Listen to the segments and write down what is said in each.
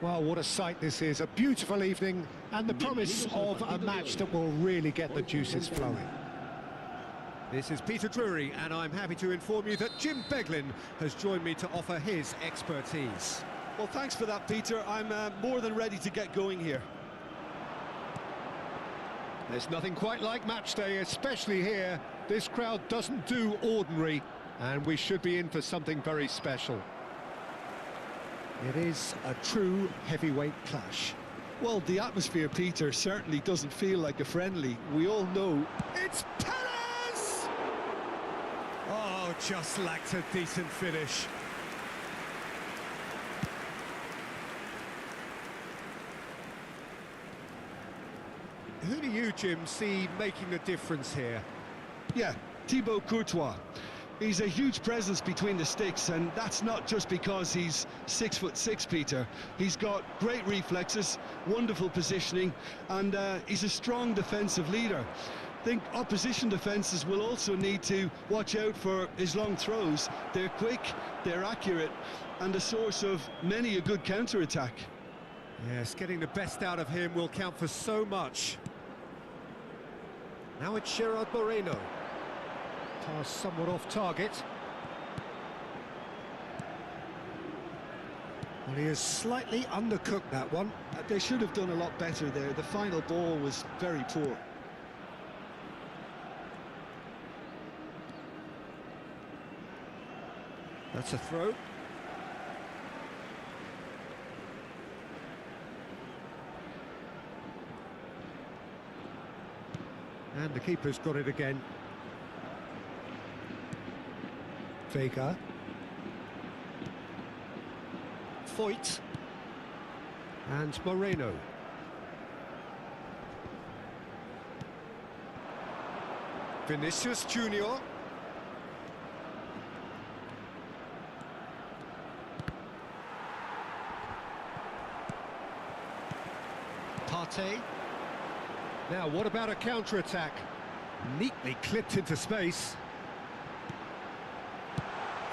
Well, what a sight this is. A beautiful evening and the promise of a match that will really get the juices flowing. This is Peter Drury, and I'm happy to inform you that Jim Beglin has joined me to offer his expertise. Well, thanks for that, Peter. I'm more than ready to get going here. There's nothing quite like match day, especially here. This crowd doesn't do ordinary, and we should be in for something very special. It is a true heavyweight clash. Well, the atmosphere, Peter, certainly doesn't feel like a friendly. We all know... It's Perez! Oh, just lacked a decent finish. Who do you, Jim, see making the difference here? Yeah, Thibaut Courtois. He's a huge presence between the sticks, and that's not just because he's 6'6", Peter. He's got great reflexes, wonderful positioning, and he's a strong defensive leader. I think opposition defences will also need to watch out for his long throws. They're quick, they're accurate, and a source of many a good counter-attack. Yes, getting the best out of him will count for so much. Now it's Gerard Moreno. Pass somewhat off target. Well, he has slightly undercooked that one. They should have done a lot better there. The final ball was very poor. That's a throw. And the keeper's got it again. Vega. Foyt. And Moreno. Vinicius Junior. Partey. Now, what about a counter-attack? Neatly clipped into space.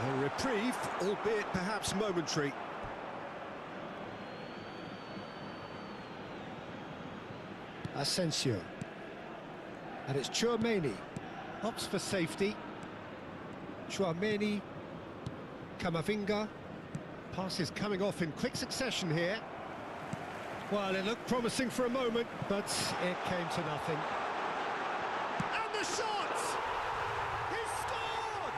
A reprieve, albeit perhaps momentary. Asensio. And it's Tchouaméni. Opts for safety. Tchouaméni. Camavinga. Passes coming off in quick succession here. Well, it looked promising for a moment, but it came to nothing. And the shot! He scored!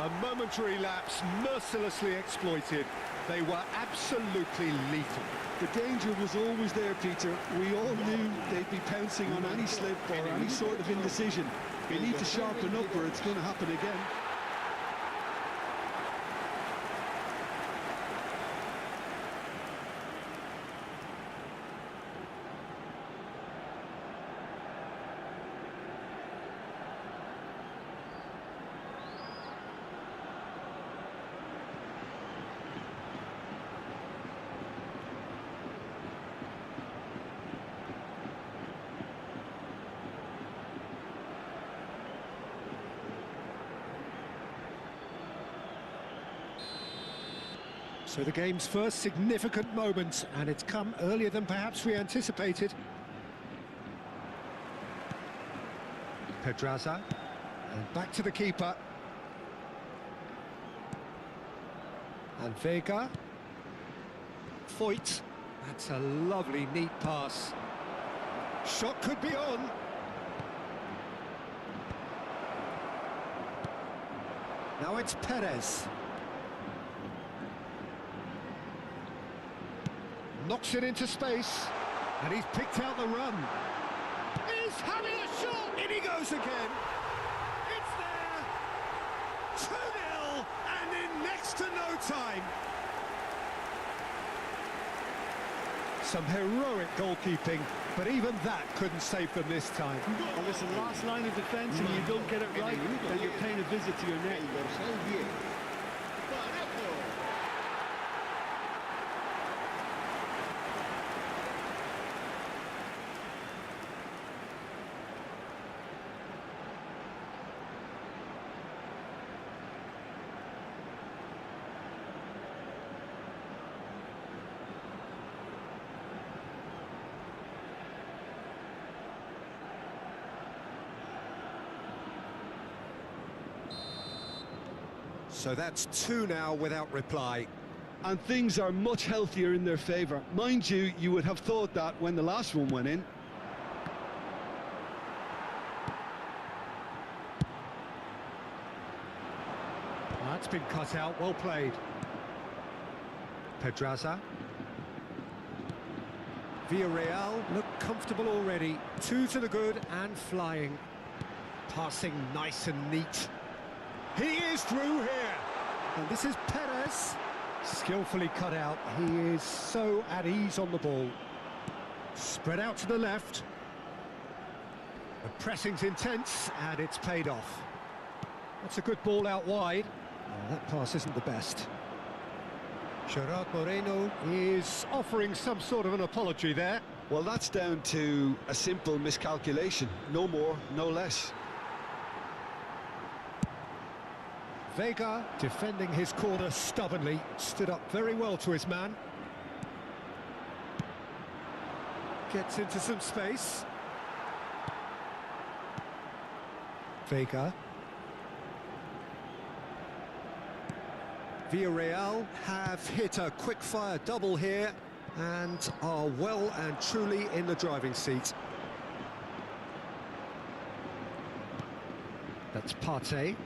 A momentary lapse, mercilessly exploited. They were absolutely lethal. The danger was always there, Peter. We all knew they'd be pouncing on any slip or any sort of indecision. They need to sharpen up or it's going to happen again. So the game's first significant moment, and it's come earlier than perhaps we anticipated. Pedraza, and back to the keeper. And Vega. Foyt. That's a lovely, neat pass. Shot could be on. Now it's Perez. Knocks it into space, and he's picked out the run. He's having a shot! In he goes again. It's there. 2-0, and in next to no time. Some heroic goalkeeping, but even that couldn't save them this time. Well, listen, last line of defence, and you don't get it right, then you're paying a visit to your net. So that's two now without reply. And things are much healthier in their favour. Mind you, you would have thought that when the last one went in. That's been cut out, well played. Pedraza. Villarreal look comfortable already. Two to the good and flying. Passing nice and neat. He is through here. And this is Perez. Skillfully cut out. He is so at ease on the ball. Spread out to the left. The pressing's intense and it's paid off. That's a good ball out wide. Oh, that pass isn't the best. Gerard Moreno is offering some sort of an apology there. Well, that's down to a simple miscalculation. No more, no less. Vega, defending his corner stubbornly, stood up very well to his man. Gets into some space. Vega. Villarreal have hit a quick-fire double here and are well and truly in the driving seat. That's Partey.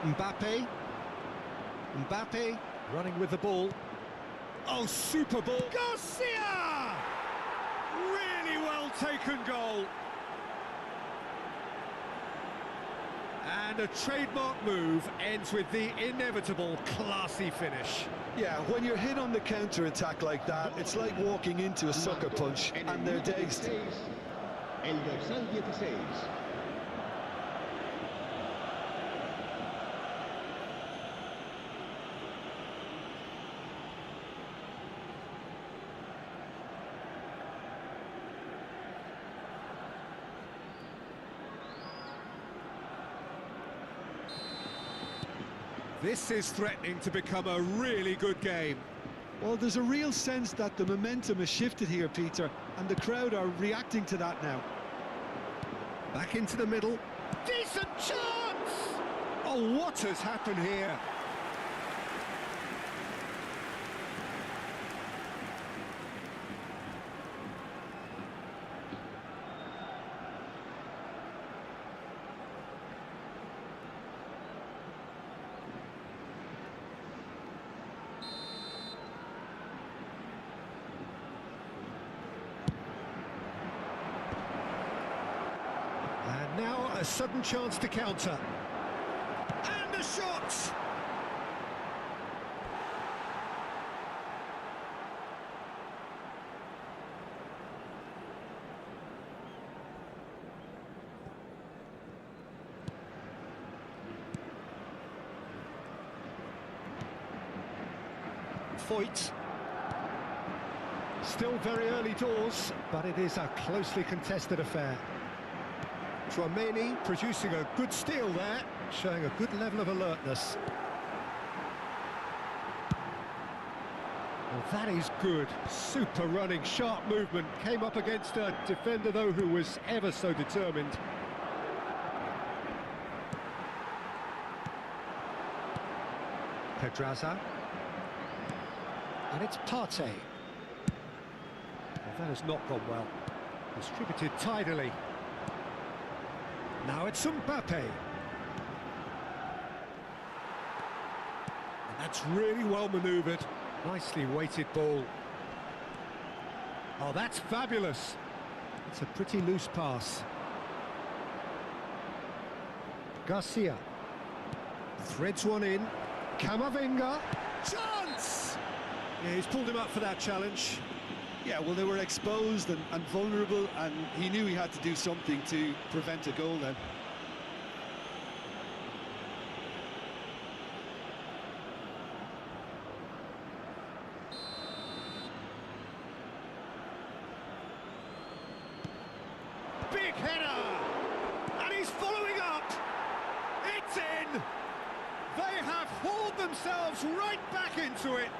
Mbappe running with the ball. Oh, super ball. Garcia! Really well taken goal. And a trademark move ends with the inevitable classy finish. Yeah, when you're hit on the counter-attack like that, it's like walking into a sucker punch and they're dazed. El dorsal 16. This is threatening to become a really good game. Well, there's a real sense that the momentum has shifted here, Peter, and the crowd are reacting to that now. Back into the middle. Decent chance! Oh, what has happened here? Now a sudden chance to counter. And a shot! Foyt. Still very early doors, but it is a closely contested affair. Tchouaméni producing a good steal there, showing a good level of alertness. Well, that is good. Super running, sharp movement. Came up against a defender, though, who was ever so determined. Pedraza. And it's Partey. Well, that has not gone well. Distributed tidily. Now it's Mbappe. And that's really well manoeuvred. Nicely weighted ball. Oh, that's fabulous. It's a pretty loose pass. Garcia. Threads one in. Camavinga. Chance! Yeah, he's pulled him up for that challenge. Yeah, well, they were exposed and vulnerable, and he knew he had to do something to prevent a goal then. Big header! And he's following up! It's in! They have hauled themselves right back into it!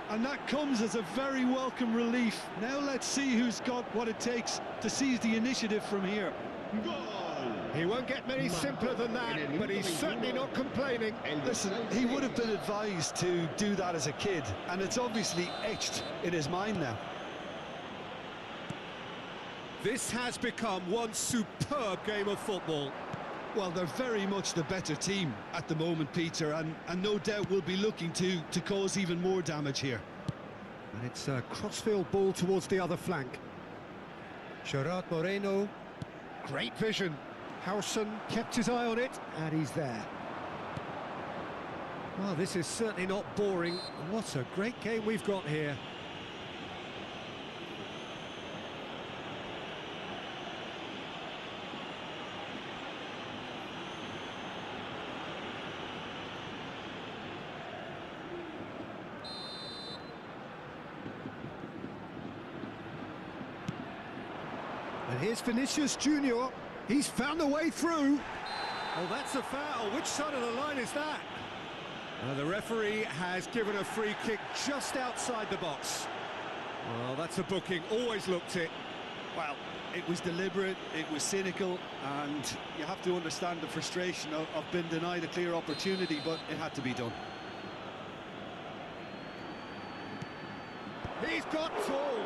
And that comes as a very welcome relief. Now let's see who's got what it takes to seize the initiative from here. Goal! He won't get many simpler than that, but he's certainly not complaining. Listen, he would have been advised to do that as a kid, and it's obviously etched in his mind now. This has become one superb game of football. Well, they're very much the better team at the moment, Peter, and no doubt will be looking to cause even more damage here. And it's a crossfield ball towards the other flank. Gerard Moreno, great vision. Harrison kept his eye on it, and he's there. Well, this is certainly not boring. What a great game we've got here. And here's Vinicius Junior. He's found a way through. Oh, that's a foul. Which side of the line is that? The referee has given a free kick just outside the box. Well, that's a booking. Always looked it. Well, it was deliberate, it was cynical, and you have to understand the frustration of being denied a clear opportunity, but it had to be done. He's got tall.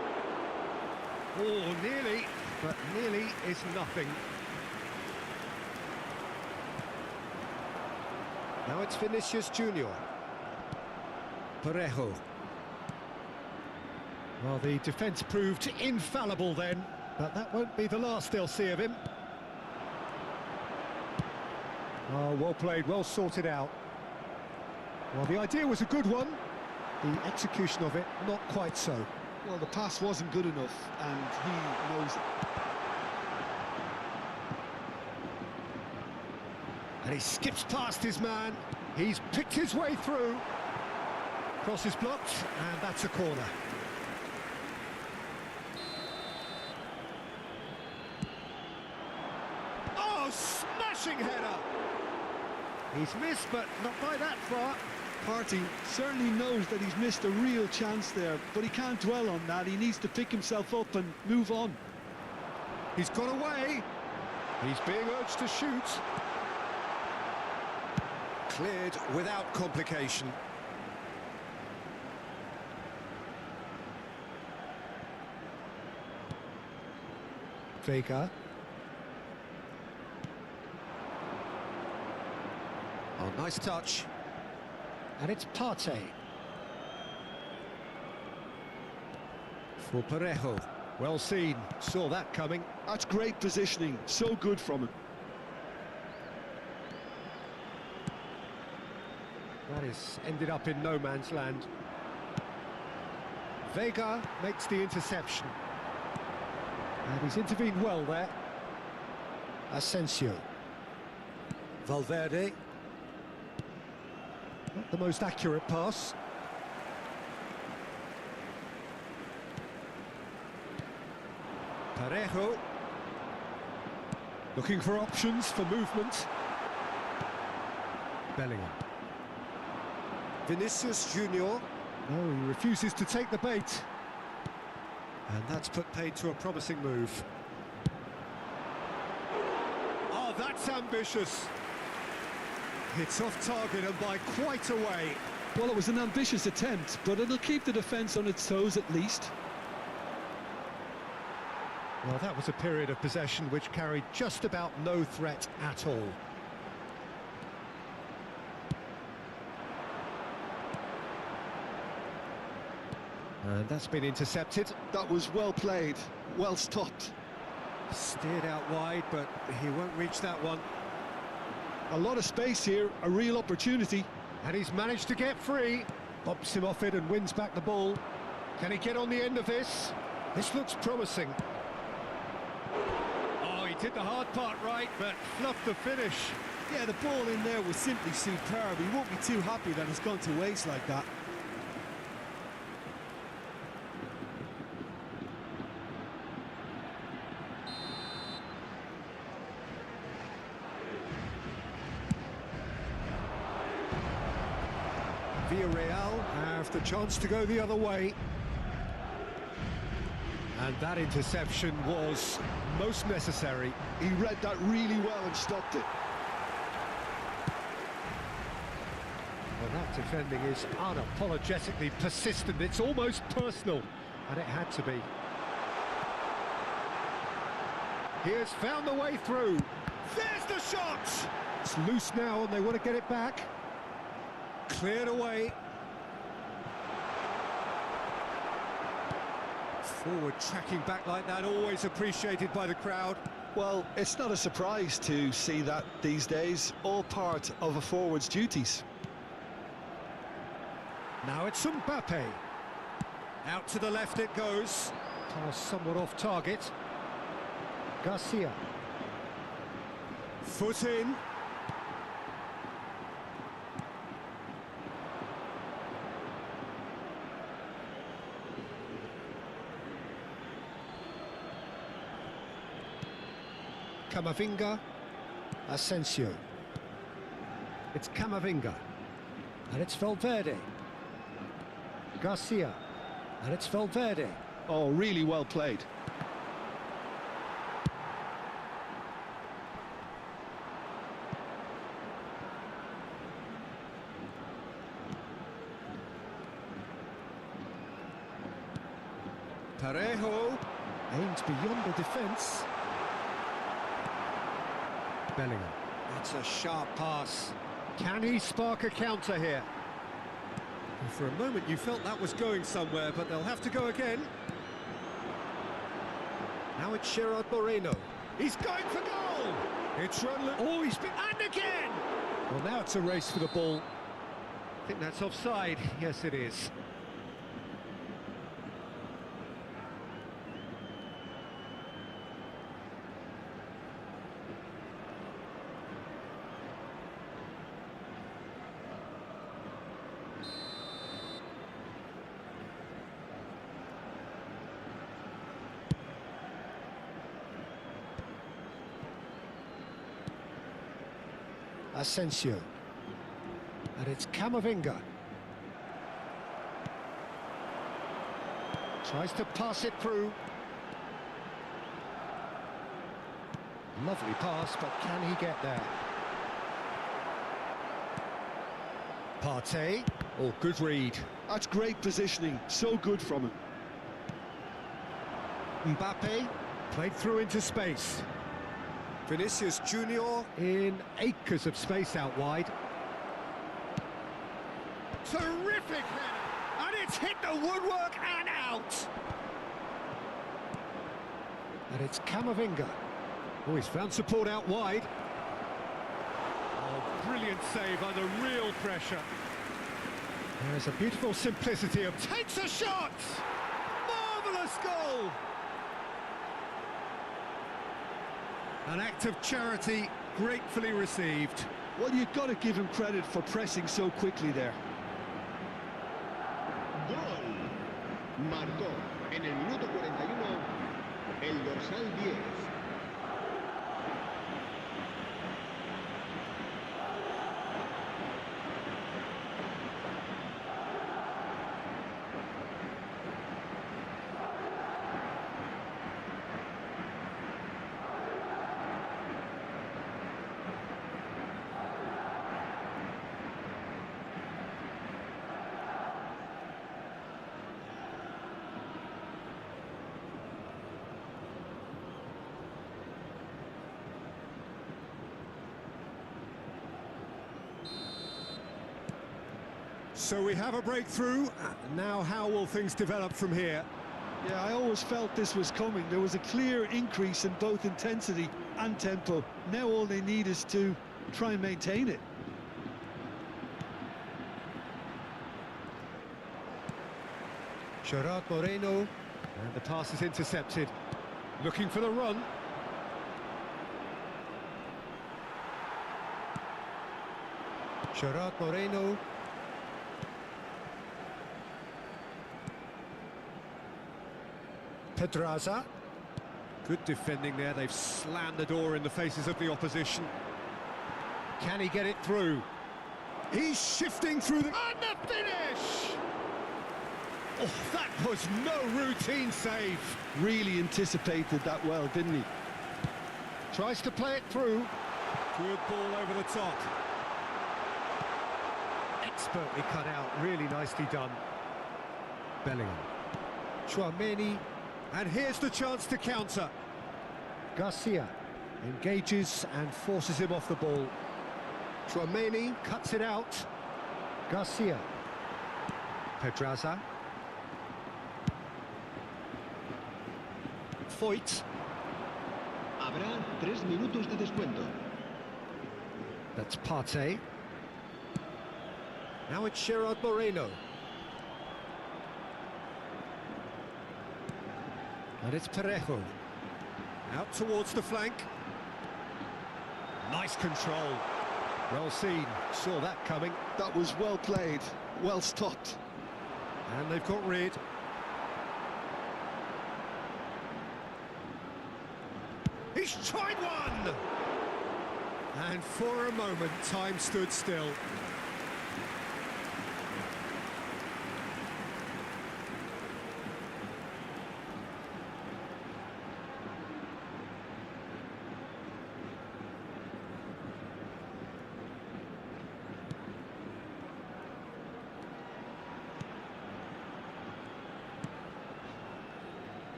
Oh, nearly, but nearly is nothing. Now it's Vinicius Junior. Parejo. Well, the defence proved infallible then, but that won't be the last they'll see of him. Oh, well played, well sorted out. Well, the idea was a good one. The execution of it, not quite so. Well, the pass wasn't good enough, and he knows it. And he skips past his man. He's picked his way through. Cross is blocked, and that's a corner. Oh, smashing header! He's missed, but not by that far. Partey certainly knows that he's missed a real chance there, but he can't dwell on that. He needs to pick himself up and move on. He's got away. He's being urged to shoot. Cleared without complication. Vega. Oh, nice touch. And it's Partey. For Parejo. Well seen. Saw that coming. That's great positioning. So good from him. That is ended up in no man's land. Vega makes the interception. And he's intervened well there. Asensio. Valverde. Not the most accurate pass. Parejo. Looking for options for movement. Bellingham. Vinicius Junior. No, he refuses to take the bait. And that's put paid to a promising move. Oh, that's ambitious. It's off target and by quite a way. Well, it was an ambitious attempt, but it'll keep the defence on its toes at least. Well, that was a period of possession which carried just about no threat at all. And that's been intercepted. That was well played, well stopped. Steered out wide, but he won't reach that one. A lot of space here, a real opportunity. And he's managed to get free. Bobs him off it and wins back the ball. Can he get on the end of this? This looks promising. Oh, he did the hard part right, but fluffed the finish. Yeah, the ball in there was simply superb. He won't be too happy that it's gone to waste like that. Villarreal have the chance to go the other way. And that interception was most necessary. He read that really well and stopped it. Well, that defending is unapologetically persistent. It's almost personal, and it had to be. He has found the way through. There's the shot! It's loose now, and they want to get it back. Cleared away. Forward tracking back like that, always appreciated by the crowd. Well, it's not a surprise to see that these days, all part of a forward's duties. Now it's Mbappe. Out to the left it goes. Pass somewhat off target. Garcia. Foot in. Camavinga, Asensio. It's Camavinga, and it's Valverde. Garcia, and it's Valverde. Oh, really well played. Parejo aimed beyond the defence. Bellingham. That's a sharp pass. Can he spark a counter here? Well, for a moment you felt that was going somewhere, but they'll have to go again. Now it's Gerard Moreno. He's going for goal! It's run... Oh, he's been... And again! Well, now it's a race for the ball. I think that's offside. Yes, it is. Asensio, and it's Camavinga. Tries to pass it through. Lovely pass, but can he get there? Partey. Oh, good read. That's great positioning, so good from him. Mbappe played through into space. Vinicius Junior in acres of space out wide. Terrific header! And it's hit the woodwork and out! And it's Camavinga. Oh, he's found support out wide. Oh, brilliant save under real pressure. There's a beautiful simplicity of... Takes a shot! Marvellous goal! An act of charity gratefully received. Well, you've got to give him credit for pressing so quickly there. Gol. Marcó en el minuto 41 el dorsal 10. So we have a breakthrough. Now how will things develop from here? Yeah, I always felt this was coming. There was a clear increase in both intensity and tempo. Now all they need is to try and maintain it. Gerard Moreno, and the pass is intercepted. Looking for the run. Gerard Moreno. Pedraza. Good defending there. They've slammed the door in the faces of the opposition. Can he get it through? He's shifting through the... And the finish! Oh, that was no routine save. Really anticipated that well, didn't he? Tries to play it through. Good ball over the top. Expertly cut out, really nicely done. Bellingham. Tchouaméni. And here's the chance to counter. Garcia engages and forces him off the ball. Tchouaméni cuts it out. Garcia. Pedraza. Foyt. Habrá 3 minutos de descuento. That's Partey. Now it's Gerard Moreno. And it's Parejo. Out towards the flank. Nice control. Well seen, saw that coming. That was well played, well stopped. And they've got rid. He's tried one! And for a moment, time stood still.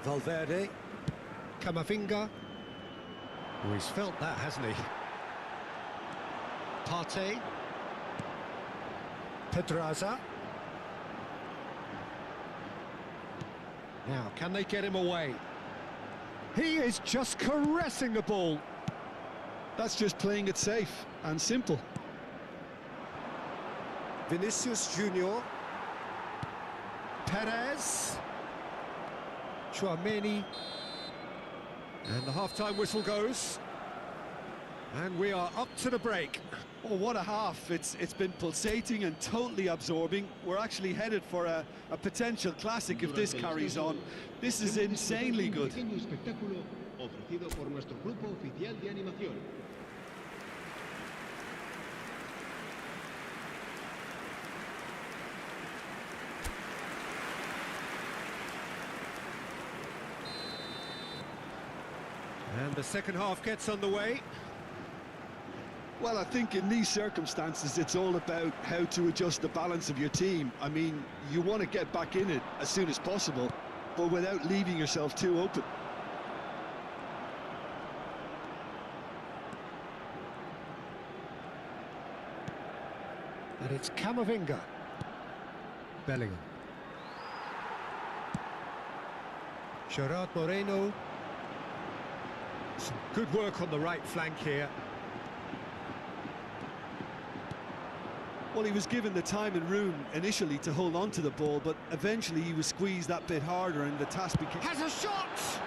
Valverde. Camavinga. Oh, he's felt that, hasn't he? Partey. Pedraza. Now, can they get him away? He is just caressing the ball. That's just playing it safe and simple. Vinicius Junior. Perez. Tchouaméni. And the half-time whistle goes. And we are up to the break. Oh, what a half. It's been pulsating and totally absorbing. We're actually headed for a potential classic if this carries on. This is insanely good. Pequeño espectáculo ofrecido por nuestro grupo oficial de animación. And the second half gets underway. Well, I think in these circumstances, it's all about how to adjust the balance of your team. I mean, you want to get back in it as soon as possible, but without leaving yourself too open. And it's Camavinga. Bellingham. Gerard Moreno. Some good work on the right flank here. Well, he was given the time and room initially to hold on to the ball, but eventually he was squeezed that bit harder and the task became... Has a shot!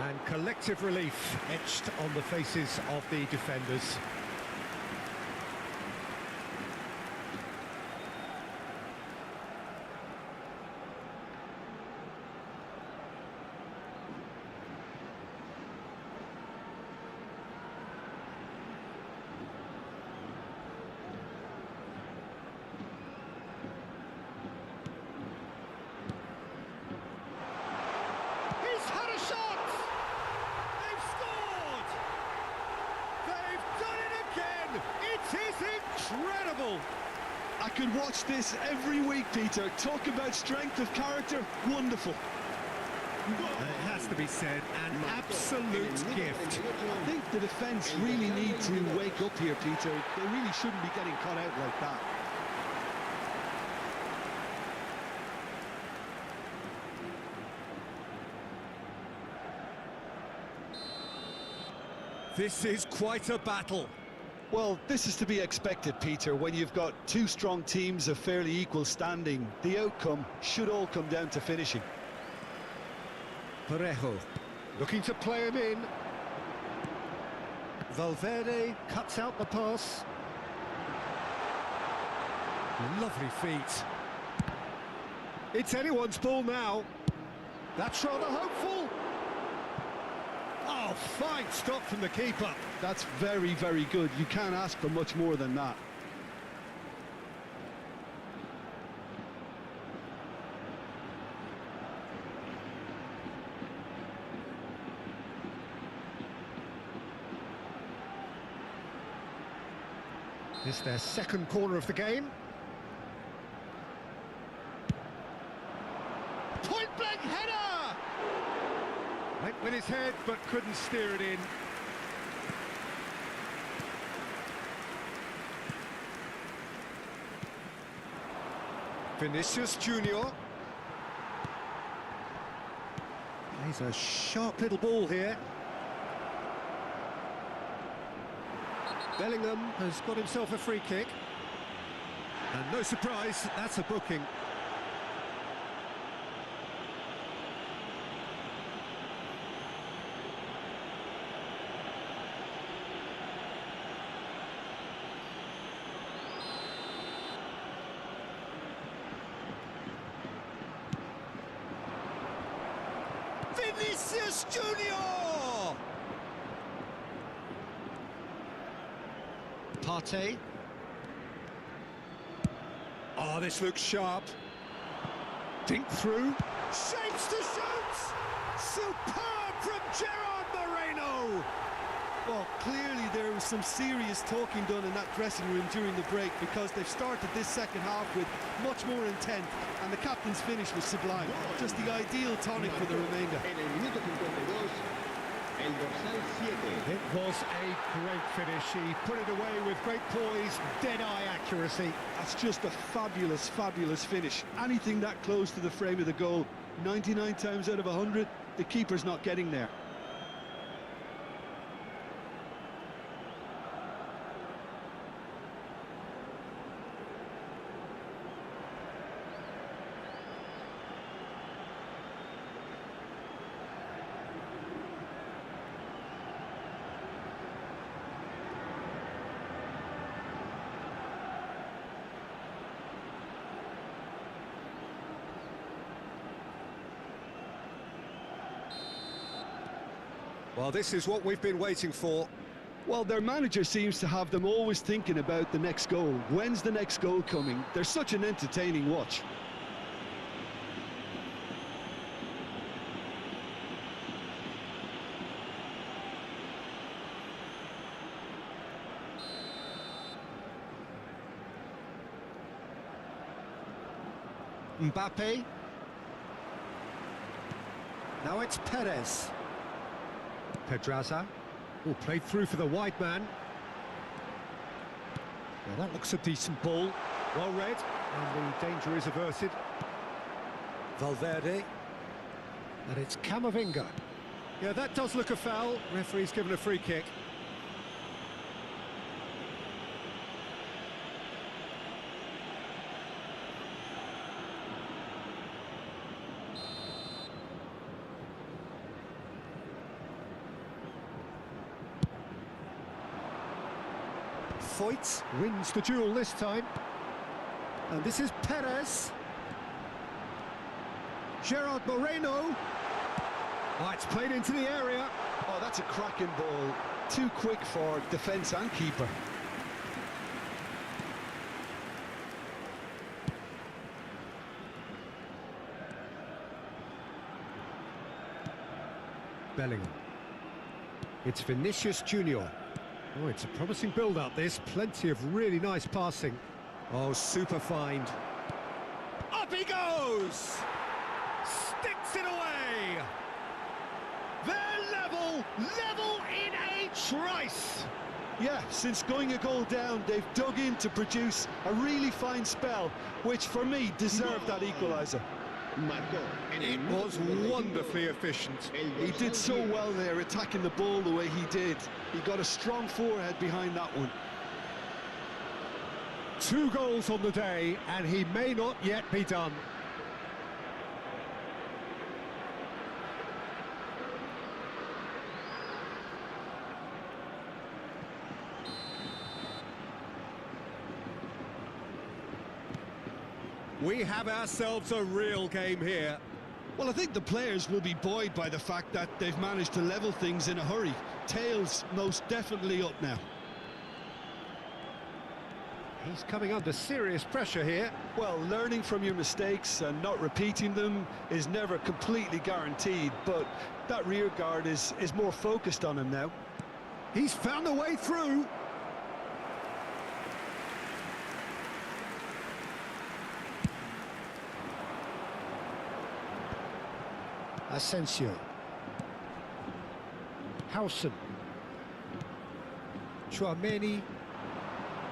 And collective relief etched on the faces of the defenders. Incredible! I could watch this every week, Peter. Talk about strength of character, wonderful. It has to be said, an absolute gift. I think the defence really need to wake up here, Peter. They really shouldn't be getting caught out like that. This is quite a battle. Well, this is to be expected, Peter, when you've got two strong teams of fairly equal standing. The outcome should all come down to finishing. Parejo looking to play him in. Valverde cuts out the pass. Lovely feet. It's anyone's ball now. That's rather hopeful. Oh, fine stop from the keeper. That's very, very good. You can't ask for much more than that. This is their second corner of the game. Point-blank header! Went with his head, but couldn't steer it in. Vinicius Junior. Plays a sharp little ball here. Bellingham has got himself a free kick. And no surprise, that's a booking. Vinicius Junior! Partey. Oh, this looks sharp. Dink through. Shapes to shoot! Superb from Gerard Moreno! Well, clearly there was some serious talking done in that dressing room during the break, because they've started this second half with much more intent, and the captain's finish was sublime. Just the ideal tonic for the remainder. En el minuto 52, el dorsal 7. It was a great finish. He put it away with great poise, dead-eye accuracy. That's just a fabulous, fabulous finish. Anything that close to the frame of the goal, 99 times out of 100, the keeper's not getting there. Well, this is what we've been waiting for. Well, their manager seems to have them always thinking about the next goal. When's the next goal coming? They're such an entertaining watch. Mbappe. Now it's Perez. Pedraza. Oh, played through for the wide man. Well, that looks a decent ball. Well read, and the danger is averted. Valverde. And it's Camavinga. Yeah, that does look a foul. Referee's given a free kick. Foyt wins the duel this time. And this is Perez. Gerard Moreno. Oh, it's played into the area. Oh, that's a cracking ball. Too quick for defence and keeper. Bellingham. It's Vinicius Junior. Oh, it's a promising build-up, this. Plenty of really nice passing. Oh, super find. Up he goes! Sticks it away! They're level in a trice! Yeah, since going a goal down, they've dug in to produce a really fine spell, which for me deserved that equaliser. It was wonderfully efficient. He did so well there, attacking the ball the way he did. He got a strong forehead behind that one. 2 goals on the day, and he may not yet be done. We have ourselves a real game here. Well, I think the players will be buoyed by the fact that they've managed to level things in a hurry. Tails most definitely up now. He's coming under serious pressure here. Well, learning from your mistakes and not repeating them is never completely guaranteed, but that rear guard is more focused on him now. He's found a way through. Asensio. Howson. Tchouaméni.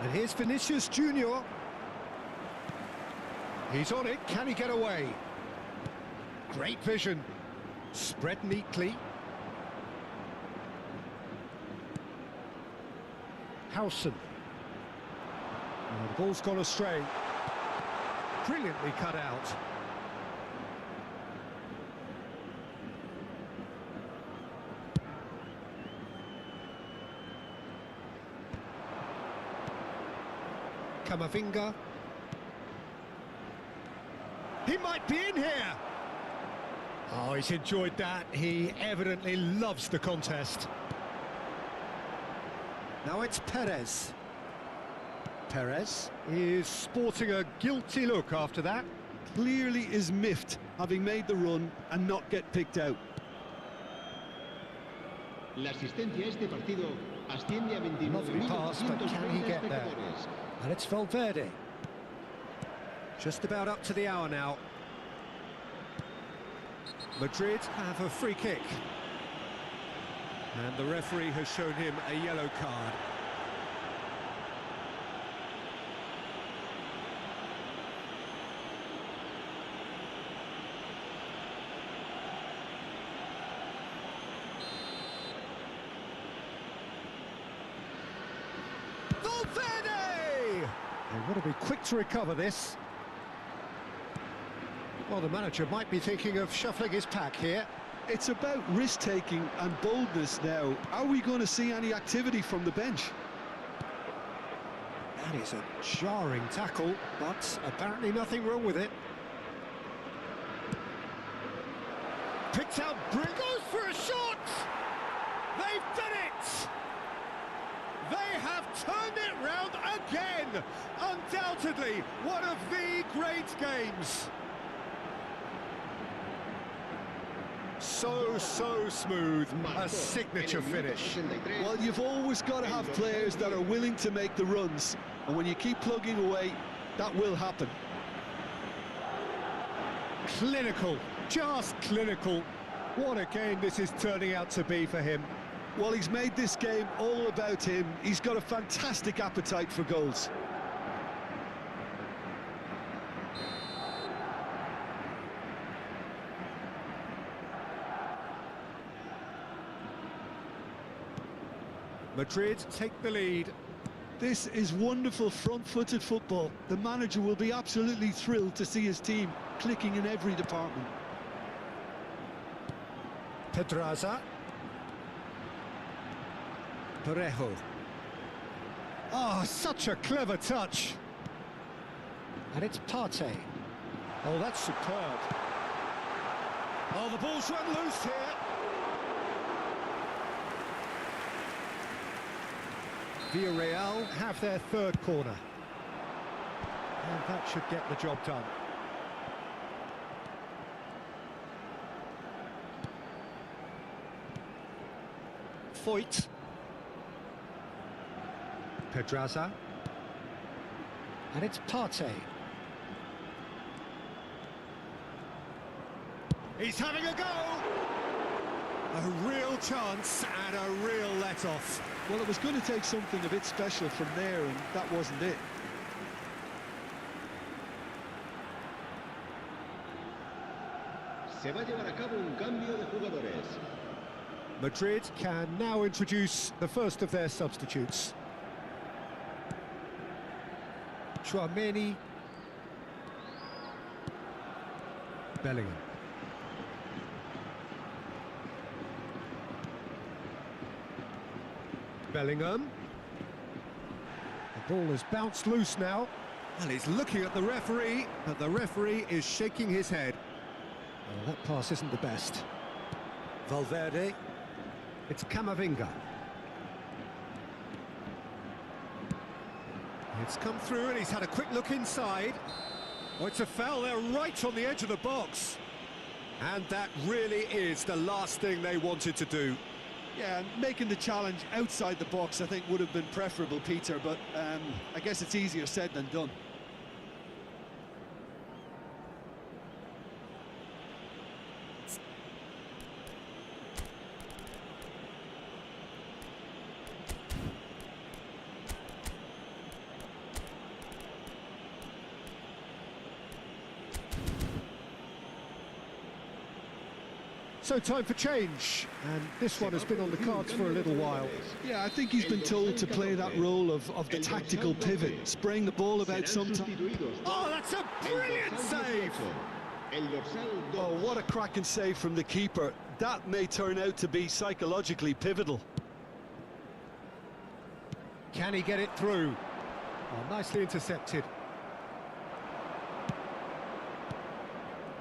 And here's Vinicius Junior. He's on it. Can he get away? Great vision. Spread neatly. Howson. Oh, the ball's gone astray. Brilliantly cut out. Camavinga. He might be in here. Oh, he's enjoyed that. He evidently loves the contest. Now it's Perez. Perez. Is sporting a guilty look after that. Clearly is miffed, having made the run and not get picked out. La asistencia a este partido asciende a Lovely pass, but can he 29.230 get there? espectadores. And it's Valverde. Just about up to the hour now. Madrid have a free kick. And the referee has shown him a yellow card. Valverde! They want to be quick to recover this. Well, the manager might be thinking of shuffling his pack here. It's about risk-taking and boldness now. Are we going to see any activity from the bench? That is a jarring tackle, but apparently nothing wrong with it. Picked out, goes for a shot! They've done it! They have turned it round again! Undoubtedly, one of the great games. So smooth, a signature finish. Well, you've always got to have players that are willing to make the runs, and when you keep plugging away, that will happen. Clinical, just clinical. What a game this is turning out to be for him. Well, he's made this game all about him. He's got a fantastic appetite for goals. Madrid take the lead. This is wonderful front-footed football. The manager will be absolutely thrilled to see his team clicking in every department. Pedraza. Parejo. Oh, such a clever touch. And it's Partey. Oh, that's superb. Oh, the ball's run loose here. Villarreal have their third corner. And that should get the job done. Foyt. Pedraza. And it's Partey. He's having a go! A real chance and a real let-off. Well, it was going to take something a bit special from there, and that wasn't it. Se va a llevar a cabo un cambio de jugadores. Madrid can now introduce the first of their substitutes. Tchouaméni. Bellingham. Bellingham. The ball has bounced loose now. Well, he's looking at the referee, but the referee is shaking his head. Oh, that pass isn't the best. Valverde. It's Camavinga. It's come through and he's had a quick look inside. Oh, it's a foul there right on the edge of the box. And that really is the last thing they wanted to do. Yeah, and making the challenge outside the box, I think, would have been preferable, Peter, but I guess it's easier said than done. So time for change, and this one has been on the cards for a little while. Yeah, I think he's been told to play that role of the tactical pivot, spraying the ball about sometimes. Oh, that's a brilliant save! Oh, what a cracking save from the keeper. That may turn out to be psychologically pivotal. Can he get it through? Oh, nicely intercepted.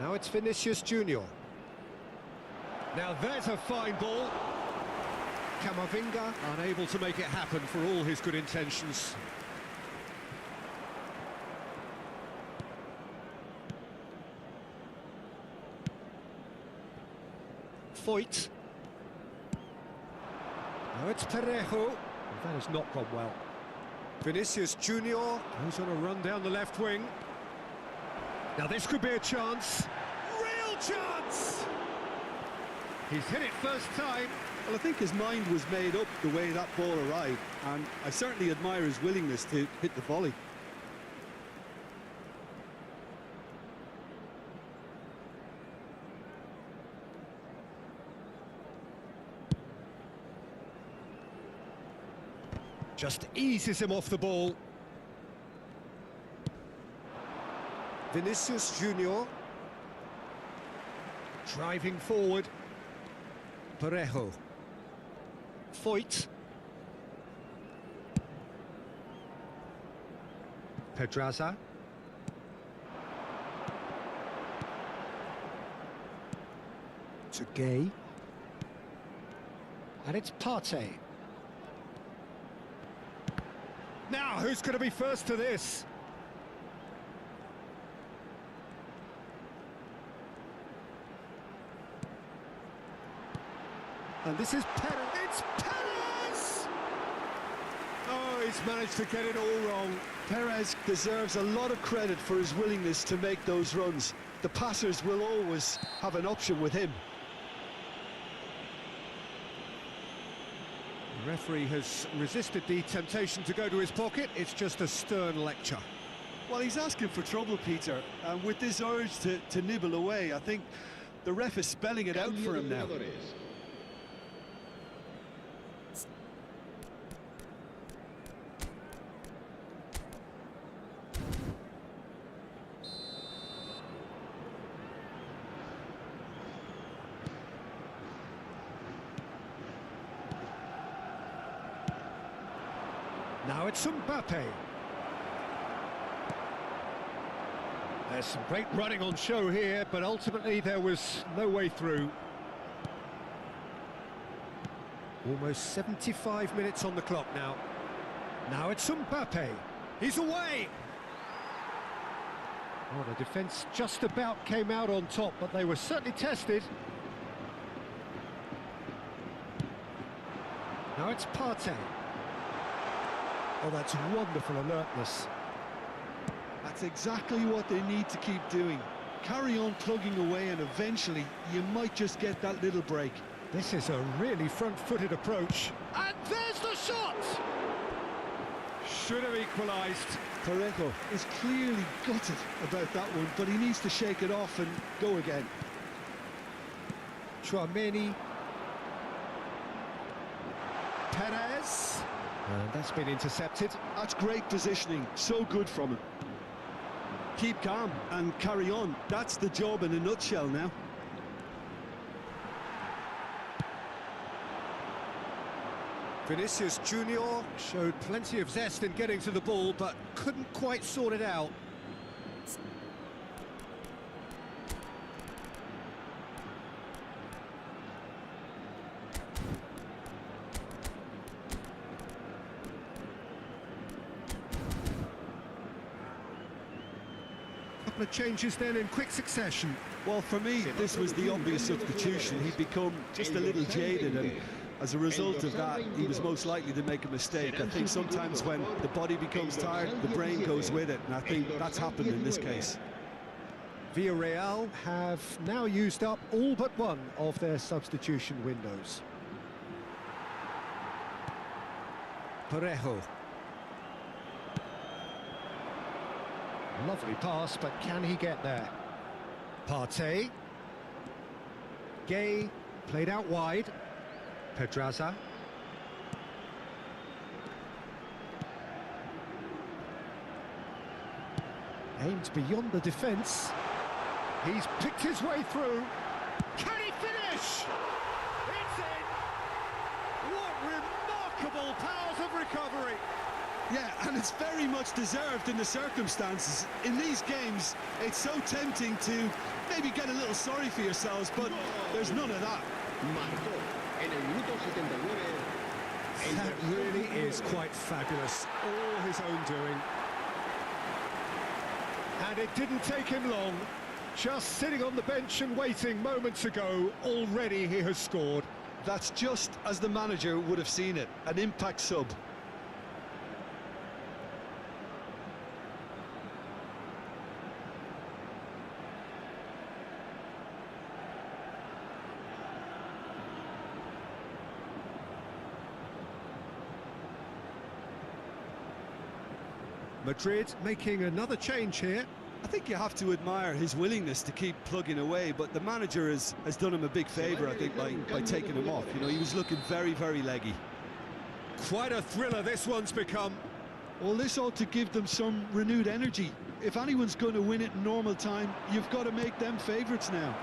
Now it's Vinicius Junior. Now there's a fine ball. Camavinga unable to make it happen for all his good intentions. Foyt. Now it's Parejo. That has not gone well. Vinicius Junior goes on a run down the left wing. Now this could be a chance. Real chance! He's hit it first time. Well, I think his mind was made up the way that ball arrived, and I certainly admire his willingness to hit the volley. Just eases him off the ball. Vinicius Junior driving forward. Parejo. Foyt. Pedraza. To Gay. And it's Partey. Now, who's going to be first to this? And this is Perez. It's Perez! Oh, he's managed to get it all wrong. Perez deserves a lot of credit for his willingness to make those runs. The passers will always have an option with him. The referee has resisted the temptation to go to his pocket. It's just a stern lecture. Well, he's asking for trouble, Peter, and with this urge to nibble away, I think the ref is spelling it out for him now. Now it's Mbappe. There's some great running on show here, but ultimately there was no way through. Almost 75 minutes on the clock now. Now it's Mbappe. He's away! Oh, the defence just about came out on top, but they were certainly tested. Now it's Partey. Oh, that's wonderful alertness. That's exactly what they need to keep doing. Carry on plugging away, and eventually you might just get that little break. This is a really front-footed approach. And there's the shot! Should have equalised. Parejo is clearly gutted about that one, but he needs to shake it off and go again. Tchouaméni. Perez. And that's been intercepted. That's great positioning, so good from him. Keep calm and carry on. That's the job in a nutshell now. Vinicius Junior showed plenty of zest in getting to the ball, but couldn't quite sort it out. couple of changes then in quick succession. Well, for me, this was the obvious substitution. He'd become just a little jaded, and as a result of that, he was most likely to make a mistake. I think sometimes when the body becomes tired, the brain goes with it, and I think that's happened in this case. Villarreal have now used up all but one of their substitution windows. Parejo. Lovely pass, but can he get there? Partey. Gay, played out wide. Pedraza. Aimed beyond the defence. He's picked his way through. Can he finish? It's in! What remarkable powers of recovery! Yeah, and it's very much deserved in the circumstances. In these games, it's so tempting to maybe get a little sorry for yourselves, but there's none of that. That really is quite fabulous. All his own doing. And it didn't take him long. Just sitting on the bench and waiting moments ago, already he has scored. That's just as the manager would have seen it, an impact sub. Madrid making another change here. I think you have to admire his willingness to keep plugging away, but the manager has done him a big favour, I think, by taking him off. You know, he was looking very, very leggy. Quite a thriller this one's become. Well, this ought to give them some renewed energy. If anyone's going to win it in normal time, you've got to make them favourites now.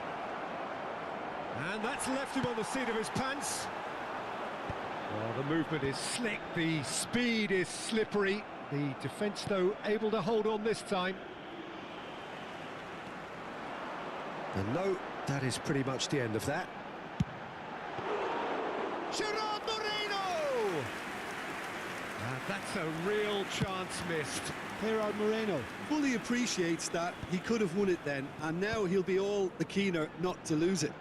And that's left him on the seat of his pants. Well, the movement is slick, the speed is slippery. The defence, though, able to hold on this time. And no, that is pretty much the end of that. Gerard Moreno! And that's a real chance missed. Gerard Moreno fully appreciates that he could have won it then, and now he'll be all the keener not to lose it.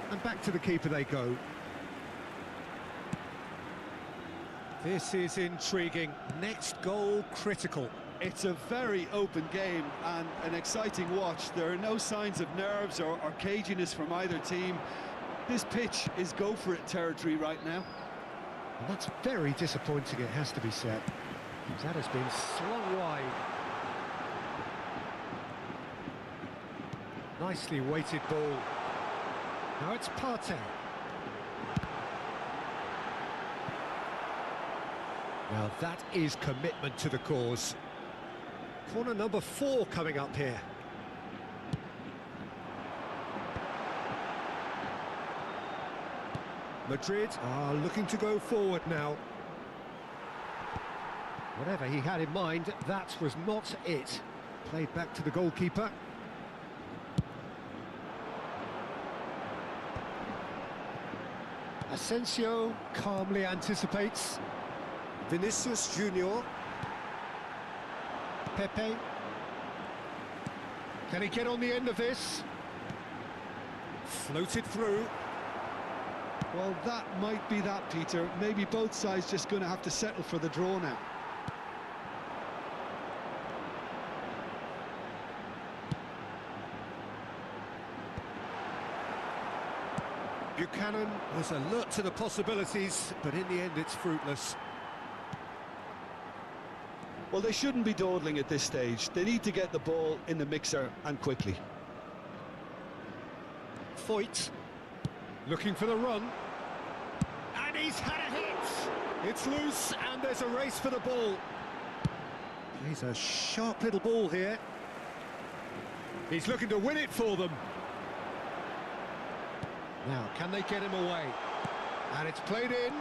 And back to the keeper they go. This is intriguing. Next goal critical. It's a very open game and an exciting watch. There are no signs of nerves or caginess from either team. This pitch is go-for-it territory right now. And that's very disappointing, it has to be said. That has been slung wide. Nicely weighted ball. Now it's Partey. Now that is commitment to the cause. Corner number 4 coming up here. Madrid are looking to go forward now. Whatever he had in mind, that was not it. Played back to the goalkeeper. Asensio calmly anticipates. Vinicius Junior. Pepe. Can he get on the end of this? Floated through. Well, that might be that, Peter. Maybe both sides just going to have to settle for the draw now. Buchanan was alert to the possibilities, but in the end it's fruitless. Well, they shouldn't be dawdling at this stage. They need to get the ball in the mixer, and quickly. Foyt, looking for the run. And he's had a hit! It's loose, and there's a race for the ball. He's a sharp little ball here. He's looking to win it for them. Now, can they get him away? And it's played in.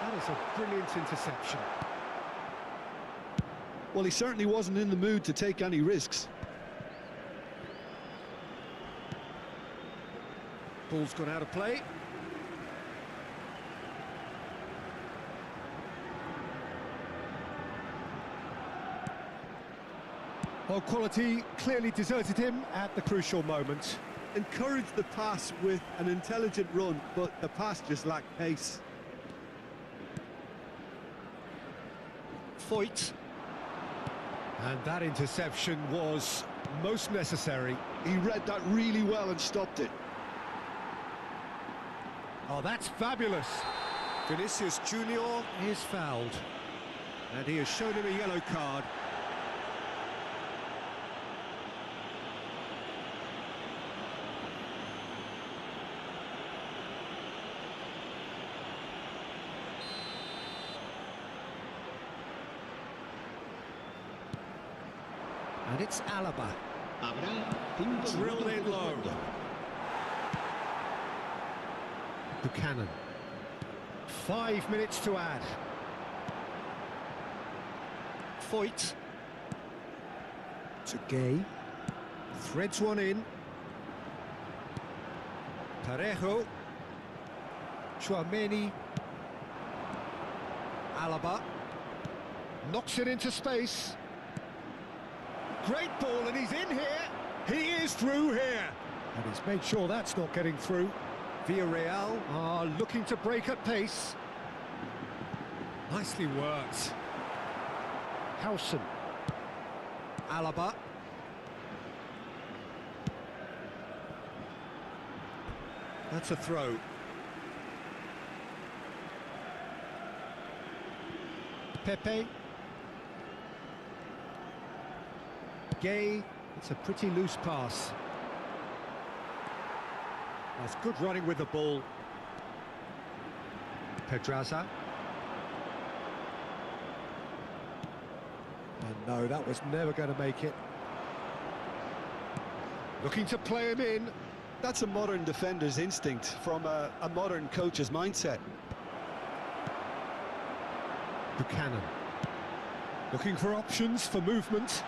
That is a brilliant interception. Well, he certainly wasn't in the mood to take any risks. Ball's gone out of play. Well, quality clearly deserted him at the crucial moment. Encouraged the pass with an intelligent run, but the pass just lacked pace. Foyt. And that interception was most necessary. He read that really well and stopped it. Oh, that's fabulous. Vinicius Junior is fouled. And he has shown him a yellow card. And it's Alaba. Drilled in low. Buchanan. 5 minutes to add. Foyt. To Gay. Threads one in. Parejo. Tchouaméni. Alaba. Knocks it into space. Great ball, and he's in here. He is through here. And he's made sure that's not getting through. Villarreal are looking to break at pace. Nicely worked. Howson. Alaba. That's a throw. Pepe. Gay. It's a pretty loose pass. That's good running with the ball. Pedraza. And no, that was never going to make it. Looking to play him in. That's a modern defender's instinct from a modern coach's mindset. Buchanan. Looking for options for movement.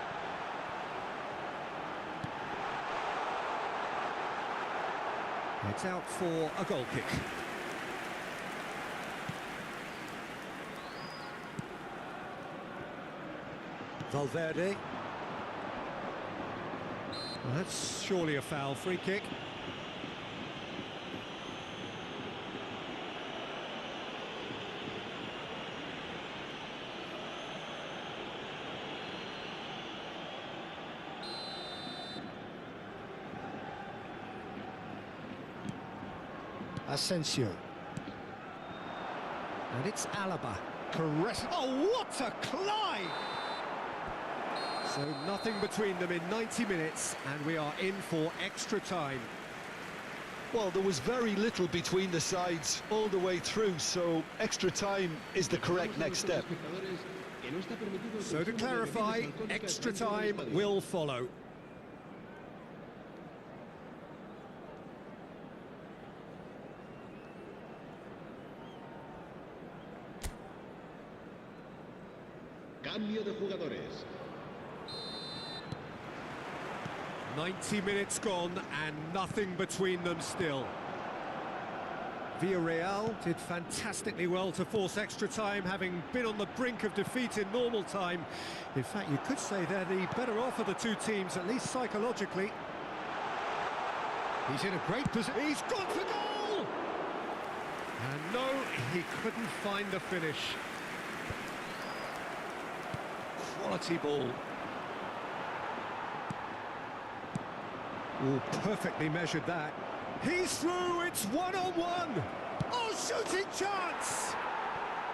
It's out for a goal kick. Valverde. Well, that's surely a foul. Free kick. Asensio. And it's Alaba. Caress. Oh, what a climb! So nothing between them in 90 minutes, and we are in for extra time. Well, there was very little between the sides all the way through, so extra time is the correct next step. So to clarify, extra time will follow. Cambio de jugadores. 90 minutes gone and nothing between them still. Villarreal did fantastically well to force extra time, having been on the brink of defeat in normal time. In fact, you could say they're the better off of the two teams, at least psychologically. He's in a great position. He's gone for goal! And no, he couldn't find the finish. Quality ball. Oh, perfectly measured that. He's through, it's one-on-one. Oh, shooting chance!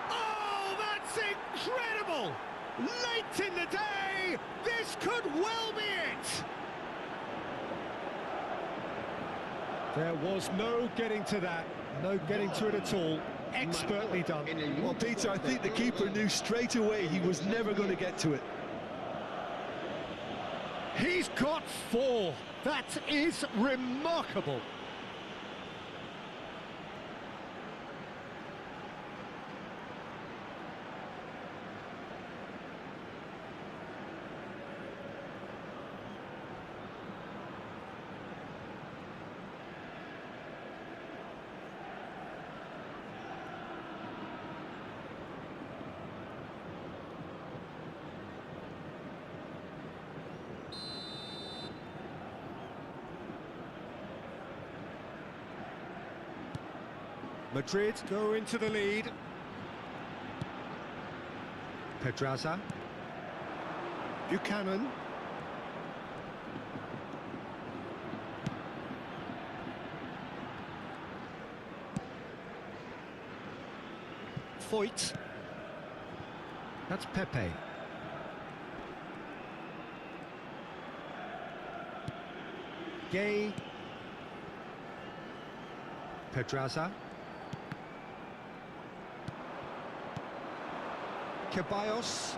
Oh, that's incredible! Late in the day, this could well be it! There was no getting to that, no getting to it at all. Expertly done. Well, Peter, I think the keeper knew straight away he was never going to get to it. He's got 4. That is remarkable. Madrid go into the lead. Pedraza. Buchanan. Foyt. That's Pepe. Gay. Pedraza. Ceballos.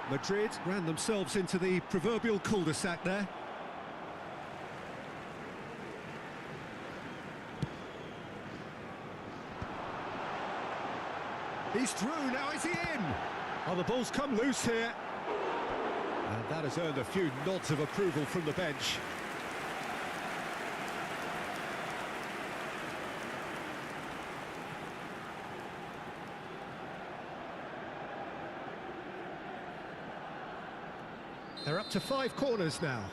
Madrid ran themselves into the proverbial cul-de-sac there. He's through, now is he in? Oh, the ball's come loose here. And that has earned a few nods of approval from the bench. They're up to 5 corners now.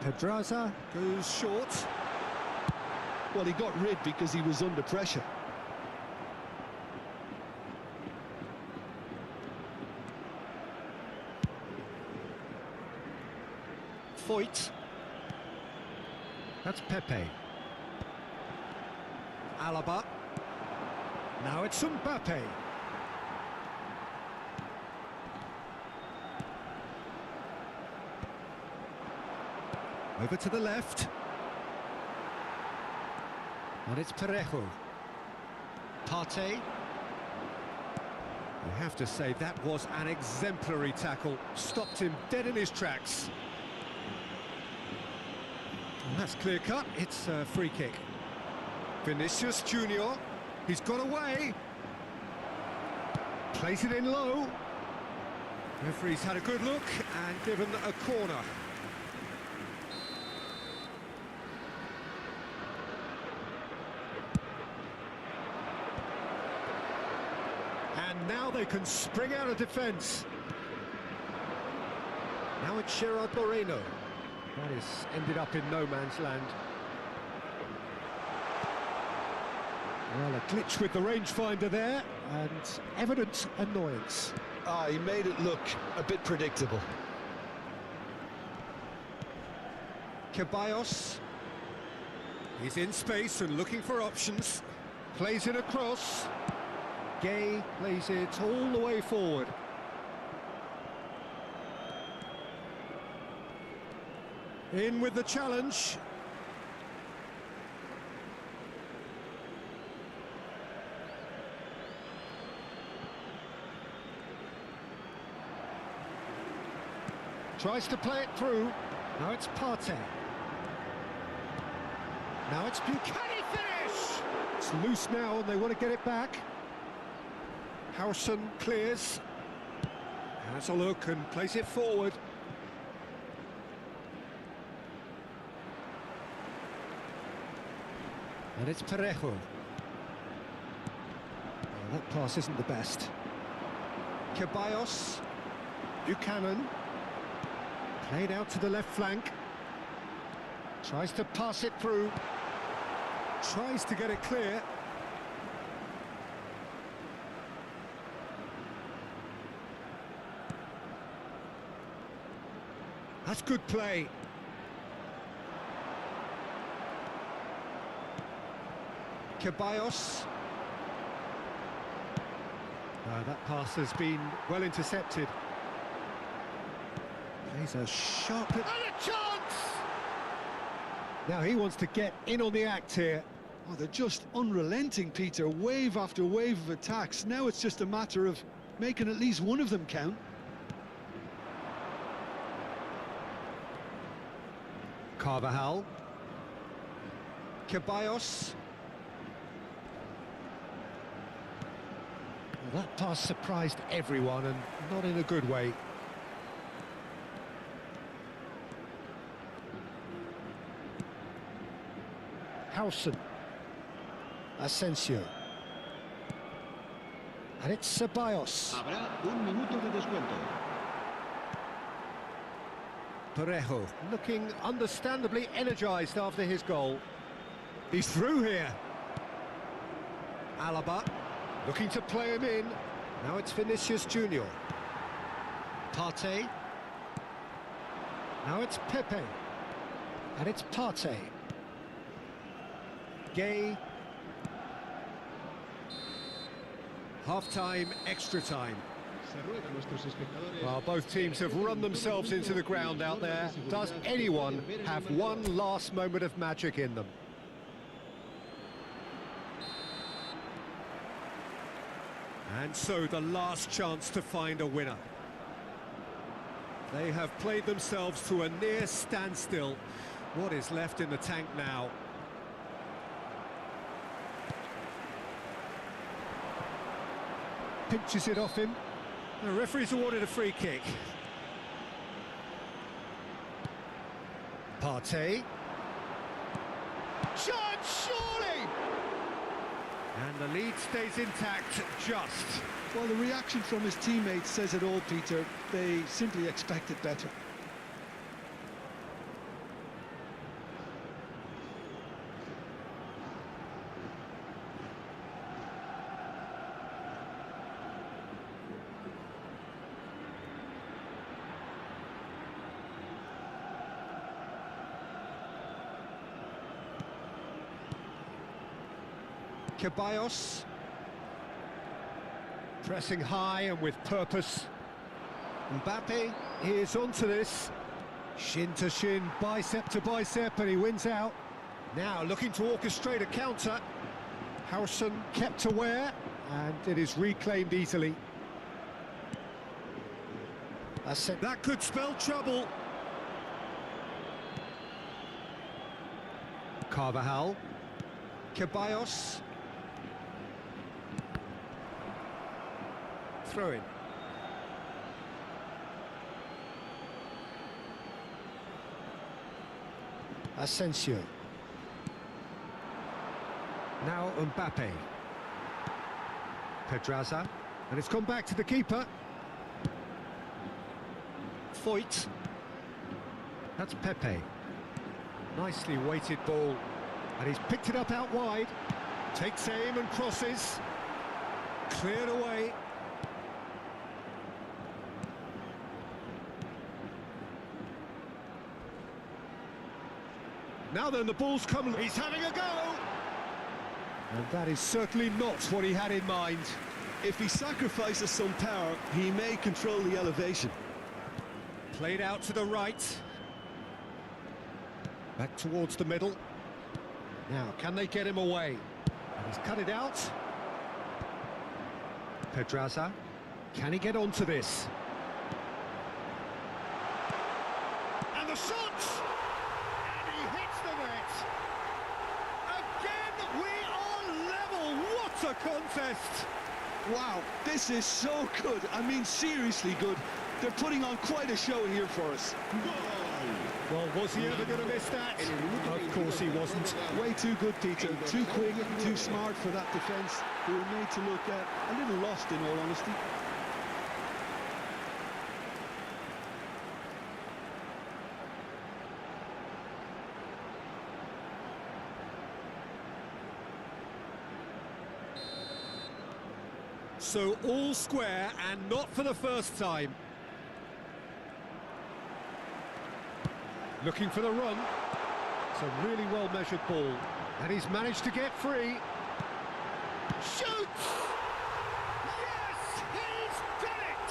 Pedraza goes short. Well, he got rid because he was under pressure. Foyt. That's Pepe. Alaba. Now it's Mbappe. Over to the left. And it's Parejo. Partey. You have to say that was an exemplary tackle. Stopped him dead in his tracks. And that's clear cut. It's a free kick. Vinicius Junior. He's got away. Plays it in low. Referee's had a good look and given a corner. And now they can spring out of defence. Now it's Gerard Moreno. That is ended up in no man's land. Well, a glitch with the rangefinder there, and evident annoyance. He made it look a bit predictable. Ceballos. He's in space and looking for options. Plays it across. Gay plays it all the way forward. In with the challenge. Tries to play it through. Now it's Partey. Now it's Buchanan finish! It's loose now and they want to get it back. Howson clears. Has a look and plays it forward. And it's Parejo. Well, that pass isn't the best. Ceballos. Buchanan. Played out to the left flank. Tries to pass it through. Tries to get it clear. That's good play. Ceballos. That pass has been well intercepted. Plays a sharp... And a chance! Now he wants to get in on the act here. Oh, they're just unrelenting, Peter. Wave after wave of attacks. Now it's just a matter of making at least one of them count. Carvajal. Ceballos. Well, that pass surprised everyone and not in a good way. Howson. Asensio. And it's Ceballos. Habrá un minuto de descuento. Parejo looking understandably energised after his goal. He's through here. Alaba looking to play him in. Now it's Vinicius Junior. Partey. Now it's Pepe. And it's Partey. Gay. Half-time, extra time. Well, both teams have run themselves into the ground out there. Does anyone have one last moment of magic in them? And so the last chance to find a winner. They have played themselves to a near standstill. What is left in the tank now? Pinches it off him. The referee's awarded a free kick. Partey. Shot, surely! And the lead stays intact, just. Well, the reaction from his teammates says it all, Peter. They simply expected better. Ceballos. Pressing high and with purpose. Mbappe is onto this. Shin to shin, bicep to bicep, and he wins out. Now looking to orchestrate a counter. Harrison kept aware, and it is reclaimed easily. That could spell trouble. Carvajal. Ceballos. Throw in. Asensio. Now Mbappe. Pedraza. And it's gone back to the keeper. Foyt. That's Pepe. Nicely weighted ball. And he's picked it up out wide. Takes aim and crosses. Cleared away. Now then, the ball's come. He's having a go. And that is certainly not what he had in mind. If he sacrifices some power, he may control the elevation. Played out to the right. Back towards the middle. Now, can they get him away? And he's cut it out. Pedraza. Can he get onto this? And the shot! And he hits the net! Again, we are level! What a contest! Wow, this is so good. I mean, seriously good. They're putting on quite a show here for us. Well, was he ever going to miss that? Of course he wasn't. Way too good, Peter. Too quick, too smart for that defence. They were made to look a little lost, in all honesty. So all square, and not for the first time. Looking for the run. It's a really well-measured ball. And he's managed to get free. Shoots! Yes, he's done it!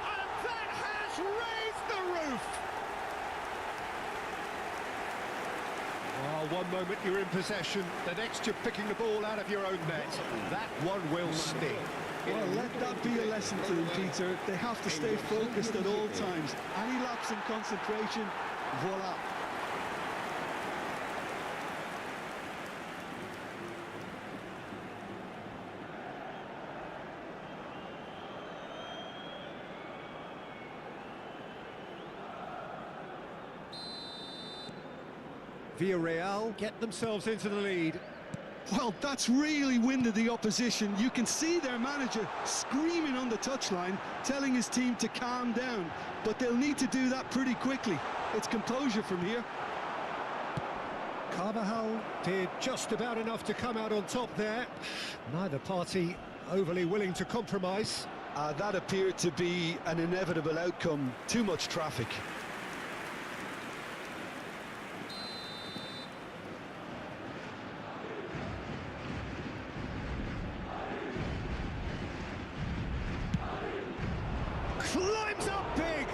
And that has raised the roof! Well, one moment you're in possession, the next you're picking the ball out of your own net. That one will sting. Well, let that be a lesson to them, Peter. They have to stay focused at all times. Any lapse in concentration, voila. Villarreal get themselves into the lead. Well, that's really winded the opposition. You can see their manager screaming on the touchline, telling his team to calm down. But they'll need to do that pretty quickly. It's composure from here. Carvajal did just about enough to come out on top there. Neither party overly willing to compromise. That appeared to be an inevitable outcome. Too much traffic. Climbs up big!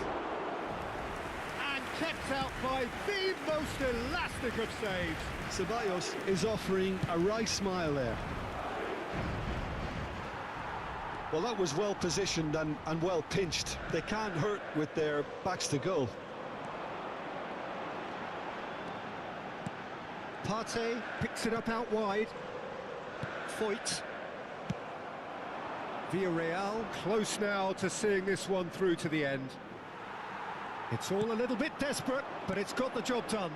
And kept out by the most elastic of saves. Ceballos is offering a wry smile there. Well, that was well positioned and well pinched. They can't hurt with their backs to goal. Partey picks it up out wide. Foyt. Villarreal close now to seeing this one through to the end. It's all a little bit desperate, but it's got the job done.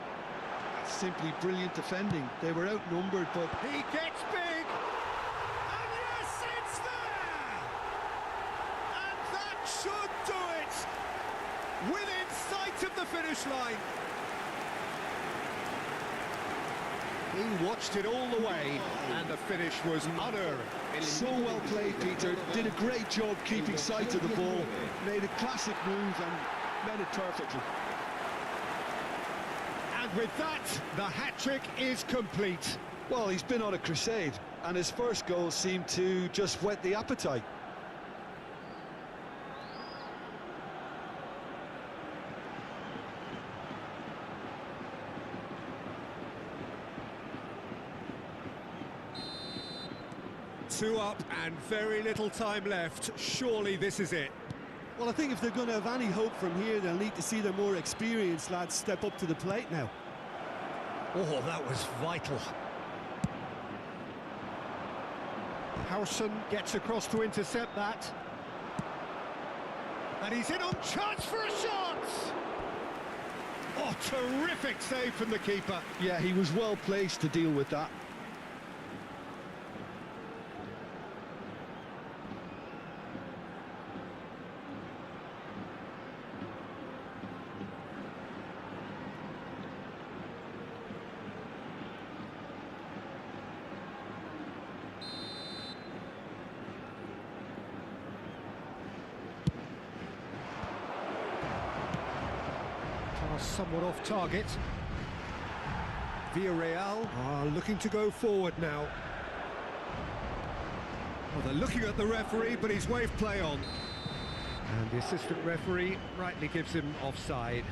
That's simply brilliant defending. They were outnumbered, but He gets big! And yes, it's there! And that should do it! Within sight of the finish line. He watched it all the way, and the finish was unerring. so well played, Peter. Did a great job keeping sight of the ball. Made a classic move and made it perfectly. And with that, the hat-trick is complete. Well, he's been on a crusade, and his first goal seemed to just whet the appetite. Two up and very little time left. Surely this is it. Well, I think if they're going to have any hope from here, they'll need to see their more experienced lads step up to the plate now. Oh, that was vital. Howson gets across to intercept that. And he's in on chance for a shot! Oh, terrific save from the keeper. Yeah, he was well placed to deal with that. Somewhat off target. Villarreal are looking to go forward now. Well, they're looking at the referee, but he's waved play on. And the assistant referee rightly gives him offside.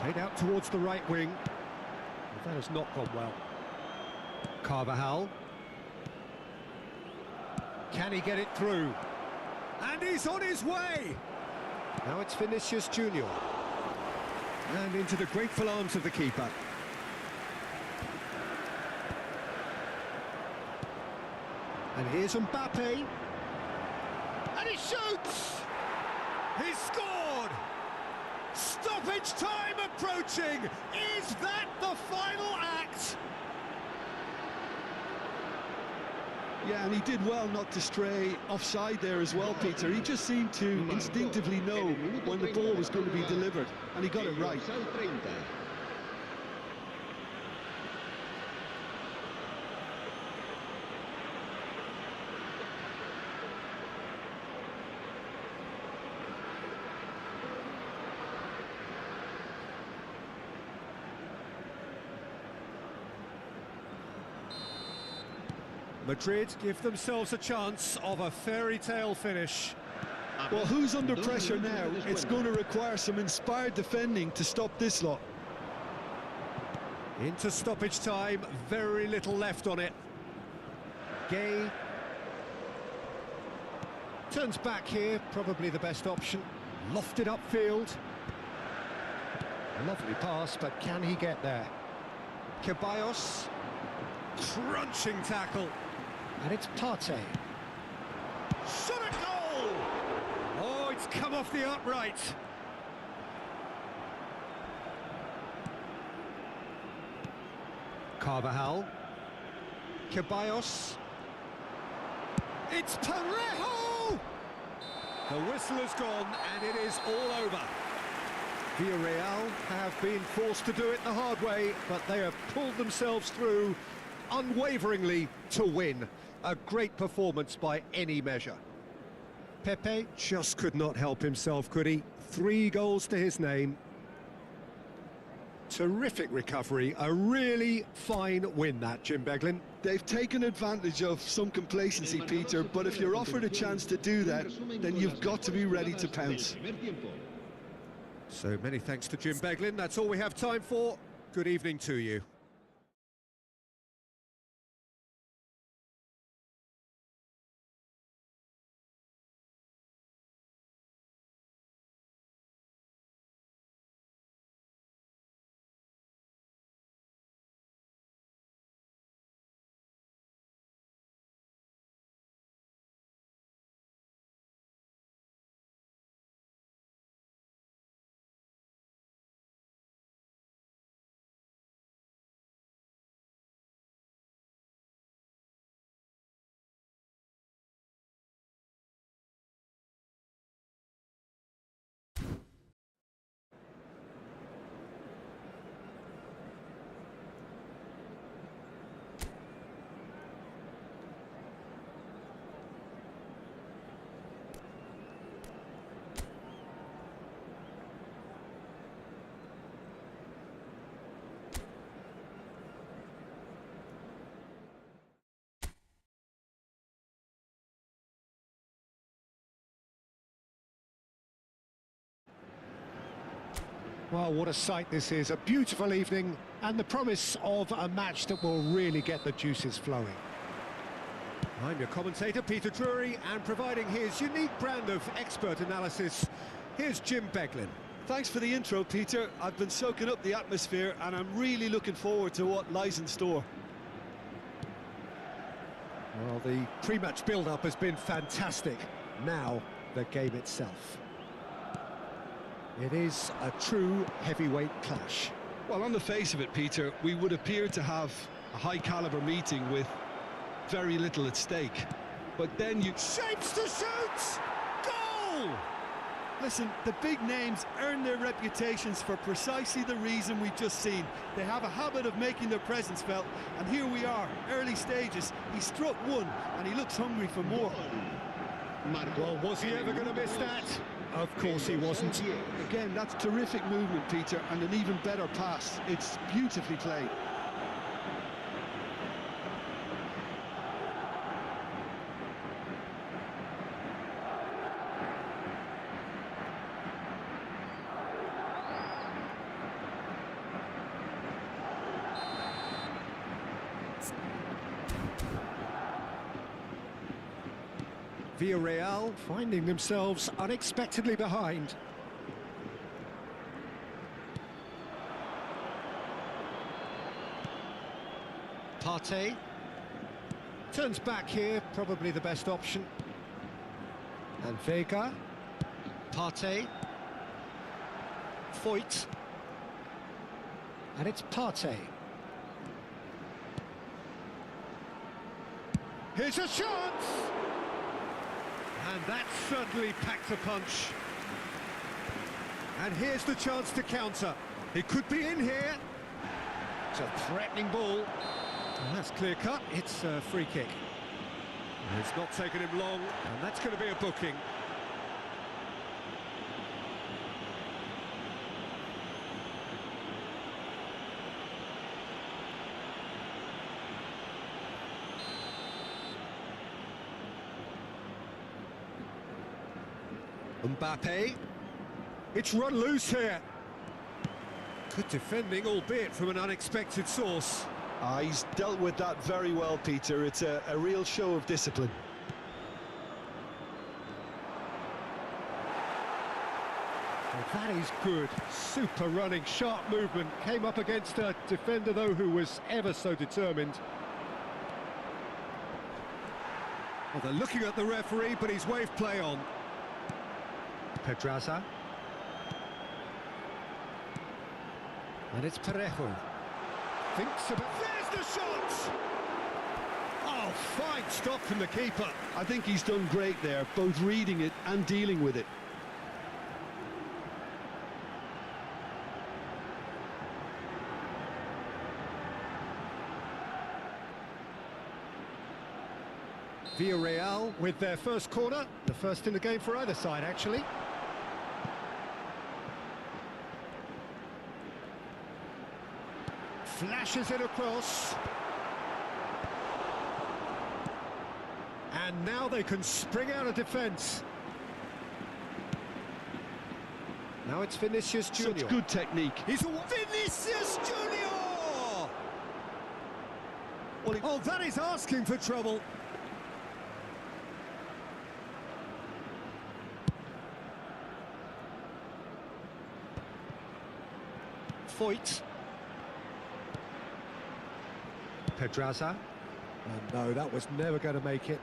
Played out towards the right wing. Well, that has not gone well. Carvajal. Can he get it through? And he's on his way! Now it's Vinicius Junior. And into the grateful arms of the keeper. And here's Mbappe. And he shoots! He scored! Stoppage time approaching! Is that the final act? Yeah, and he did well not to stray offside there as well, Peter. He just seemed to instinctively know when the ball was going to be delivered, and he got it right. Madrid give themselves a chance of a fairy tale finish. Well, who's under pressure now? It's going to require some inspired defending to stop this lot. Into stoppage time, very little left on it. Gay turns back here, probably the best option. Lofted upfield. Lovely pass, but can he get there? Ceballos, crunching tackle. And it's Partey. Shot a goal! Oh, it's come off the upright. Carvajal. Ceballos. It's Parejo! The whistle has gone and it is all over. Villarreal have been forced to do it the hard way, but they have pulled themselves through unwaveringly to win. A great performance by any measure. Pepe just could not help himself, could he? 3 goals to his name. Terrific recovery, a really fine win that, Jim Beglin. They've taken advantage of some complacency, Peter, but if you're offered a chance to do that, then you've got to be ready to pounce. So many thanks to Jim Beglin. That's all we have time for. Good evening to you. Well, what a sight this is. A beautiful evening and the promise of a match that will really get the juices flowing. I'm your commentator, Peter Drury, and providing his unique brand of expert analysis, here's Jim Beglin. Thanks for the intro, Peter. I've been soaking up the atmosphere and I'm really looking forward to what lies in store. Well, the pre-match build-up has been fantastic. Now, the game itself. It is a true heavyweight clash. Well, on the face of it, Peter, we would appear to have a high-caliber meeting with very little at stake. But then you... Shapes to shoot! Goal! Listen, the big names earn their reputations for precisely the reason we've just seen. They have a habit of making their presence felt, and here we are, early stages. He struck one, and he looks hungry for more. Well, was he ever going to miss that? Of course he wasn't. Again, that's terrific movement, Peter, and an even better pass. It's beautifully played. Villarreal finding themselves unexpectedly behind. Partey turns back here, probably the best option. And Vega, Partey, Foyt, and it's Partey. Here's a chance! And that certainly packed a punch. And here's the chance to counter. It could be in here. It's a threatening ball. And that's clear cut. It's a free kick. It's not taken him long, and that's going to be a booking. Mbappe, it's run loose here. Good defending, albeit from an unexpected source. He's dealt with that very well, Peter. It's a real show of discipline. Well, that is good. Super running, sharp movement. Came up against a defender, though, who was ever so determined. Well, they're looking at the referee, but he's waved play on. Pedraza. And it's Parejo. Thinks about... There's the shot! Oh, fine stop from the keeper. I think he's done great there, both reading it and dealing with it. Villarreal with their first corner, the first in the game for either side, actually. Flashes it across. And now they can spring out of defence. Now it's Vinicius Junior. Such good technique. He's a... Vinicius Junior! Oh, that is asking for trouble. Foyt. Pedraza. And no, that was never going to make it.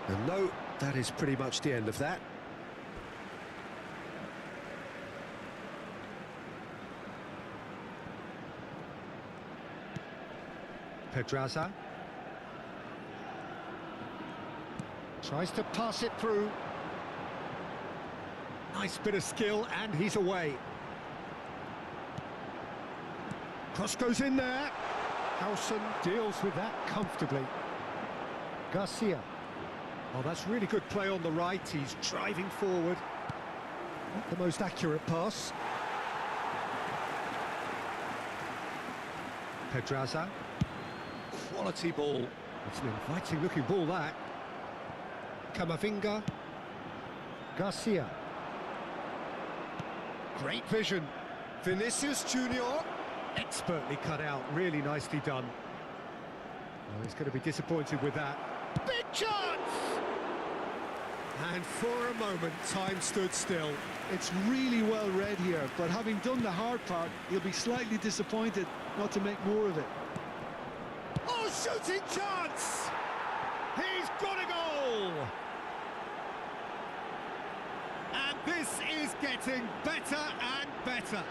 And no, that is pretty much the end of that. Pedraza. Tries to pass it through. Nice bit of skill, and he's away. Cross goes in there. Howson deals with that comfortably. Garcia. Oh, that's really good play on the right. He's driving forward. Not the most accurate pass. Pedraza. Quality ball. It's an inviting looking ball, that. Camavinga. Garcia. Great vision. Vinicius Junior. Expertly cut out, really nicely done. Oh, he's going to be disappointed with that. Big chance! And for a moment, time stood still. It's really well read here, but having done the hard part, he'll be slightly disappointed not to make more of it. Oh, shooting chance! He's got a goal! And this is getting better and better.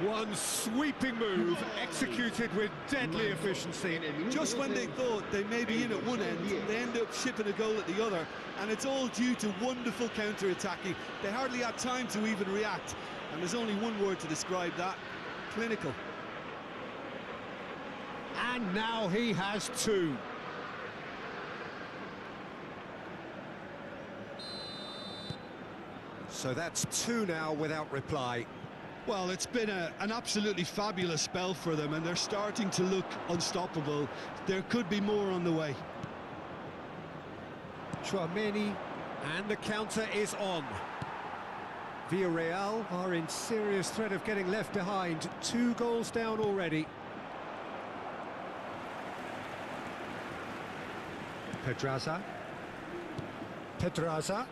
One sweeping move, executed with deadly efficiency. Just when they thought they may be in at one end, they end up shipping a goal at the other, and it's all due to wonderful counter-attacking. They hardly had time to even react, and there's only one word to describe that: clinical. And now he has two. So that's two now without reply. Well, it's been an absolutely fabulous spell for them, and they're starting to look unstoppable. There could be more on the way. Tchouaméni, and the counter is on. Villarreal are in serious threat of getting left behind. 2 goals down already. Pedraza. Pedraza.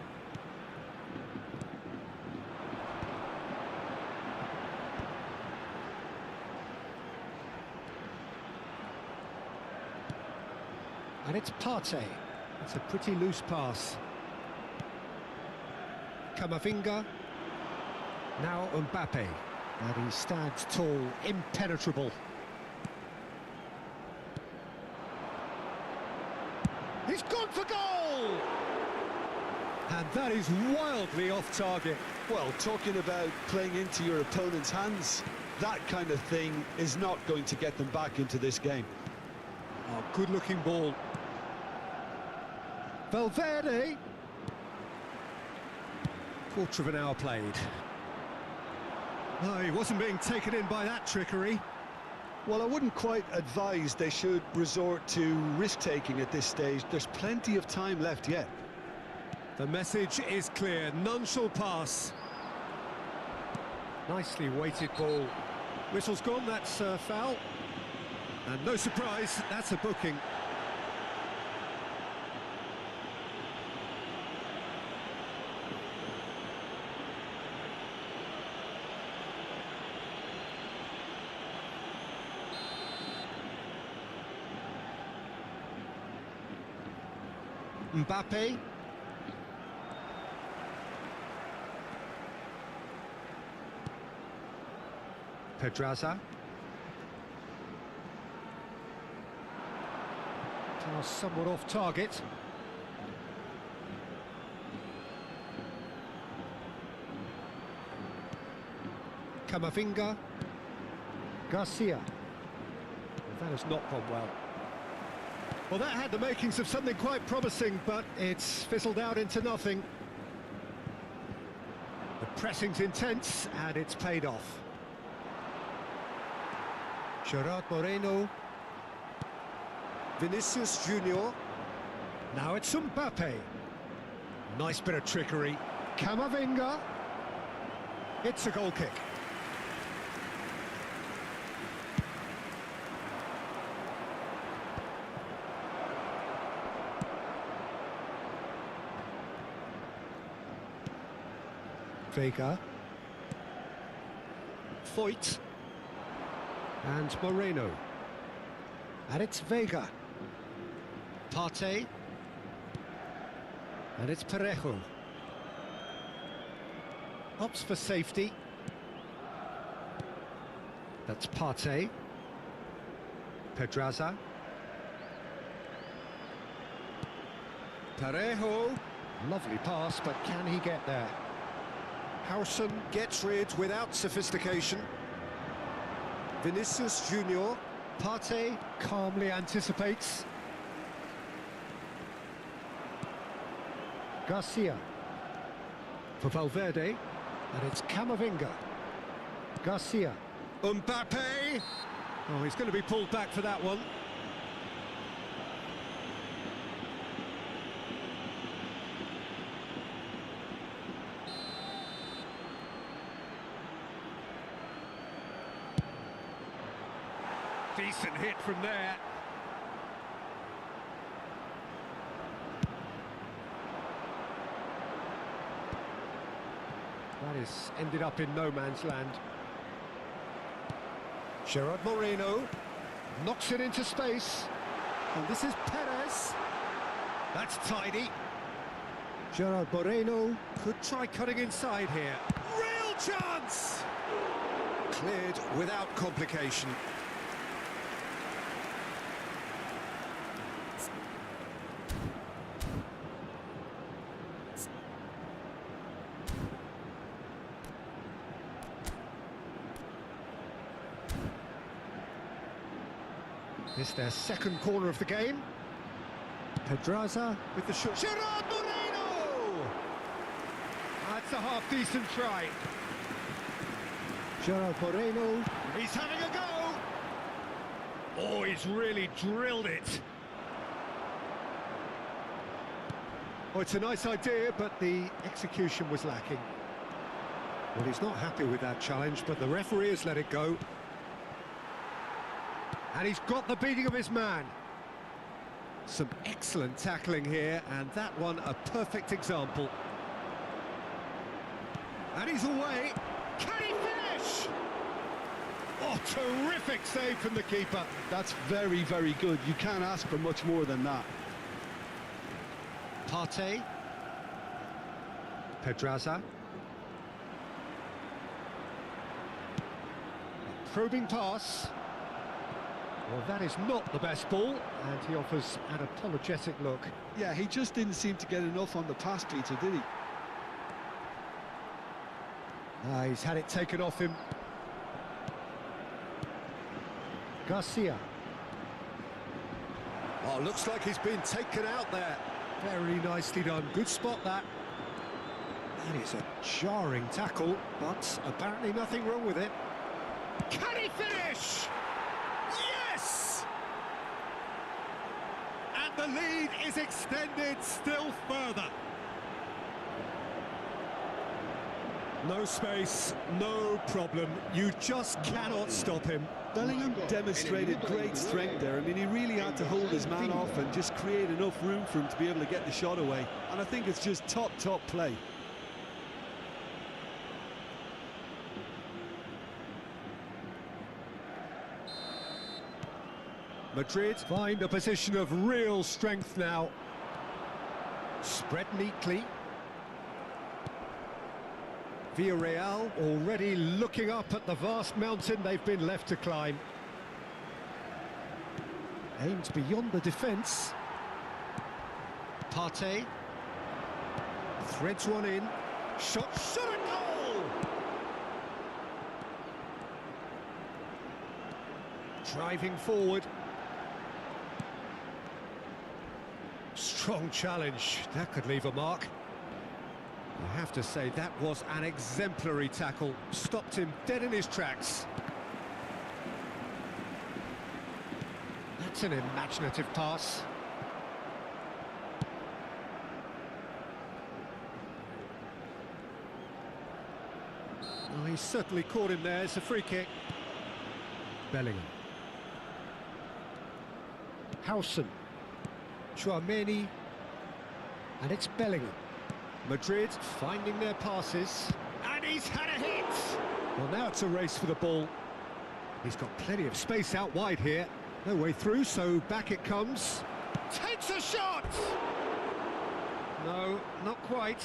And it's Partey. It's a pretty loose pass. Camavinga. Now Mbappe. And he stands tall, impenetrable. He's gone for goal! And that is wildly off target. Well, talking about playing into your opponent's hands, that kind of thing is not going to get them back into this game. Oh, good-looking ball. Valverde. Quarter of an hour played. Oh, he wasn't being taken in by that trickery. Well, I wouldn't quite advise they should resort to risk-taking at this stage. There's plenty of time left yet. The message is clear. None shall pass. Nicely weighted ball. Whistle's gone, that's foul. And no surprise, that's a booking. Mbappe. Pedraza. Pass somewhat off target. Camavinga. Garcia. That has not gone well. Well, that had the makings of something quite promising, but it's fizzled out into nothing. The pressing's intense, and it's paid off. Gerard Moreno. Vinicius Junior. Now it's Mbappe. Nice bit of trickery. Camavinga. It's a goal kick. Vega. Foyt. And Moreno. And it's Vega. Partey. And it's Parejo. Opts for safety. That's Partey. Pedraza. Parejo. Lovely pass, but can he get there? Howson gets rid without sophistication. Vinicius Junior. Partey calmly anticipates. Garcia. For Valverde. And it's Camavinga. Garcia. Mbappe! Oh, he's going to be pulled back for that one. Decent hit from there. That is ended up in no man's land. Gerard Moreno knocks it into space. And this is Perez. That's tidy. Gerard Moreno could try cutting inside here. Real chance! Cleared without complication. It's their second corner of the game. Pedraza with the shot. Gerard Moreno! That's a half-decent try. Gerard Moreno. He's having a go! Oh, he's really drilled it. Oh, it's a nice idea, but the execution was lacking. Well, he's not happy with that challenge, but the referee has let it go. And he's got the beating of his man. Some excellent tackling here, and that one a perfect example. And he's away. Can he finish? Oh, terrific save from the keeper. That's very, very good. You can't ask for much more than that. Partey. Pedraza. A probing pass. Well, that is not the best ball, and he offers an apologetic look. Yeah, he just didn't seem to get enough on the pass, Peter, did he? He's had it taken off him. Garcia. Oh, looks like he's been taken out there. Very nicely done. Good spot, that. That is a jarring tackle, but apparently nothing wrong with it. Can he finish? Yes! And the lead is extended still further. No space, no problem. You just cannot stop him. Bellingham demonstrated great strength there. I mean, he really had to hold his man off and just create enough room for him to be able to get the shot away. And I think it's just top play. Madrid find a position of real strength now. Spread neatly. Villarreal already looking up at the vast mountain they've been left to climb. Aimed beyond the defence. Partey. Threads one in. Shot and goal! Driving forward. Strong challenge. That could leave a mark. I have to say, that was an exemplary tackle. Stopped him dead in his tracks. That's an imaginative pass. Oh, he certainly caught him there. It's a free kick. Bellingham. Howson. Chouameni. And it's Bellingham. Madrid finding their passes. And he's had a hit! Well, now it's a race for the ball. He's got plenty of space out wide here. No way through, so back it comes. Takes a shot! No, not quite.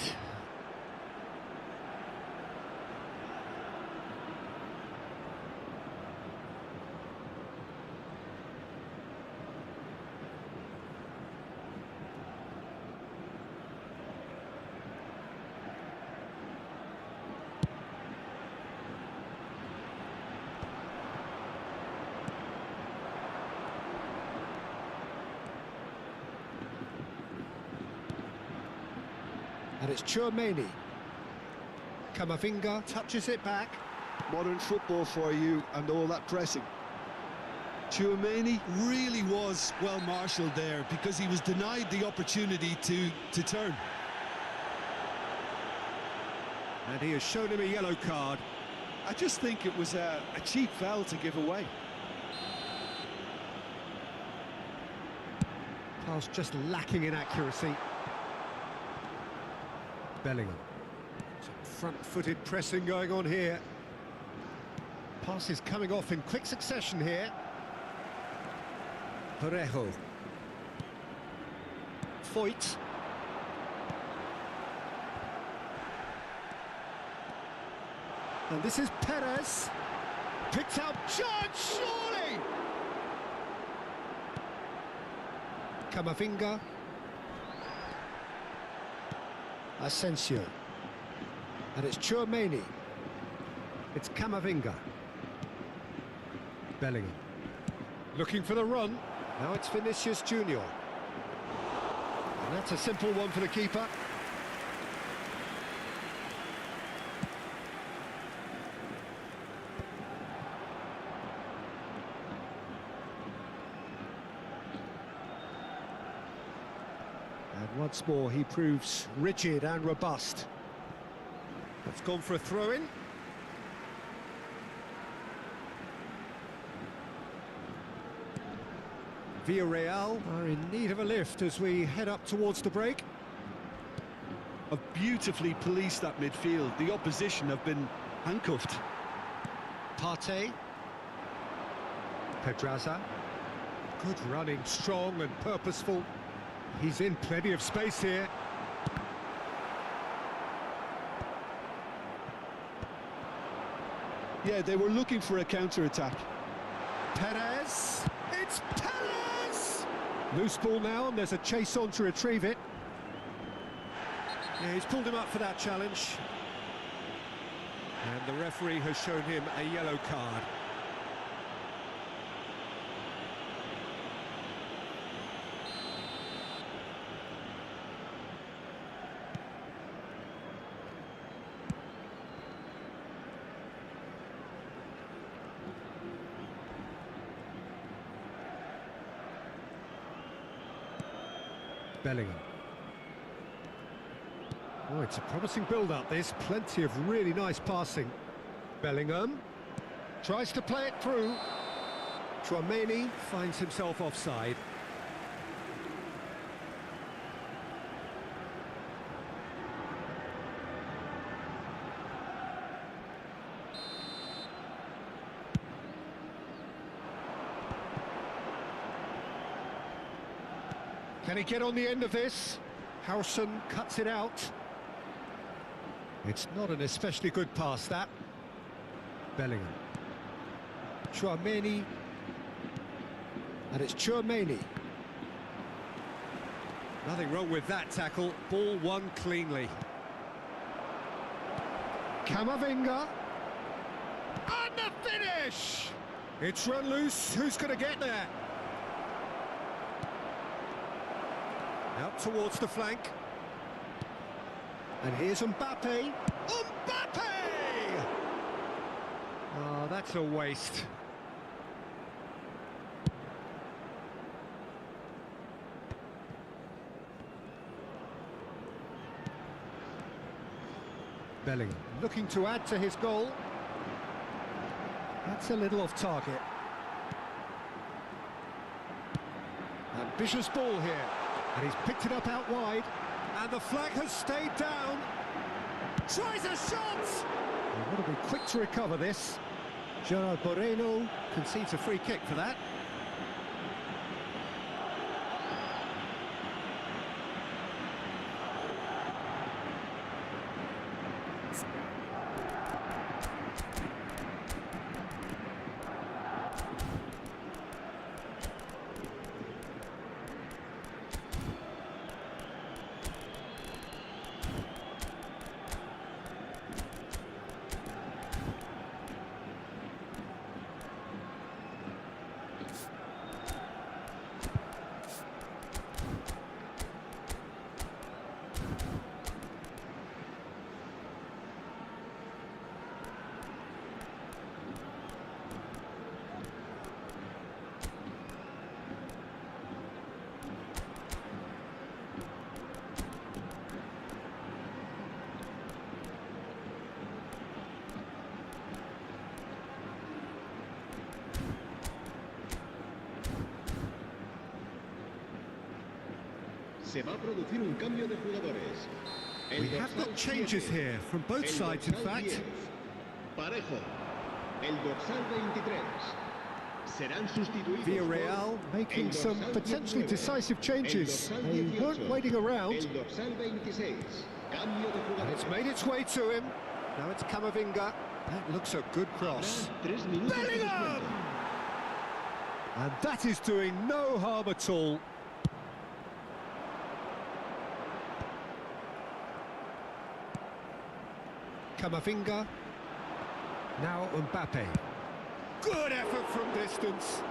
And it's Chouameni. Camavinga touches it back. Modern football for you and all that pressing. Chouameni Really was well marshalled there because he was denied the opportunity to turn. And he has shown him a yellow card. I just think it was a cheap foul to give away. Pass just lacking in accuracy. Bellingham. Some front-footed pressing going on here. Passes coming off in quick succession here. Parejo. Foyt. And this is Perez. Picked up Judge, surely! Camavinga. Asensio. And it's Chouameni. It's Camavinga. Bellingham. Looking for the run. Now it's Vinicius Junior. And that's a simple one for the keeper. And once more he proves rigid and robust. That's gone for a throw-in. Villarreal are in need of a lift as we head up towards the break. Have beautifully policed that midfield. The opposition have been handcuffed. Partey. Pedraza. Good running, strong and purposeful. He's in plenty of space here. Yeah, they were looking for a counter-attack. Perez. It's Perez! Loose ball now, and there's a chase on to retrieve it. Yeah, he's pulled him up for that challenge. And the referee has shown him a yellow card. Bellingham. Oh, it's a promising build-up, this. Plenty of really nice passing. Bellingham tries to play it through. Chouameni finds himself offside. Can he get on the end of this? Howson cuts it out. It's not an especially good pass, that. Bellingham. Tchouaméni. And it's Tchouaméni. Nothing wrong with that tackle. Ball won cleanly. Camavinga. And the finish! It's run loose. Who's going to get there? Out towards the flank. And here's Mbappe. Mbappe! Oh, that's a waste. Bellingham looking to add to his goal. That's a little off target. Ambitious ball here. And he's picked it up out wide. And the flag has stayed down. Tries a shot! They've got to be quick to recover this. Gerard Moreno concedes a free kick for that. Se va a producir un cambio de jugadores. We have got changes here from both sides, in fact. Parejo, el dorsal 23. Serán sustituidos. Villarreal making some potentially decisive changes. They weren't waiting around. El dorsal 26. Cambio de And jugadores. it's made its way to him. Now it's Camavinga. That looks a good cross. 3 minutos de Bellingham! descuento. And that is doing no harm at all. Camavinga. Now Mbappe. Good effort from distance.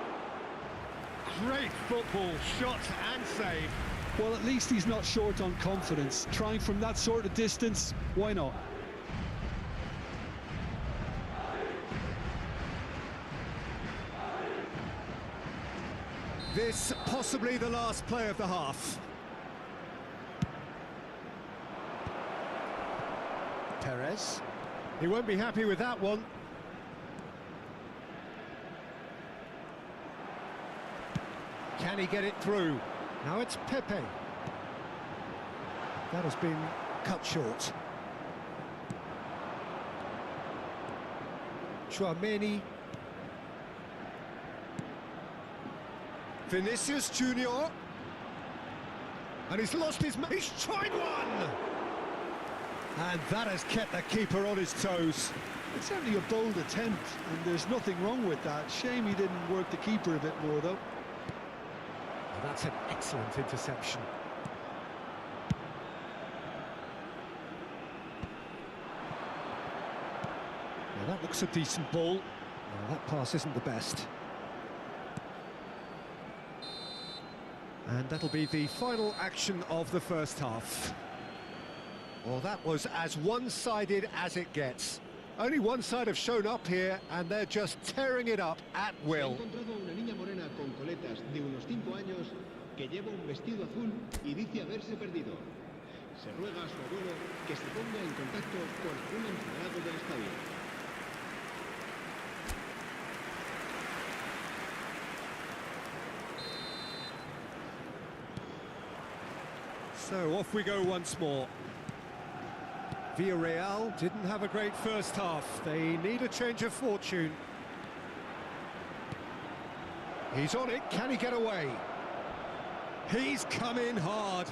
Great football, shot and save. Well, at least he's not short on confidence. Trying from that sort of distance, why not? This possibly the last play of the half. Perez. He won't be happy with that one. Can he get it through? Now it's Pepe. That has been cut short. Tchouaméni. Vinicius Junior. And he's lost his... He's tried one! And that has kept the keeper on his toes. It's certainly a bold attempt, and there's nothing wrong with that. Shame he didn't work the keeper a bit more, though. And that's an excellent interception. Now that looks a decent ball. Well, that pass isn't the best. And that'll be the final action of the first half. Well, that was as one-sided as it gets. Only one side have shown up here, and they're just tearing it up at will. Se ha encontrado una niña morena con coletas de unos 5 años que lleva un vestido azul y dice haberse perdido. Se ruega a su abuelo que se ponga en contacto con algún encargado del estadio. So off we go once more. Villarreal didn't have a great first half. They need a change of fortune. He's on it. Can he get away? He's come in hard.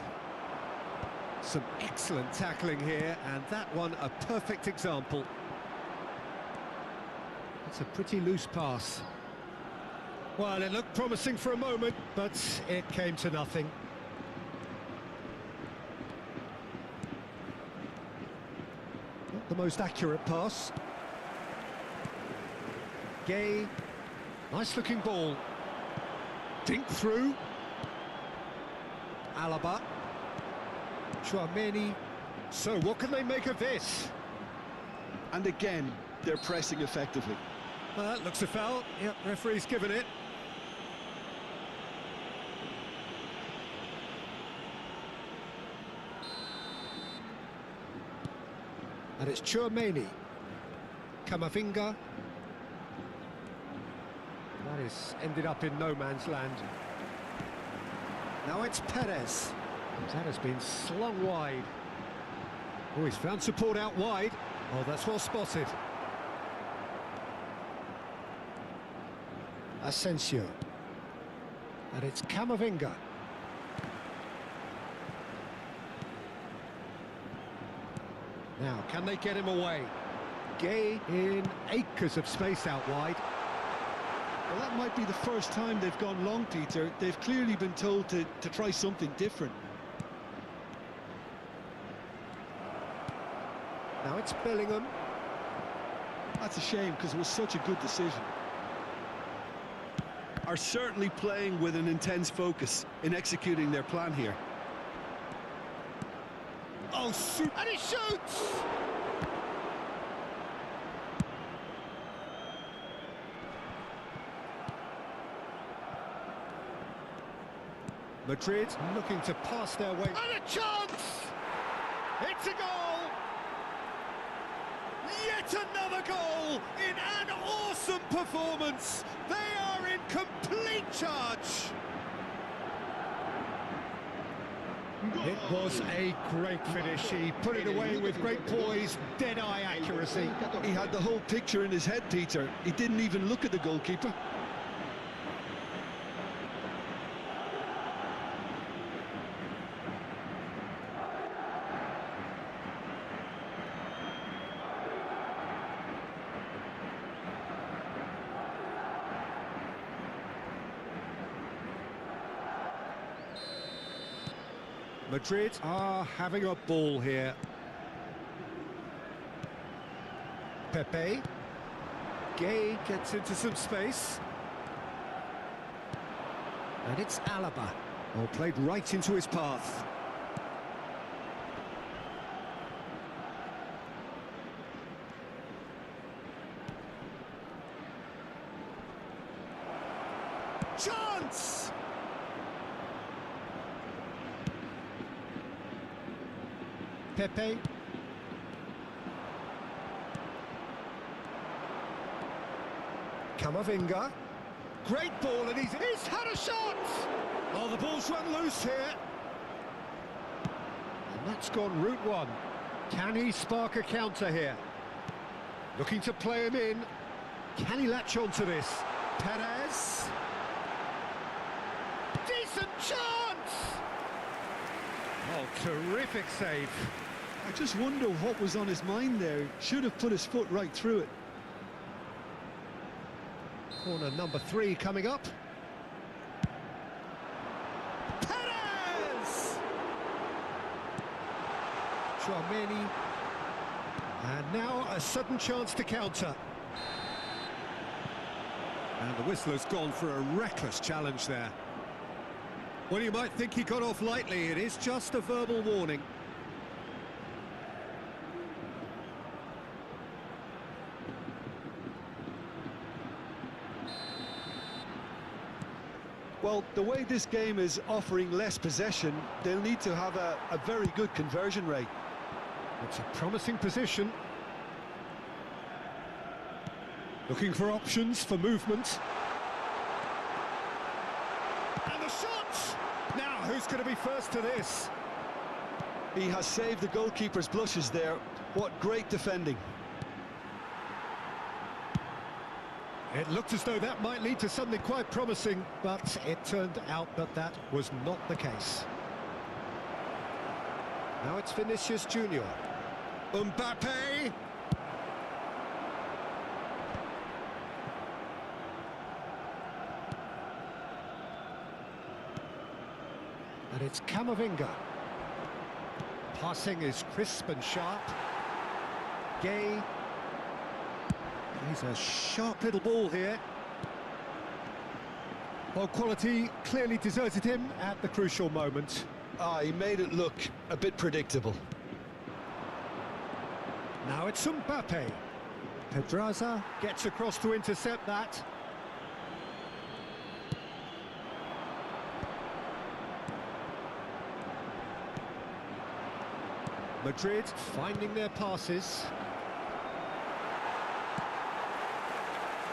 Some excellent tackling here, and that one a perfect example. It's a pretty loose pass. Well, it looked promising for a moment, but it came to nothing. Not the most accurate pass. Gay, nice looking ball. Dink through. Alaba. Chouameni. So what can they make of this? And again, they're pressing effectively. That looks a foul. Yep, referee's given it. And it's Chouameni. Camavinga. That is ended up in no man's land. Now it's Perez. That has been slung wide. Oh, he's found support out wide. Oh, that's well spotted. Asensio. And it's Camavinga. Now, can they get him away? Gay in acres of space out wide. Well, that might be the first time they've gone long, Peter. They've clearly been told to try something different. Now it's Bellingham. That's a shame, because it was such a good decision. Are certainly playing with an intense focus in executing their plan here. Oh, super! And he shoots! Madrid looking to pass their way. And a chance! It's a goal! Yet another goal in an awesome performance! They are in complete charge! It was a great finish. He put it away with great poise, dead-eye accuracy. He had the whole picture in his head, Peter. He didn't even look at the goalkeeper. Madrid are having a ball here. Pepe. Gay gets into some space. And it's Alaba. Oh, played right into his path. Chance! Pepe. Camavinga. Great ball, and he's had a shot! Oh, the ball's run loose here. And that's gone route one. Can he spark a counter here? Looking to play him in. Can he latch on to this? Perez. Decent chance! Oh, terrific save. I just wonder what was on his mind there. Should have put his foot right through it. Corner number 3 coming up. Perez! Chouameni. And now a sudden chance to counter. And the whistler's gone for a reckless challenge there. Well, you might think he got off lightly. It is just a verbal warning. Well, the way this game is offering less possession, they'll need to have a very good conversion rate. It's a promising position. Looking for options for movement. And the shot! Now, who's going to be first to this? He has saved the goalkeeper's blushes there. What great defending. It looked as though that might lead to something quite promising, but it turned out that that was not the case. Now it's Vinicius Junior. Mbappe! And it's Camavinga. Passing is crisp and sharp. Gay. He's a sharp little ball here. Well, quality clearly deserted him at the crucial moment. He made it look a bit predictable. Now it's Mbappe. Pedraza gets across to intercept that. Madrid finding their passes.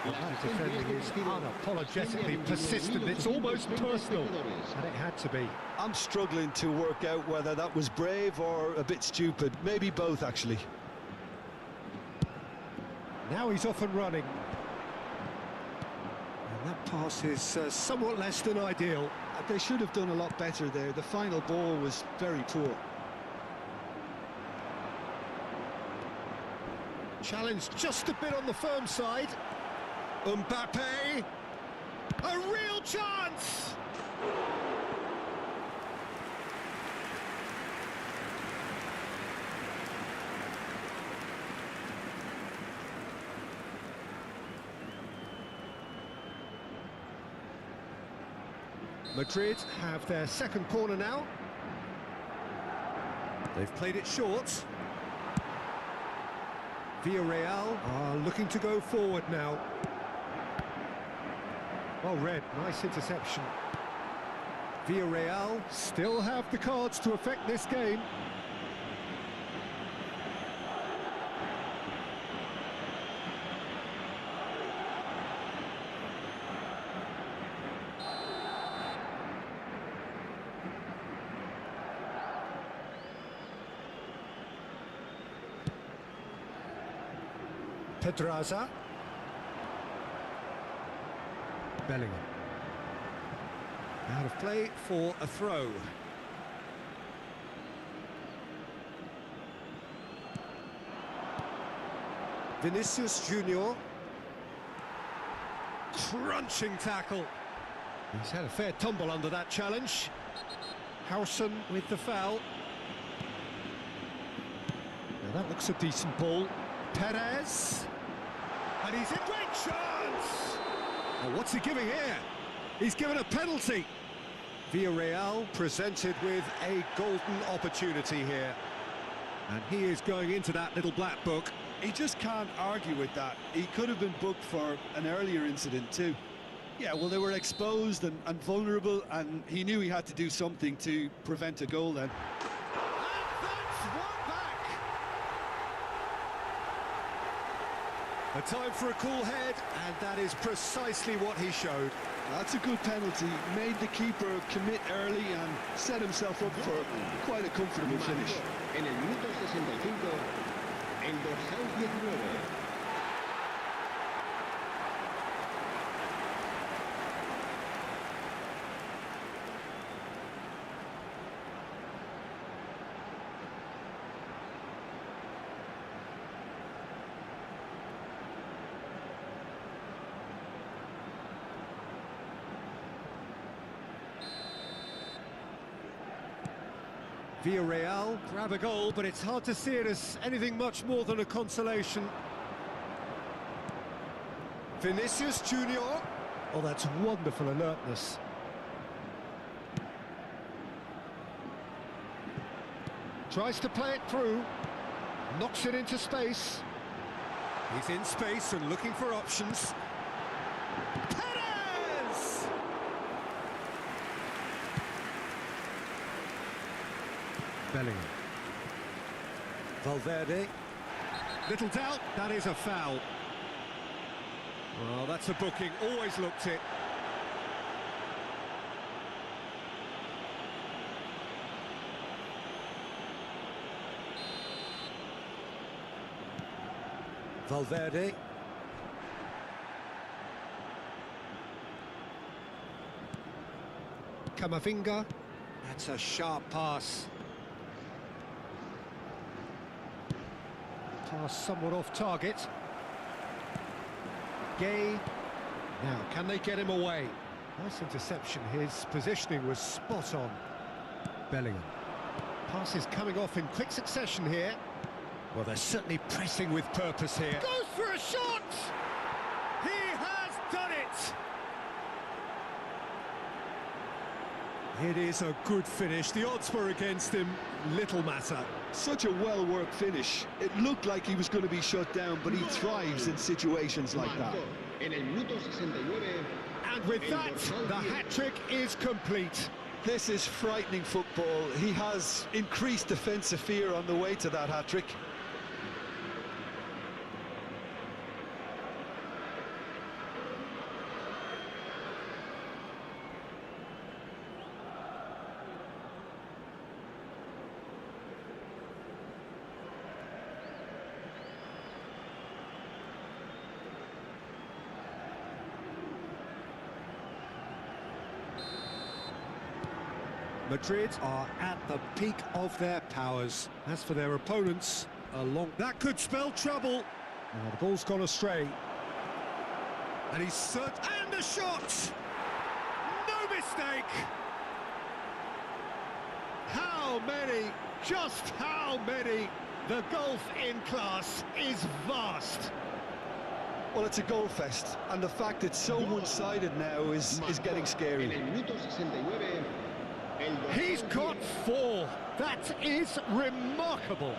The defending is unapologetically persistent. It's almost personal, and it had to be. I'm struggling to work out whether that was brave or a bit stupid. Maybe both, actually. Now he's off and running. And that pass is somewhat less than ideal. They should have done a lot better there. The final ball was very poor. Challenge just a bit on the firm side. Mbappe! A real chance! Madrid have their second corner now. They've played it short. Villarreal are looking to go forward now. Well read, nice interception. Villarreal still have the cards to affect this game. Pedraza. Bellingham. Out of play for a throw. Vinicius Junior. Crunching tackle. He's had a fair tumble under that challenge. Howson with the foul. Now that looks a decent ball. Perez. And he's in great chance! Oh, what's he giving here? He's given a penalty. Villarreal presented with a golden opportunity here. And he is going into that little black book. He just can't argue with that. He could have been booked for an earlier incident too. Yeah, well, they were exposed and vulnerable, and he knew he had to do something to prevent a goal then. A time for a cool head, and that is precisely what he showed. That's a good penalty. Made the keeper commit early and set himself up for quite a comfortable finish. En el minuto 65, el dorsal 19. Villarreal grab a goal, but it's hard to see it as anything much more than a consolation. Vinicius Junior. Oh, that's wonderful alertness. Tries to play it through. Knocks it into space. He's in space and looking for options. Perez! Bellingham. Valverde. Little doubt, that is a foul. Well, that's a booking, always looked it. Valverde. Camavinga. That's a sharp pass. Pass somewhat off target. Gay. Now, can they get him away? Nice interception. His positioning was spot on. Bellingham. Passes coming off in quick succession here. Well, they're certainly pressing with purpose here. Goes for a shot! He has done it! It is a good finish. The odds were against him. Little matter. Such a well-worked finish. It looked like he was going to be shut down, but he thrives in situations like that. En el minuto 69. And with that, the hat-trick is complete. This is frightening football. He has increased defensive fear on the way to that hat-trick. Madrid are at the peak of their powers. As for their opponents, that could spell trouble. Now the ball's gone astray. And he's and a shot! No mistake! How many? Just how many? The gulf in class is vast. Well, it's a goal fest, and the fact it's so one-sided now is getting scary. En el minuto 69. He's got 4. That is remarkable.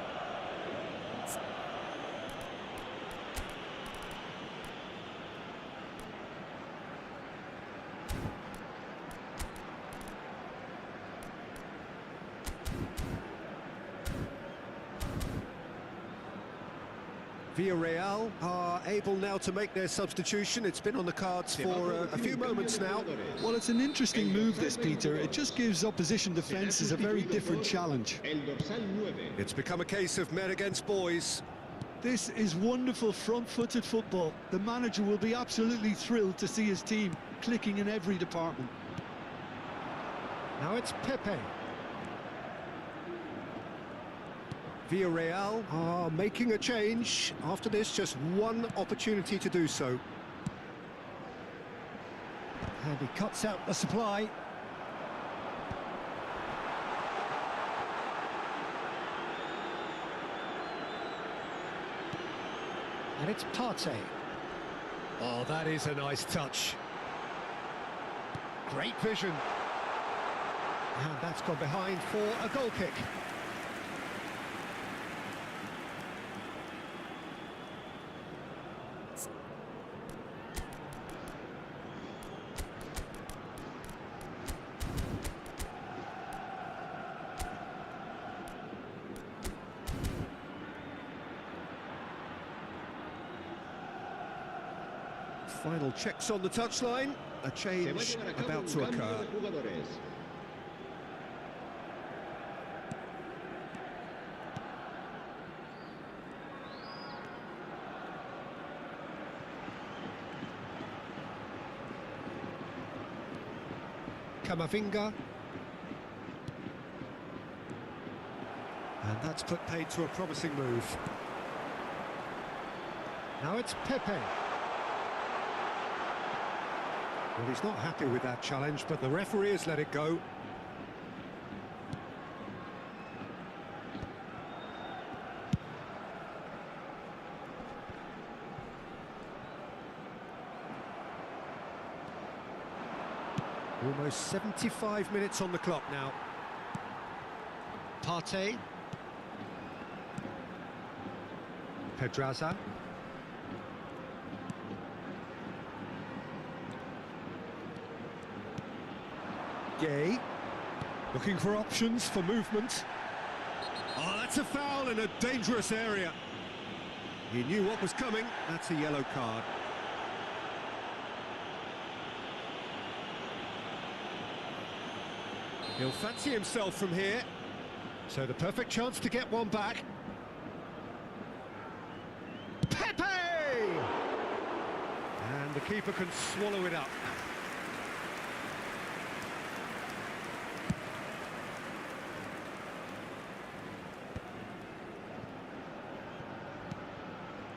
Villarreal are able now to make their substitution. It's been on the cards for a few moments now. Well, it's an interesting move, this, Peter. It just gives opposition defences a very different challenge. It's become a case of men against boys. This is wonderful front-footed football. The manager will be absolutely thrilled to see his team clicking in every department. Now it's Pepe. Villarreal are making a change. After this, just one opportunity to do so. And he cuts out the supply. And it's Partey. Oh, that is a nice touch. Great vision. And that's gone behind for a goal kick. Final checks on the touchline. A change about to occur. Camavinga. And that's put paid to a promising move. Now it's Pepe. Well, he's not happy with that challenge, but the referee has let it go. Almost 75 minutes on the clock now. Partey. Pedraza. Gay, looking for options for movement. Oh, that's a foul in a dangerous area. He knew what was coming. That's a yellow card. He'll fancy himself from here. So the perfect chance to get one back. Pepe! And the keeper can swallow it up.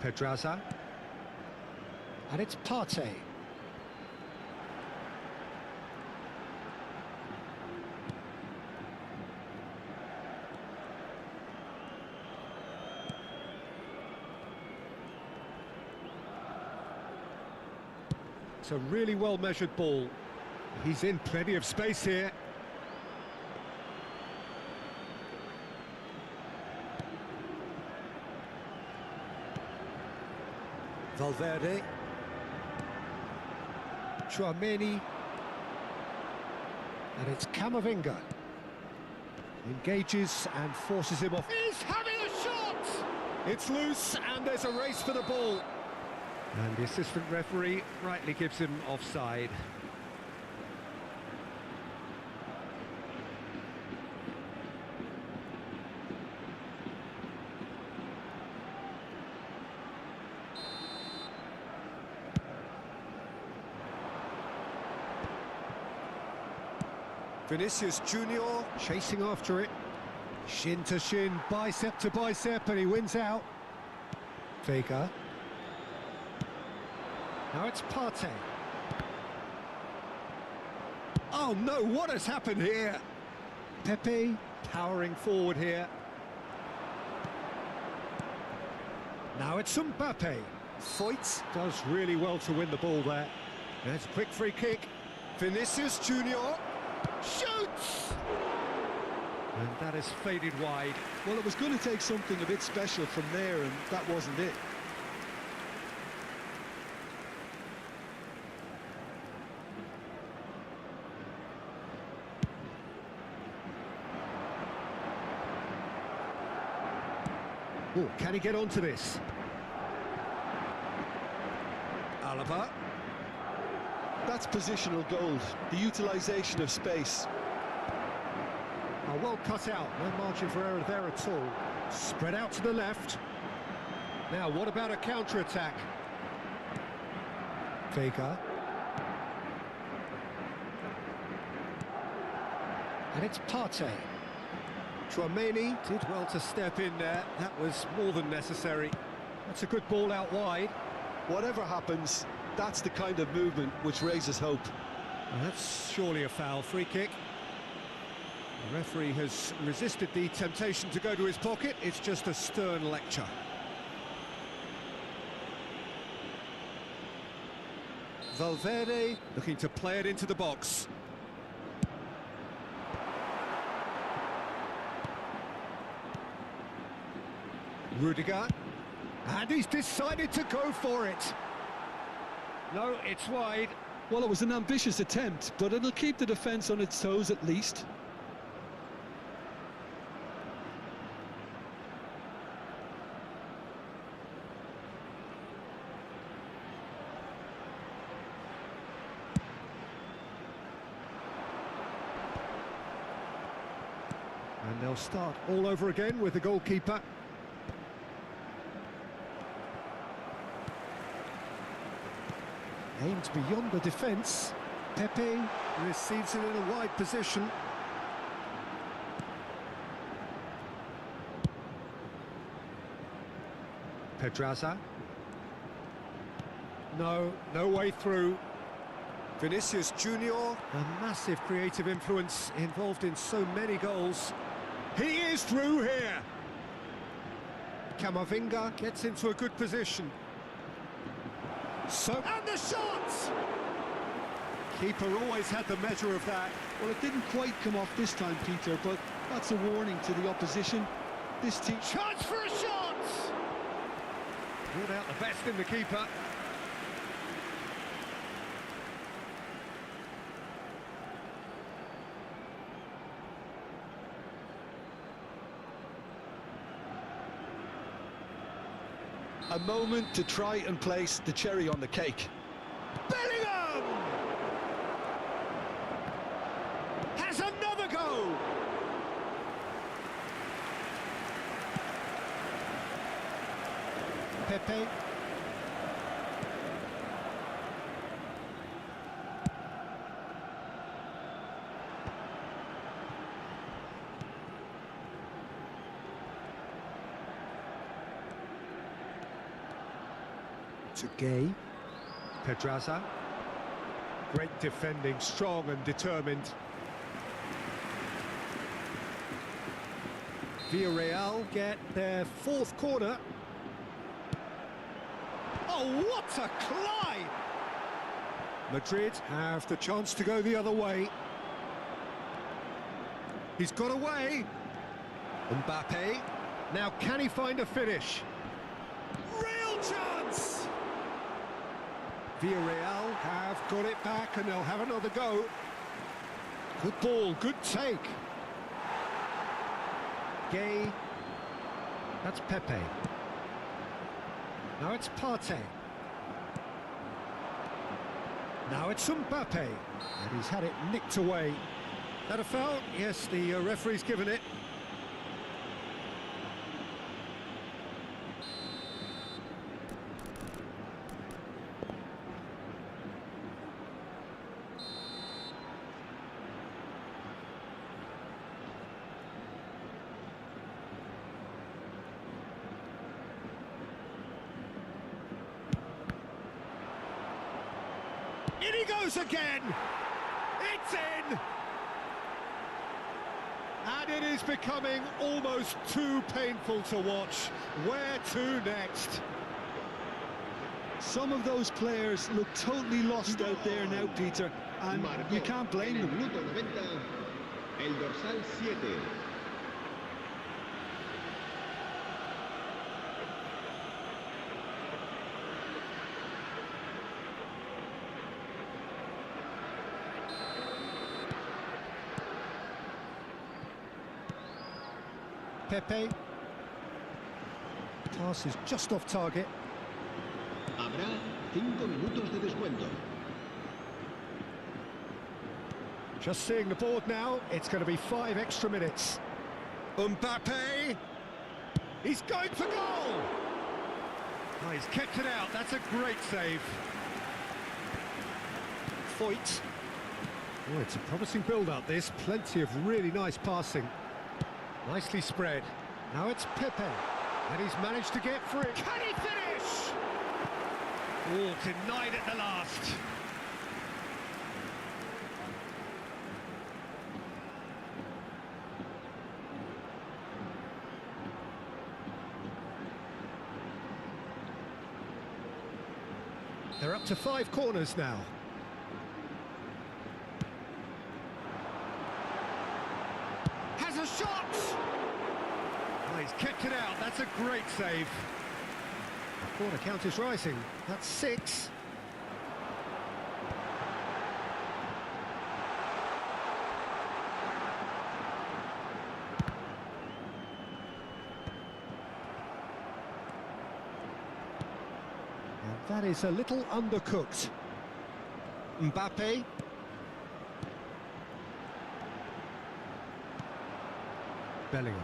Pedraza. And it's Partey. It's a really well-measured ball. He's in plenty of space here. Valverde. Tchouaméni. And it's Camavinga. Engages and forces him off. He's having a shot! It's loose and there's a race for the ball. And the assistant referee rightly gives him offside. Vinicius Junior chasing after it. Shin to shin, bicep to bicep, and he wins out. Vega. Now it's Partey. Oh no, what has happened here? Pepe powering forward here. Now it's Mbappe. Foyt does really well to win the ball there. There's a quick free kick. Vinicius Junior shoots! And that has faded wide. Well, it was going to take something a bit special from there, and that wasn't it. Oh, can he get onto this? Alaba. That's positional gold, the utilisation of space. Oh, well cut out, no margin for error there at all. Spread out to the left. Now, what about a counter-attack? Vega. And it's Partey. Tchouaméni did well to step in there. That was more than necessary. That's a good ball out wide. Whatever happens, that's the kind of movement which raises hope. And that's surely a foul. Free kick. The referee has resisted the temptation to go to his pocket. It's just a stern lecture. Valverde looking to play it into the box. Rudiger, and he's decided to go for it. No, it's wide. Well, it was an ambitious attempt, but it'll keep the defence on its toes at least. And they'll start all over again with the goalkeeper. Aimed beyond the defence. Pepe receives it in a wide position. Pedraza. No way through. Vinicius Junior, a massive creative influence involved in so many goals. He is through here. Camavinga gets into a good position. And the shot! Keeper always had the measure of that. Well, it didn't quite come off this time, Peter, but that's a warning to the opposition. This team... Chance for a shot! Brought out the best in the keeper. A moment to try and place the cherry on the cake. Bellingham! Has another go! Pepe. To Gay. Pedraza. Great defending, strong and determined. Villarreal get their fourth corner. Oh, what a climb! Madrid have the chance to go the other way. He's got away. Mbappe. Now can he find a finish? Real chance! Villarreal have got it back and they'll have another go. Good ball, good take. Gay. That's Pepe. Now it's Partey. Now it's Mbappe. And he's had it nicked away. That a foul? Yes, the referee's given it. In he goes again! It's in! And it is becoming almost too painful to watch. Where to next? Some of those players look totally lost out there now, Peter, and you can't blame them. Minuto 90, el dorsal 7. Pepe. Pass is just off target. Habrá 5 minutos de descuento. Just seeing the board now, it's going to be 5 extra minutes. Mbappe! He's going for goal! Oh, he's kept it out, that's a great save. Foyt. Oh, it's a promising build-up, this. Plenty of really nice passing. Nicely spread. Now it's Pepe. And he's managed to get free. Can he finish? Oh, denied at the last. They're up to 5 corners now. Has a shot! Oh, he's kept it out, that's a great save. The corner count is rising, that's 6. And that is a little undercooked. Mbappe. Bellingham.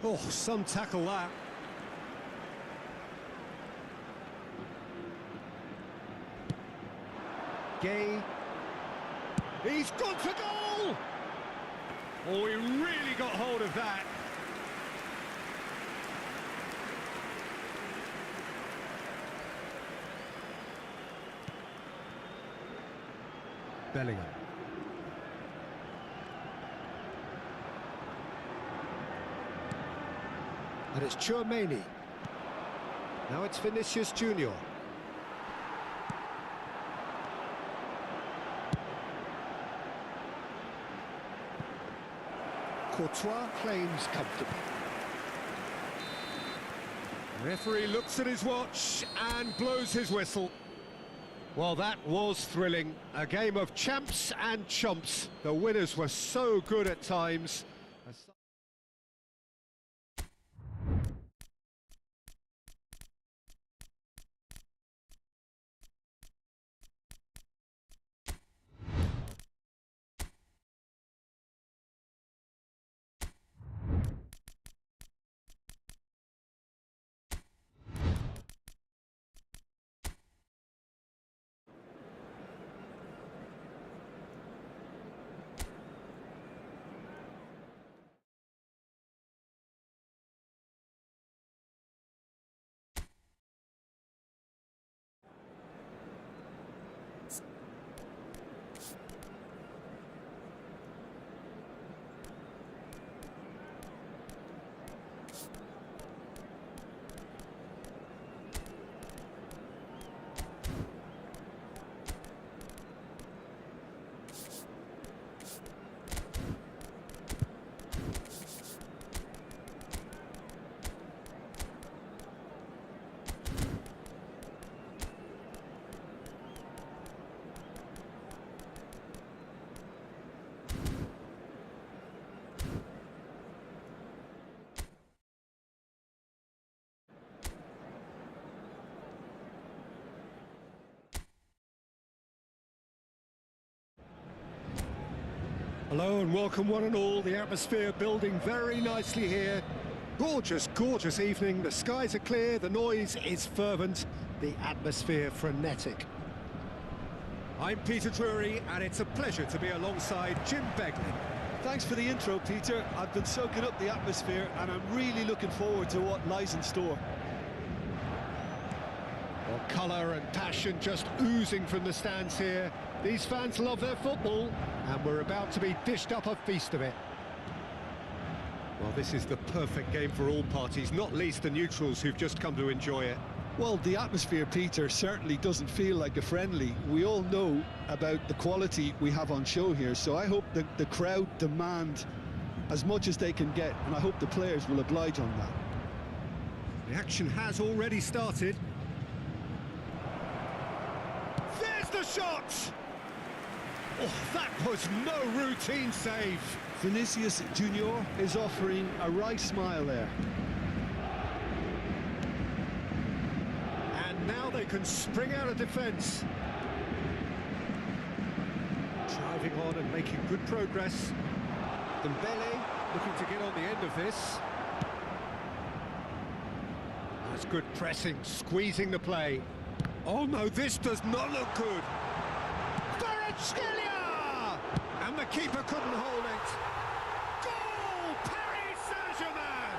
Oh, some tackle that. Gay. He's gone for goal! Oh, he really got hold of that. Bellingham. And it's Tchouaméni. Now it's Vinicius Junior. Courtois claims comfortably. Referee looks at his watch and blows his whistle. Well, that was thrilling. A game of champs and chumps. The winners were so good at times. Hello and welcome one and all. The atmosphere building very nicely here. Gorgeous, gorgeous evening. The skies are clear, the noise is fervent, the atmosphere frenetic. I'm Peter Drury and it's a pleasure to be alongside Jim Beglin. Thanks for the intro, Peter. I've been soaking up the atmosphere and I'm really looking forward to what lies in store. Well, colour and passion just oozing from the stands here. These fans love their football and we're about to be dished up a feast of it. Well, this is the perfect game for all parties, not least the neutrals who've just come to enjoy it. Well, the atmosphere, Peter, certainly doesn't feel like a friendly. We all know about the quality we have on show here, so I hope that the crowd demand as much as they can get, and I hope the players will oblige on that. The action has already started. There's the shot! Oh, that was no routine save. Vinicius Junior is offering a wry smile there. And now they can spring out of defence. Driving on and making good progress. Dembele looking to get on the end of this. That's good pressing, squeezing the play. Oh no, this does not look good. Villarreal! And the keeper couldn't hold it. Goal! Paris Saint-Germain!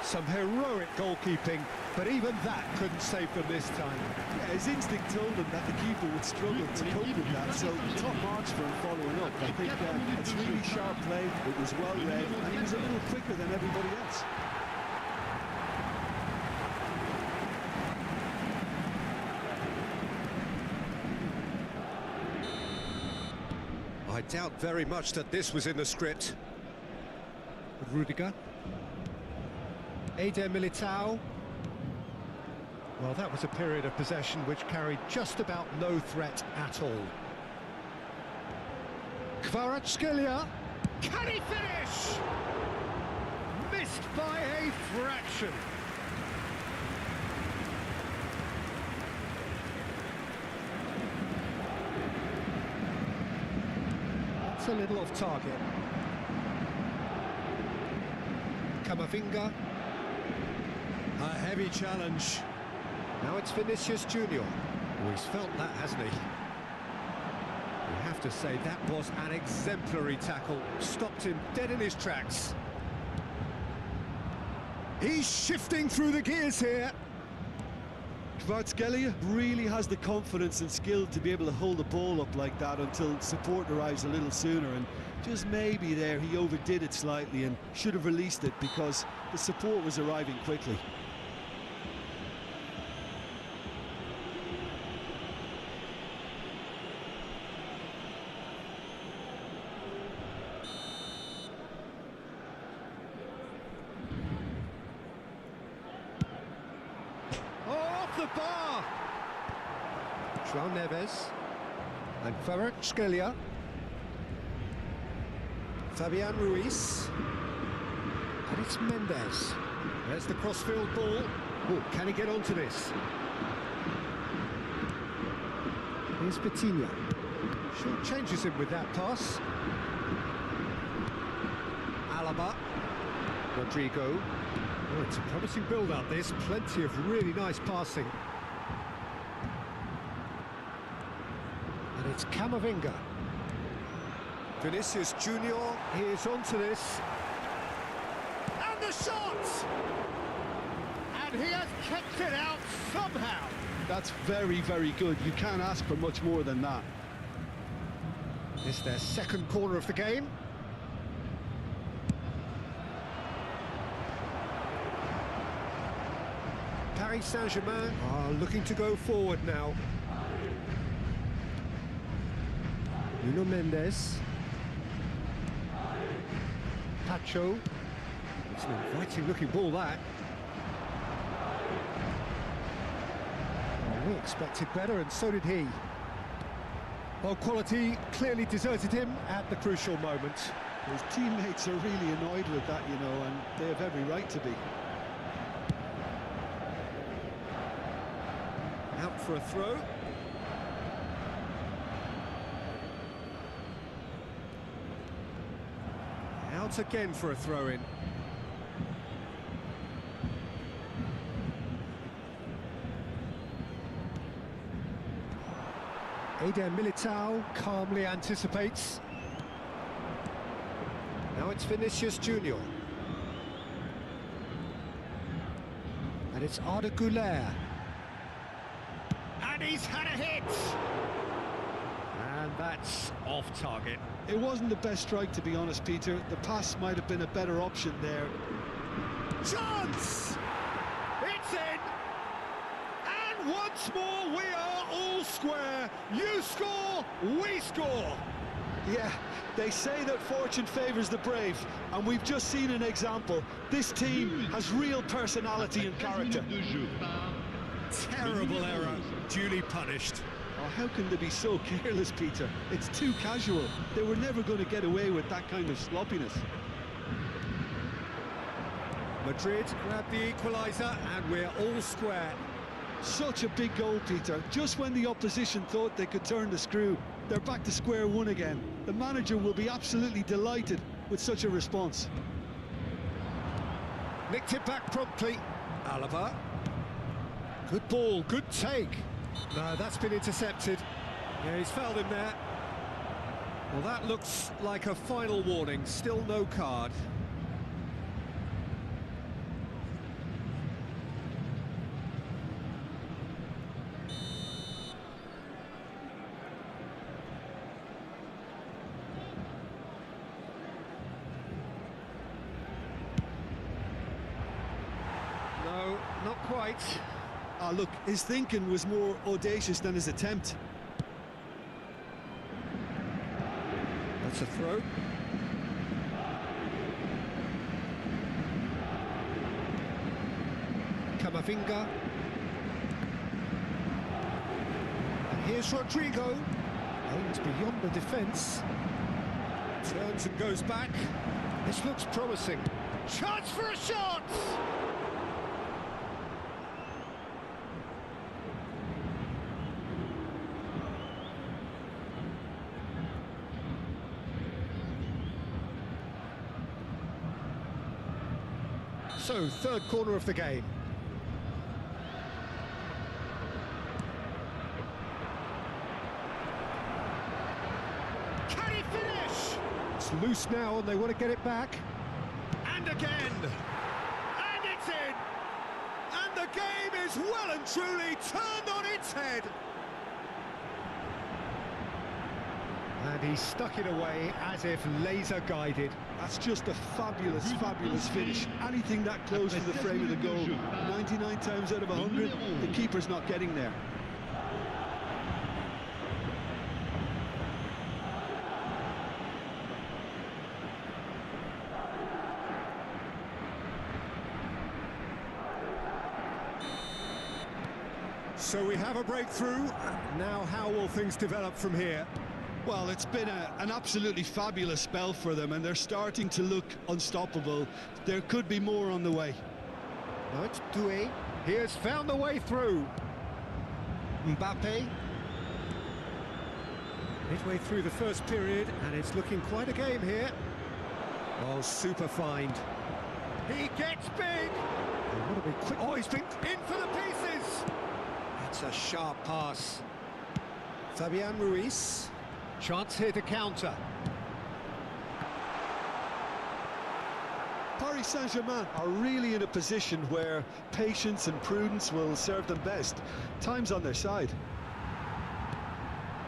Some heroic goalkeeping, but even that couldn't save them this time. Yeah, his instinct told him that the keeper would struggle to cope with that, so top marks for him following up. I think it's really sharp play, it was well read, and he was a little quicker than everybody else. I doubt very much that this was in the script. Rudiger. Eder Militao. Well, that was a period of possession which carried just about no threat at all. Kvaratskhelia. Can he finish? Missed by a fraction. That's a little off target. Camavinga. A heavy challenge. Now it's Vinicius Junior. Oh, he's felt that, hasn't he? We have to say that was an exemplary tackle. Stopped him dead in his tracks. He's shifting through the gears here. Kvaratskhelia really has the confidence and skill to be able to hold the ball up like that until support arrives a little sooner, and just maybe there he overdid it slightly and should have released it because the support was arriving quickly. The bar! João Neves and Kvaratskhelia. Fabian Ruiz. And it's Mendes. There's the crossfield ball. Oh, can he get onto this? Here's Vitinha. Short changes him with that pass. Alaba. Rodrigo. Oh, it's a promising build-up, this. Plenty of really nice passing. And it's Camavinga. Vinicius Junior, he is onto this. And the shot! And he has kept it out somehow. That's very, very good. You can't ask for much more than that. It's their second corner of the game. Paris Saint-Germain are looking to go forward now. Nuno Mendes. Pacho. It's an inviting looking ball, that. Well, we expected better, and so did he. Well, quality clearly deserted him at the crucial moment. His teammates are really annoyed with that, you know, and they have every right to be. Out for a throw. Chance again for a throw-in. Eder Militao calmly anticipates. Now it's Vinicius Junior. And it's Arda Güler. And he's had a hit! And that's off target. It wasn't the best strike, to be honest, Peter. The pass might have been a better option there. Chance! It's in! And once more we are all square. You score, we score! Yeah, they say that fortune favours the brave, and we've just seen an example. This team has real personality and character. Terrible error, duly punished. Oh, how can they be so careless, Peter? It's too casual. They were never going to get away with that kind of sloppiness. Madrid grab the equaliser, and we're all square. Such a big goal, Peter. Just when the opposition thought they could turn the screw, they're back to square one again. The manager will be absolutely delighted with such a response. Nicked it back promptly. Alaba. Good ball, good take. No, that's been intercepted. Yeah, he's fouled him there. Well, that looks like a final warning. Still no card. No, not quite. Ah, look, his thinking was more audacious than his attempt. That's a throw. Camavinga. And here's Rodrigo. Aims beyond the defence. Turns and goes back. This looks promising. Chance for a shot! So, third corner of the game. Can he finish? It's loose now and they want to get it back. And again! And it's in! And the game is well and truly turned on its head! And he stuck it away as if laser guided. That's just a fabulous, fabulous finish. Anything that close to the frame of the goal, 99 times out of 100, the keeper's not getting there. So we have a breakthrough. Now how will things develop from here? Well, it's been an absolutely fabulous spell for them, and they're starting to look unstoppable. There could be more on the way. Now it's Doué. He has found the way through. Mbappe. Midway through the first period, and it's looking quite a game here. Oh, super find. He gets big. Oh, what a big quick. Oh, he's been in for the pieces. That's a sharp pass. Fabian Ruiz. Chance here to counter. Paris Saint-Germain are really in a position where patience and prudence will serve them best. Time's on their side.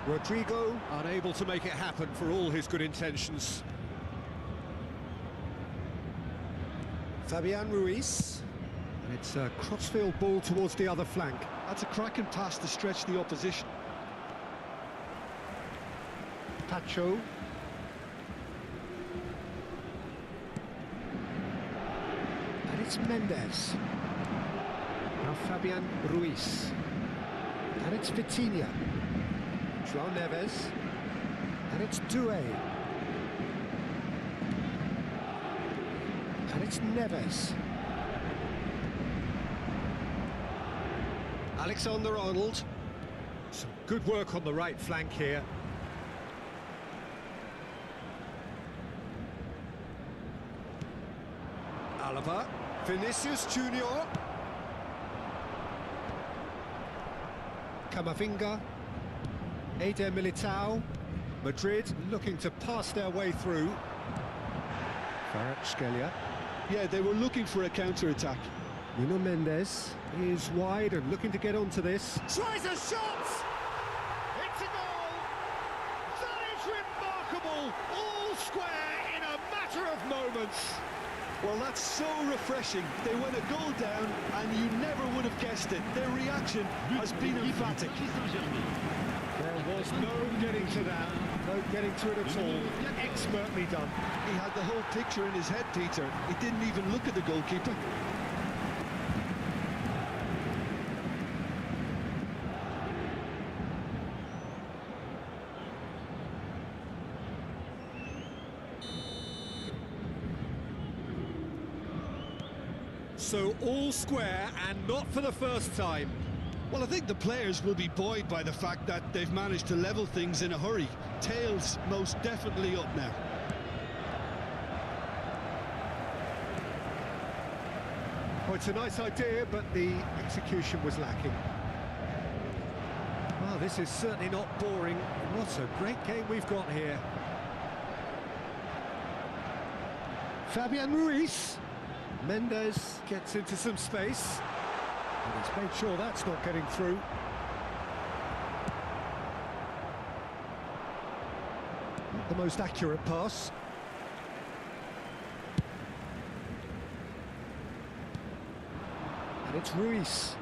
Rodrigo unable to make it happen for all his good intentions. Fabian Ruiz. And it's a crossfield ball towards the other flank. That's a cracking pass to stretch the opposition. Pacho. And it's Mendes. Now Fabian Ruiz. And it's Vitinha. João Neves. And it's Doué. And it's Neves. Alexander-Arnold. Some good work on the right flank here. Alaba, Vinicius Junior. Camavinga, Eder Militao. Madrid looking to pass their way through. Kvaratskhelia. Yeah, they were looking for a counter-attack. Nuno Mendes is wide and looking to get onto this. Tries a shot! It's a goal! That is remarkable! All square in a matter of moments. Well, that's so refreshing. They went a goal down, and you never would have guessed it. Their reaction has been emphatic. There was no getting to that, no getting to it at all. Expertly done. He had the whole picture in his head, Peter. He didn't even look at the goalkeeper. So all square, and not for the first time. Well, I think the players will be buoyed by the fact that they've managed to level things in a hurry. Tails most definitely up now. Oh, it's a nice idea, but the execution was lacking. Well, this is certainly not boring. What a great game we've got here. Fabian Ruiz. Mendes gets into some space. And he's made sure that's not getting through. Not the most accurate pass. And it's Ruiz.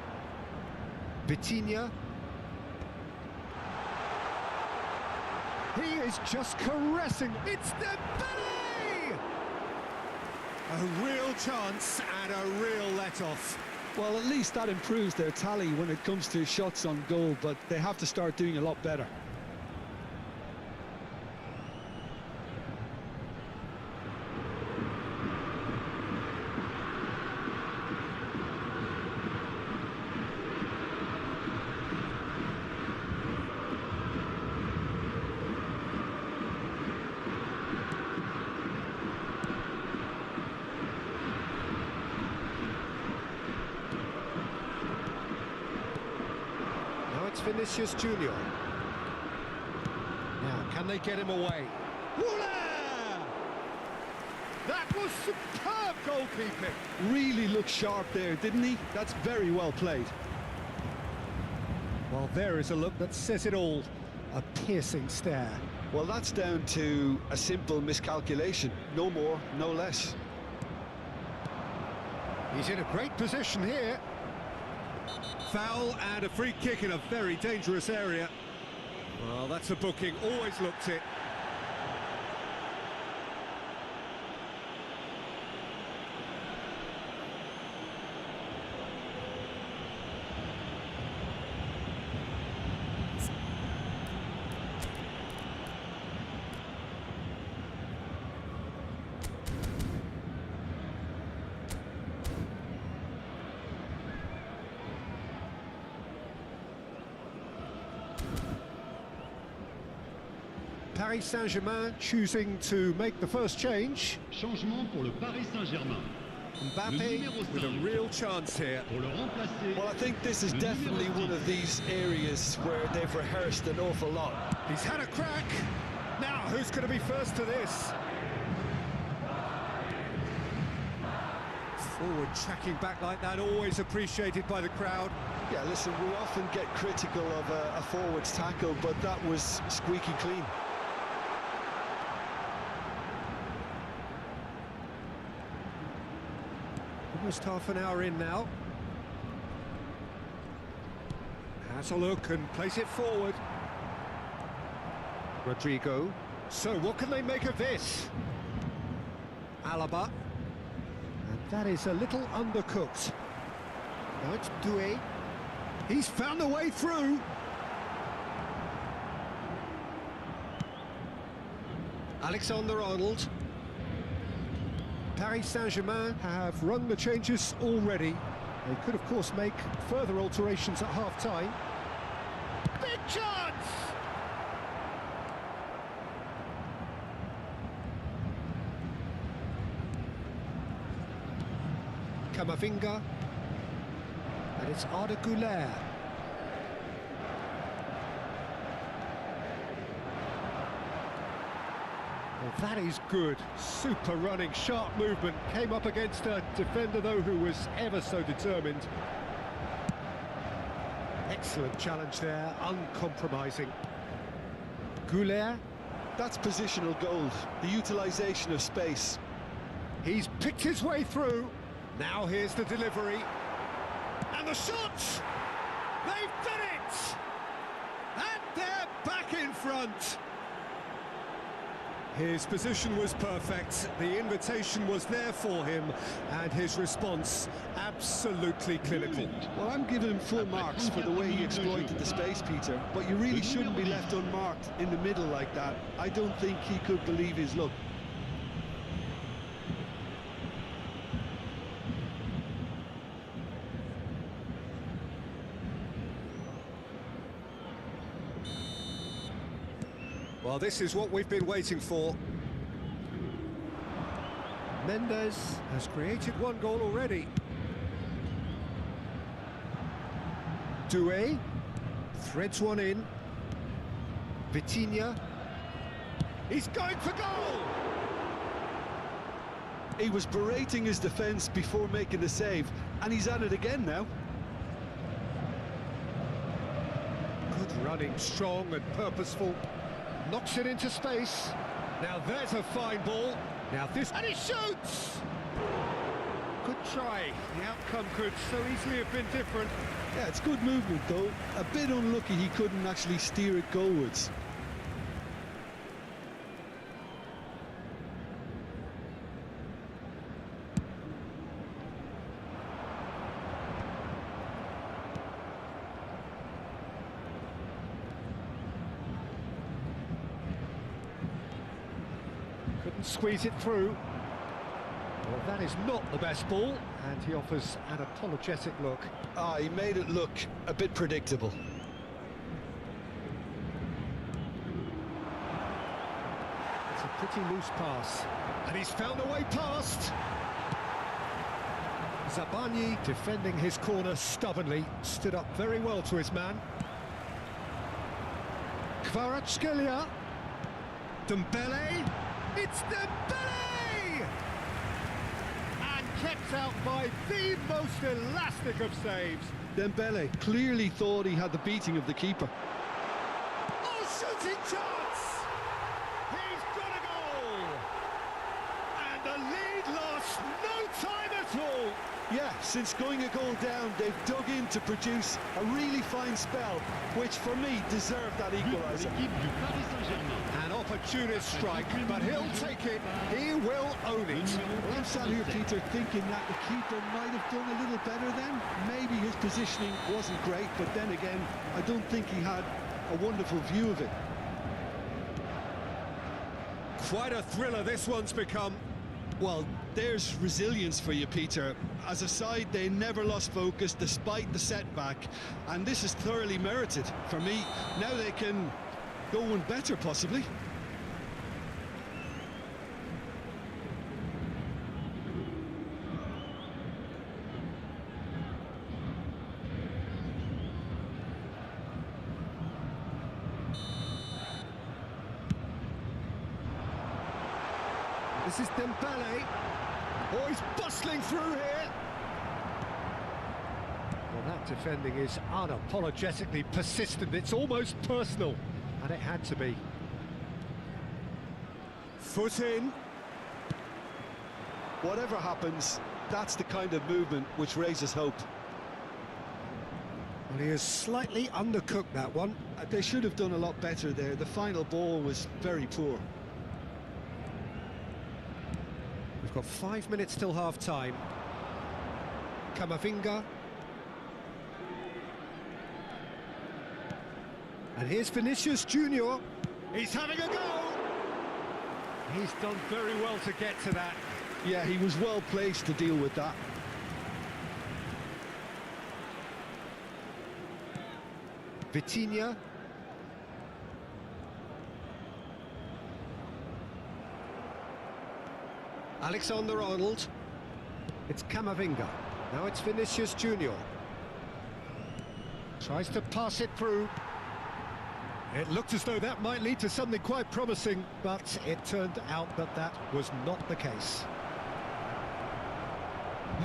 Vitinha. He is just caressing. It's Dembele! A real chance and a real let-off. Well, at least that improves their tally when it comes to shots on goal, but they have to start doing a lot better. It's Vinicius Junior. Now, can they get him away? Voila! That was superb goalkeeping. Really looked sharp there, didn't he? That's very well played. Well, there is a look that says it all. A piercing stare. Well, that's down to a simple miscalculation. No more, no less. He's in a great position here. Foul and a free kick in a very dangerous area. Well, that's a booking, always looked it. Paris Saint-Germain choosing to make the first change. Changement pour le Paris Saint-Germain. Mbappe with a real chance here. Well, I think this is definitely one of these areas where they've rehearsed an awful lot. He's had a crack. Now, who's going to be first to this? Forward tracking back like that, always appreciated by the crowd. Yeah, listen, we often get critical of a forward's tackle, but that was squeaky clean. Almost half an hour in now. Has a look and plays it forward. Rodrigo. So what can they make of this? Alaba. And that is a little undercooked. Now it's Doué. He's found a way through. Alexander-Arnold. Paris Saint-Germain have run the changes already. They could, of course, make further alterations at half-time. Big chance! Camavinga. And it's Arda Güler. Well, that is good. Super running, sharp movement. Came up against a defender, though, who was ever so determined. Excellent challenge there, uncompromising. Güler. That's positional gold, the utilisation of space. He's picked his way through. Now here's the delivery. And the shot! They've done it! And they're back in front. His position was perfect, the invitation was there for him, and his response absolutely clinical. Well, I'm giving him full marks for the way he exploited the space, Peter, but you really shouldn't be left unmarked in the middle like that. I don't think he could believe his luck. Well, this is what we've been waiting for. Mendes has created one goal already. Doué threads one in. Vitinha. He's going for goal! He was berating his defence before making the save, and he's at it again now. Good running, strong and purposeful. Knocks it into space. Now there's a fine ball. Now this, and he shoots! Good try. The outcome could so easily have been different. Yeah, it's good movement though. A bit unlucky he couldn't actually steer it goalwards. Couldn't squeeze it through. Well, that is not the best ball, and he offers an apologetic look. Ah, he made it look a bit predictable. It's a pretty loose pass, and he's found a way past. Zabani, defending his corner stubbornly, stood up very well to his man. Kvaratskhelia. Dembele. It's Dembele! And kept out by the most elastic of saves. Dembele clearly thought he had the beating of the keeper. Oh, shooting chance! He's got a goal! And the lead lost no time at all. Yeah, since going a goal down, they've dug in to produce a really fine spell, which for me deserved that equaliser. An opportunist strike, but he'll take it. He will own it. Well, I'm sat here, Peter, thinking that the keeper might have done a little better then. Maybe his positioning wasn't great, but then again, I don't think he had a wonderful view of it. Quite a thriller this one's become. Well, there's resilience for you, Peter. As a side, they never lost focus despite the setback, and this is thoroughly merited for me. Now they can go one better, possibly. This is Dembele. Oh, he's bustling through here. Well, that defending is unapologetically persistent. It's almost personal, and it had to be. Foot in. Whatever happens, that's the kind of movement which raises hope. Well, he has slightly undercooked that one. They should have done a lot better there. The final ball was very poor. We've got 5 minutes till half-time. Camavinga. And here's Vinicius Junior. He's having a go! He's done very well to get to that. Yeah, he was well placed to deal with that. Vitinha. Alexander-Arnold. It's Camavinga. Now it's Vinicius Junior. Tries to pass it through. It looked as though that might lead to something quite promising, but it turned out that that was not the case.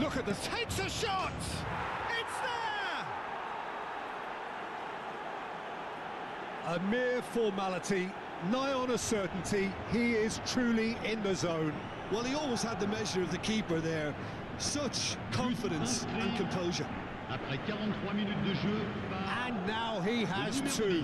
Look at this, takes a shot! It's there! A mere formality, nigh on a certainty. He is truly in the zone. Well, he always had the measure of the keeper there. Such confidence and composure. Après 43 minutes de jeu, And now he has two.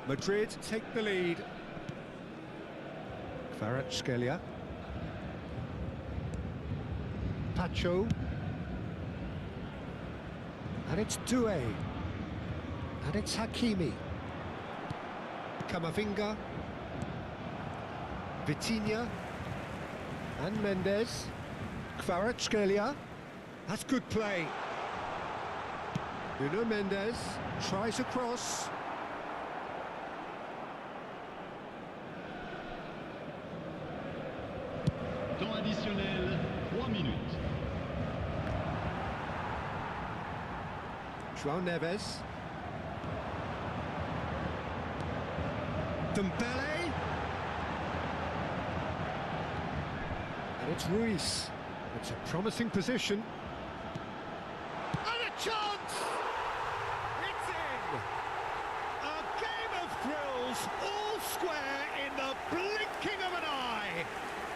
Madrid take the lead. Kvaratskhelia. Pacho. And it's Doué. And it's Hakimi. Camavinga. Vitinha. And Mendes. Kvaratskhelia. That's good play. Nuno Mendes tries a cross. temps additionnel, 3 minutes. João Neves. Dembele. And it's Ruiz. It's a promising position. And a chance! It's in! A game of thrills, all square in the blinking of an eye.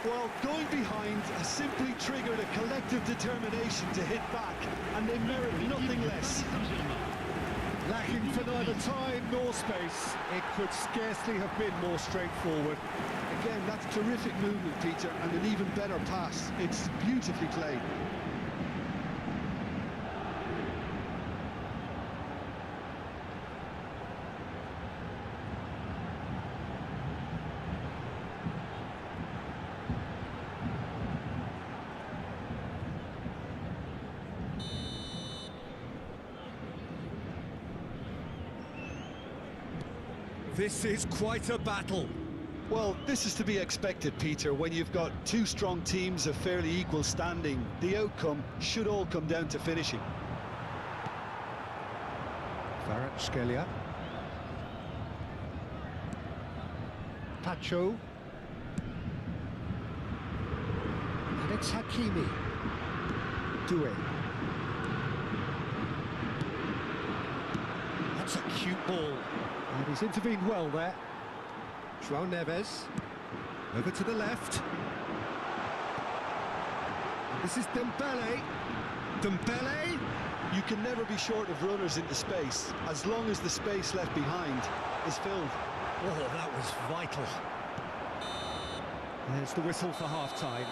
Well, going behind has simply triggered a collective determination to hit back, and they merit nothing less. Lacking for neither time nor space, it could scarcely have been more straightforward. Again, that's terrific movement, Peter, and an even better pass. It's beautifully played. This is quite a battle. Well, this is to be expected, Peter. When you've got two strong teams of fairly equal standing, the outcome should all come down to finishing. Kvaratskhelia. Pacho. And it's Hakimi. Doué. That's a cute ball. And he's intervened well there. João Neves. Over to the left. And this is Dembele. Dembele. You can never be short of runners into space, as long as the space left behind is filled. Oh, that was vital. There's the whistle for half-time.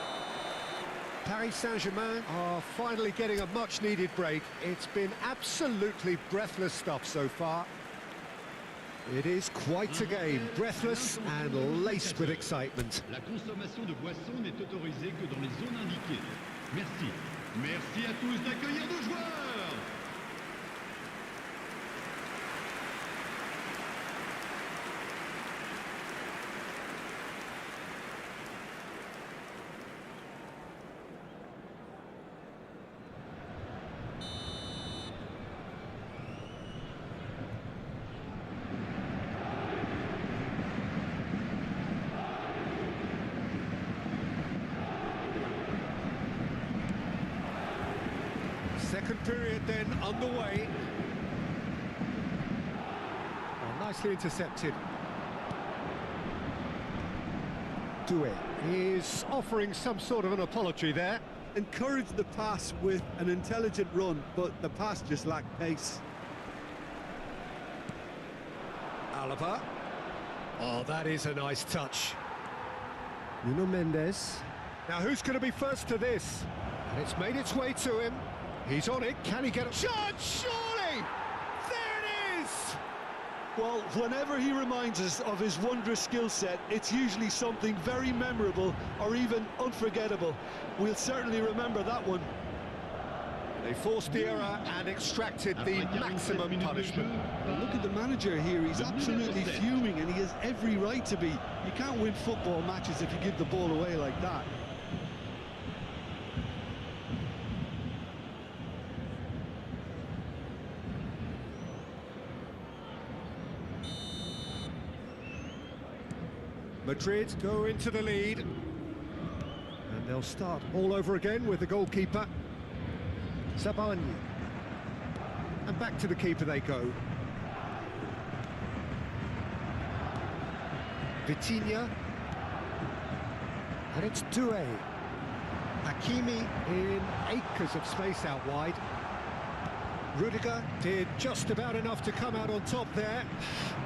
Paris Saint-Germain are finally getting a much-needed break. It's been absolutely breathless stuff so far. It is quite a game, breathless and laced with excitement. La consommation de boissons n'est autorisée que dans les zones indiquées. Merci. Merci à tous d'accueillir nos joueurs. Second period then underway. Oh, nicely intercepted. Doué is offering some sort of an apology there. Encouraged the pass with an intelligent run, but the pass just lacked pace. Alaba. Oh, that is a nice touch. Nuno Mendes. Now who's going to be first to this? And it's made its way to him. He's on it. Can he get a shot? Surely! There it is! Well, whenever he reminds us of his wondrous skill set, it's usually something very memorable or even unforgettable. We'll certainly remember that one. They forced the error and extracted the maximum punishment. Well, look at the manager here, he's absolutely fuming and he has every right to be. You can't win football matches if you give the ball away like that. Madrid go into the lead. And they'll start all over again with the goalkeeper. Sabani. And back to the keeper they go. Vitinha. And it's Doué. Hakimi in acres of space out wide. Rudiger did just about enough to come out on top there.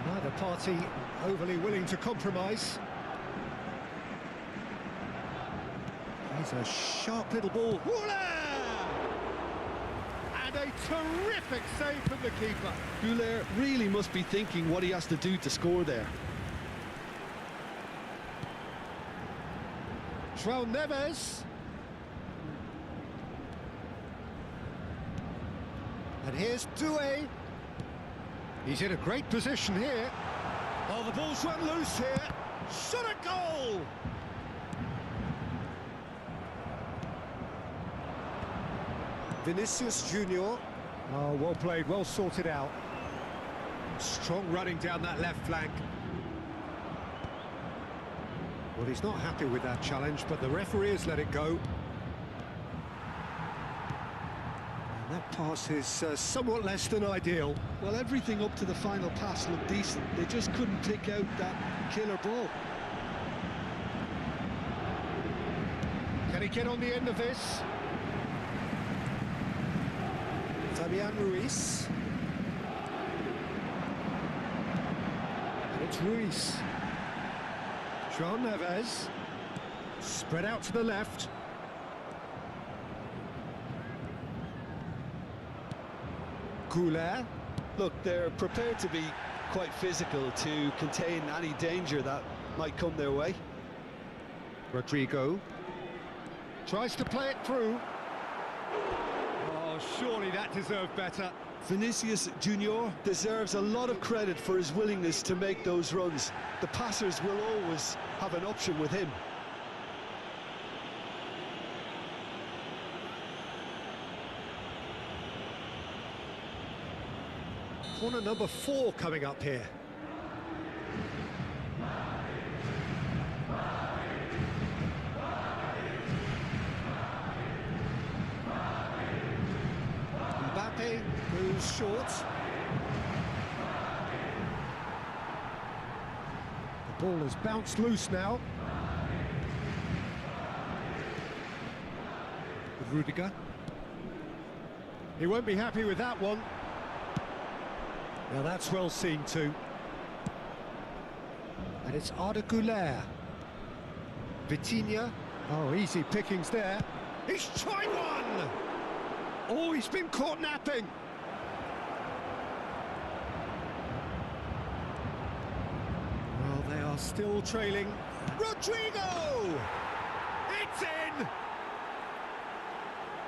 Neither party overly willing to compromise. He's a sharp little ball. And a terrific save from the keeper. Goulet really must be thinking what he has to do to score there. João Neves. And here's Doué. He's in a great position here. Oh, the ball's run loose here. Shot a goal! Vinicius Junior. Oh, well played, well sorted out. Strong running down that left flank. Well, he's not happy with that challenge, but the referee has let it go. And that pass is somewhat less than ideal. Well, everything up to the final pass looked decent. They just couldn't pick out that killer ball. Can he get on the end of this? Fabian Ruiz. And it's Ruiz. João Neves. Spread out to the left. Goulet. Look, they're prepared to be quite physical to contain any danger that might come their way. Rodrigo. Tries to play it through. Oh, surely that deserved better. Vinicius Junior deserves a lot of credit for his willingness to make those runs. The passers will always have an option with him. Corner number 4 coming up here. Mbappe moves short. The ball has bounced loose now. With Rudiger. He won't be happy with that one. Now that's well seen too. And it's Arda Güler. Vitinha. Oh, easy pickings there. He's tried one! Oh, he's been caught napping. Well, they are still trailing. Rodrigo! It's in!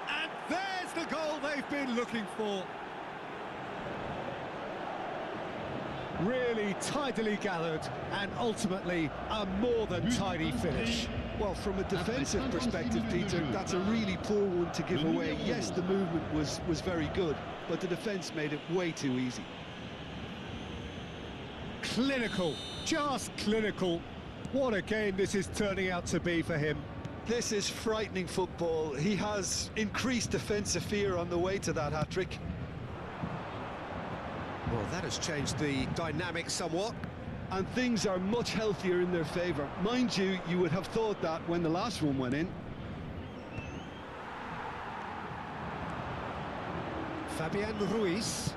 And there's the goal they've been looking for. Really tidily gathered and ultimately a more than tidy finish. Well, from a defensive perspective, Peter, that's a really poor one to give away. Yes, the movement was very good, but the defence made it way too easy. Clinical, just clinical. What a game this is turning out to be for him. This is frightening football. He has increased defensive fear on the way to that hat-trick. Well, that has changed the dynamic somewhat. And things are much healthier in their favour. Mind you, you would have thought that when the last one went in. Fabian Ruiz.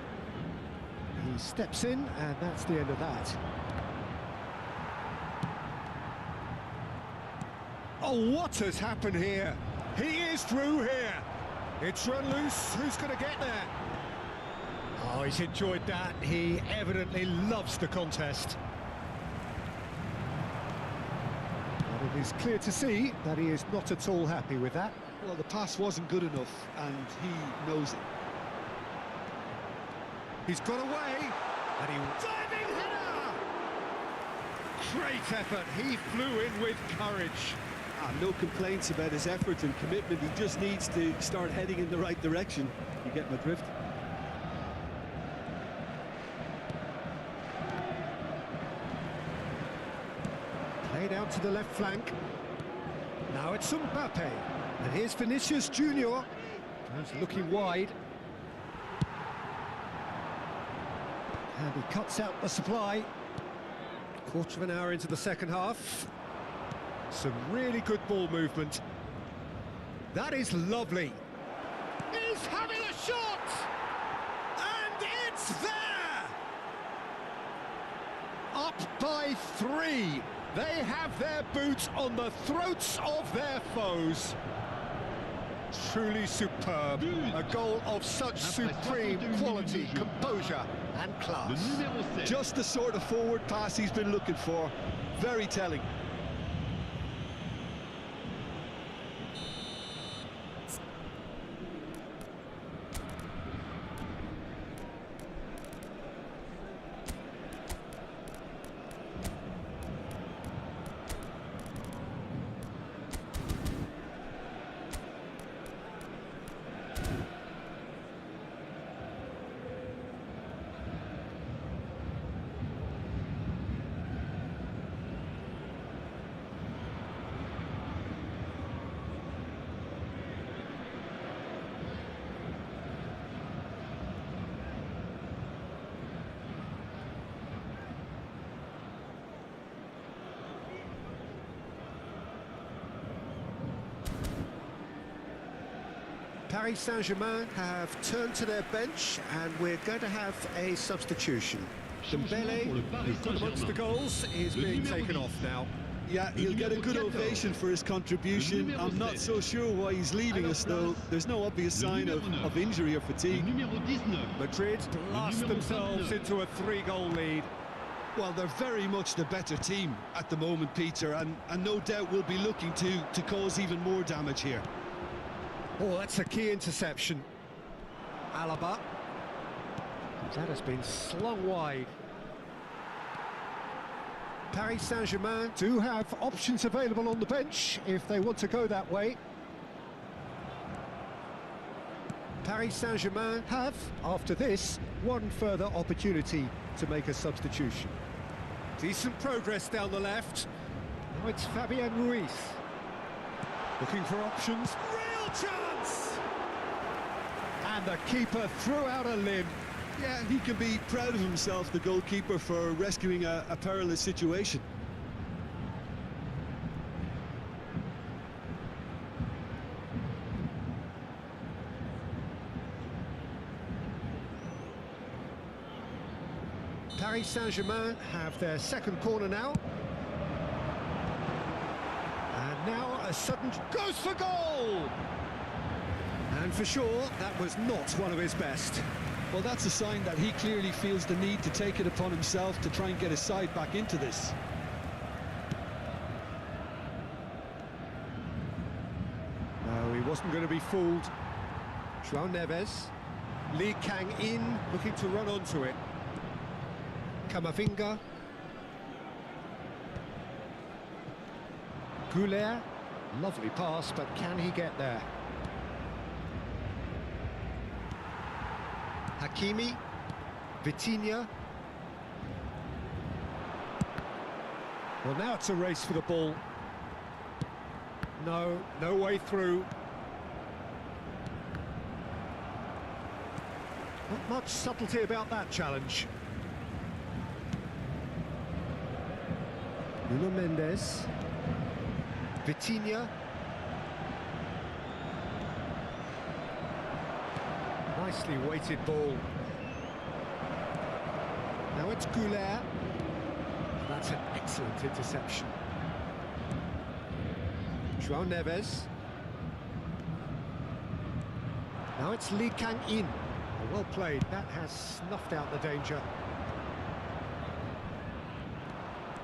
He steps in, and that's the end of that. Oh, what has happened here? He is through here. It's run loose. Who's going to get there? Oh, he's enjoyed that. He evidently loves the contest. And it is clear to see that he is not at all happy with that. Well, the pass wasn't good enough, and he knows it. He's got away, and he... Diving header! Great effort. He flew in with courage. No complaints about his effort and commitment. He just needs to start heading in the right direction. You get my drift. Played out to the left flank. Now it's Mbappe. And here's Vinicius Junior. He's looking wide. And he cuts out the supply. Quarter of an hour into the second half. Some really good ball movement. That is lovely. He's having a shot! And it's there! Up by 3. They have their boots on the throats of their foes. Truly superb. A goal of such supreme quality, composure and class. Just the sort of forward pass he's been looking for. Very telling. Paris Saint-Germain have turned to their bench, and we're going to have a substitution. Dembele, who's got amongst the goals, is being taken off now. Yeah, he'll get a good ovation for his contribution. I'm not so sure why he's leaving us, though. There's no obvious sign of injury or fatigue. Madrid blast themselves into a 3-goal lead. Well, they're very much the better team at the moment, Peter, and no doubt will be looking to cause even more damage here. Oh, that's a key interception. Alaba. That has been slung wide. Paris Saint-Germain do have options available on the bench if they want to go that way. Paris Saint-Germain have, after this, one further opportunity to make a substitution. Decent progress down the left. Now it's Fabian Ruiz. Looking for options. Real chance! And the keeper threw out a limb. Yeah, he can be proud of himself, the goalkeeper, for rescuing a perilous situation. Paris Saint-Germain have their second corner now. And now a sudden... goes for goal! And for sure, that was not one of his best. Well, that's a sign that he clearly feels the need to take it upon himself to try and get his side back into this. No, he wasn't going to be fooled. João Neves. Lee Kang-in looking to run onto it. Camavinga. Goulet. Lovely pass, but can he get there? Hakimi, Vitinha. Well, now it's a race for the ball. No way through. Not much subtlety about that challenge. Nuno Mendes. Vitinha. Nicely weighted ball. Now it's Goulet. That's an excellent interception. João Neves. Now it's Lee Kang-in. Well played, that has snuffed out the danger.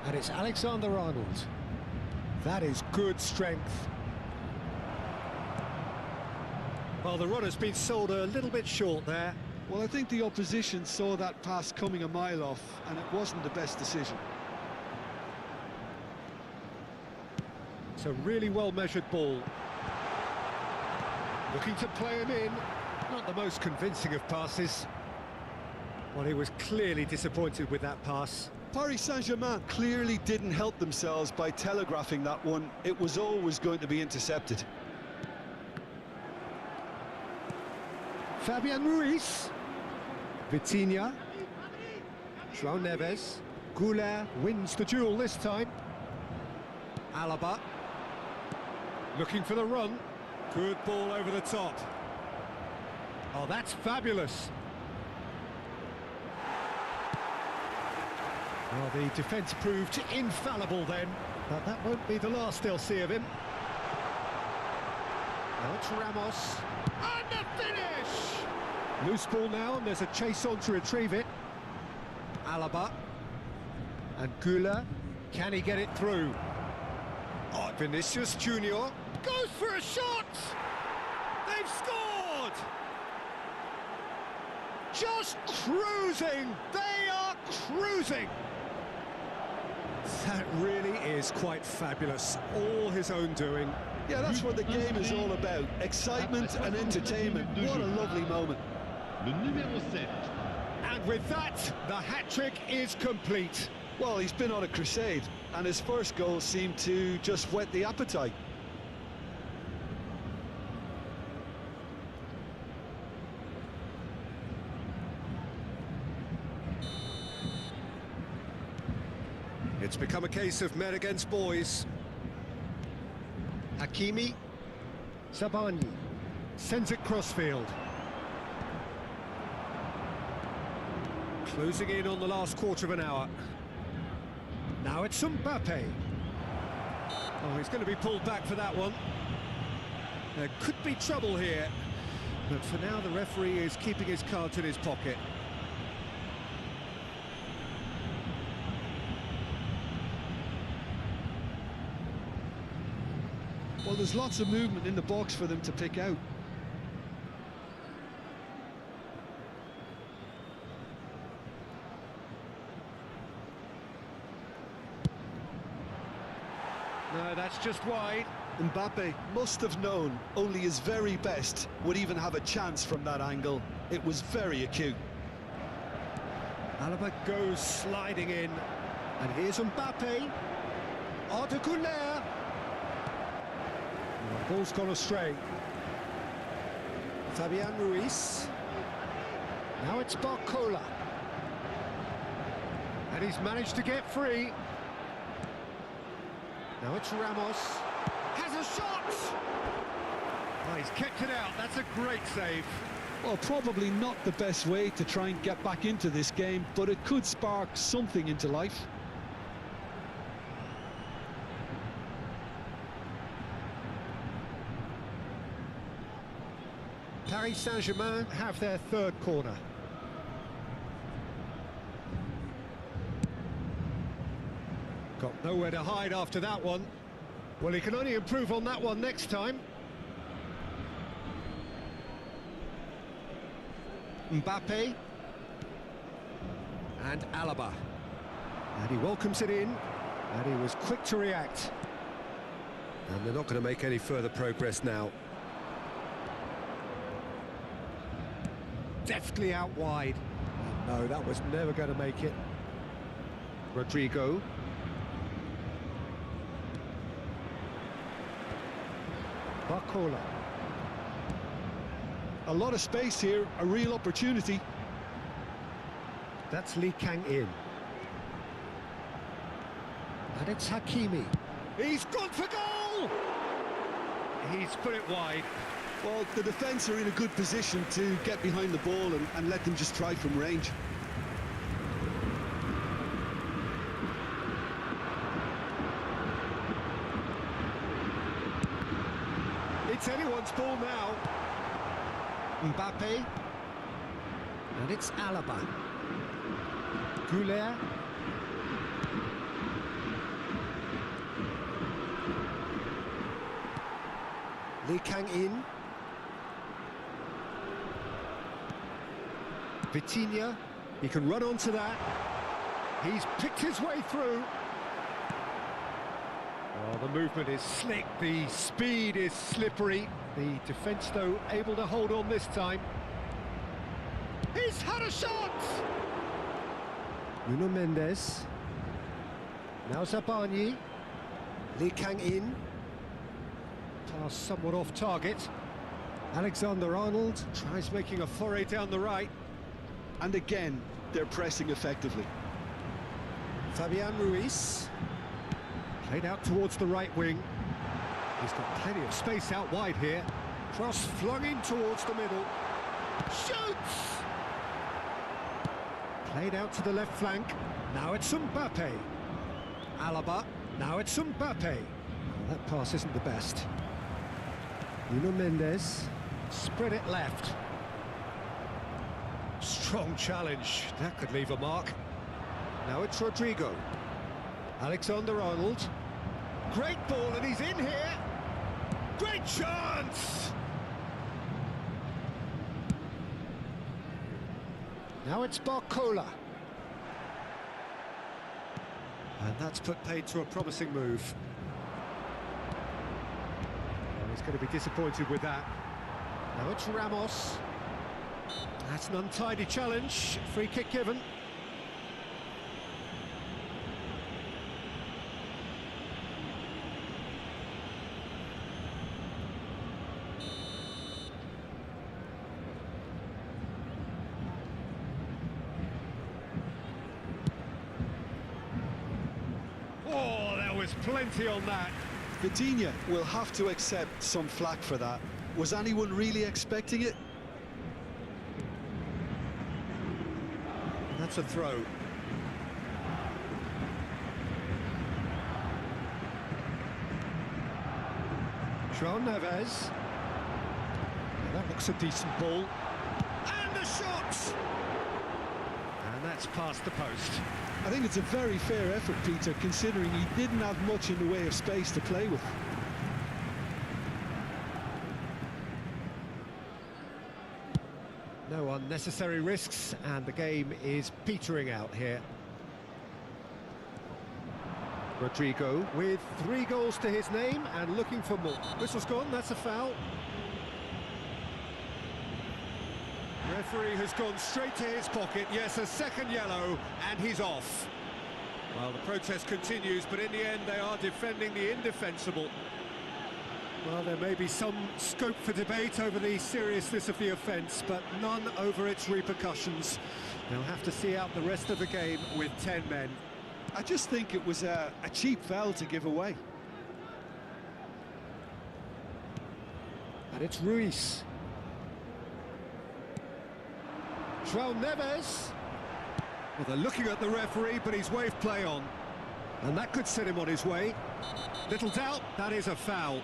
And it's Alexander-Arnold. That is good strength. Well, the runner's been sold a little bit short there. Well, I think the opposition saw that pass coming a mile off, and it wasn't the best decision. It's a really well-measured ball. Looking to play him in. Not the most convincing of passes. Well, he was clearly disappointed with that pass. Paris Saint-Germain clearly didn't help themselves by telegraphing that one. It was always going to be intercepted. Fabian Ruiz. Vitinha. João Neves. Goulart wins the duel this time. Alaba. Looking for the run. Good ball over the top. Oh, that's fabulous. Well, the defence proved infallible then, but that won't be the last they'll see of him. Now it's Ramos. And the finish! Loose ball now, and there's a chase on to retrieve it. Alaba. And Goulart. Can he get it through? Oh, Vinicius Junior goes for a shot! They've scored! Just cruising! They are cruising! That really is quite fabulous. All his own doing. Yeah, that's what the game is all about. Excitement and entertainment. What a lovely moment. And with that, the hat-trick is complete. Well, he's been on a crusade, and his first goal seemed to just whet the appetite. It's become a case of men against boys. Hakimi. Sabani sends it crossfield. Closing in on the last quarter of an hour. Now it's Mbappe. Oh, he's going to be pulled back for that one. There could be trouble here, but for now the referee is keeping his cards in his pocket. Well, there's lots of movement in the box for them to pick out. No, that's just wide. Mbappe must have known only his very best would even have a chance from that angle. It was very acute. Alaba goes sliding in, and here's Mbappe. Arda Güler. The ball's gone astray. Fabian Ruiz. Now it's Barcola. And he's managed to get free. Now it's Ramos. Has a shot! Oh, he's kept it out. That's a great save. Well, probably not the best way to try and get back into this game, but it could spark something into life. Paris Saint-Germain have their third corner. Got nowhere to hide after that one. Well, he can only improve on that one next time. Mbappe. And Alaba. And he welcomes it in. And he was quick to react. And they're not going to make any further progress now. Deftly out wide. No, that was never going to make it. Rodrigo. Barcola. A lot of space here, a real opportunity. That's Lee Kang-in. And it's Hakimi. He's gone for goal! He's put it wide. Well, the defence are in a good position to get behind the ball and let them just try from range. It's anyone's ball now. Mbappe. And it's Alaba. Goulet. Lee Kang-in. Vitinha. He can run onto that. He's picked his way through. Oh, the movement is slick, the speed is slippery. The defence, though, able to hold on this time. He's had a shot! Nuno Mendes. Now Zabani. Lee Kang-in. Pass somewhat off target. Alexander-Arnold tries making a foray down the right. And again, they're pressing effectively. Fabian Ruiz. Played out towards the right wing. He's got plenty of space out wide here. Cross flung in towards the middle. Shoots! Played out to the left flank. Now it's Mbappe. Alaba. Now it's Mbappe. Well, that pass isn't the best. Nuno Mendes. Spread it left. Strong challenge. That could leave a mark. Now it's Rodrigo. Alexander-Arnold. Great ball, and he's in here. Great chance! Now it's Barcola. And that's put paid to a promising move. Well, he's going to be disappointed with that. Now it's Ramos. That's an untidy challenge. Free kick given. Oh, there was plenty on that. Vitinha will have to accept some flack for that. Was anyone really expecting it? That's a throw. João Neves. That looks a decent ball. And a shot! And that's past the post. I think it's a very fair effort, Peter, considering he didn't have much in the way of space to play with. No unnecessary risks, and the game is petering out here. Rodrigo with 3 goals to his name and looking for more. Whistle's gone, that's a foul. Referee has gone straight to his pocket. Yes, a second yellow, and he's off. Well, the protest continues, but in the end they are defending the indefensible. Well, there may be some scope for debate over the seriousness of the offence, but none over its repercussions. They'll have to see out the rest of the game with 10 men. I just think it was a cheap foul to give away. And it's Ruiz. João Neves. Well, they're looking at the referee, but he's waved play on. And that could set him on his way. Little doubt, that is a foul.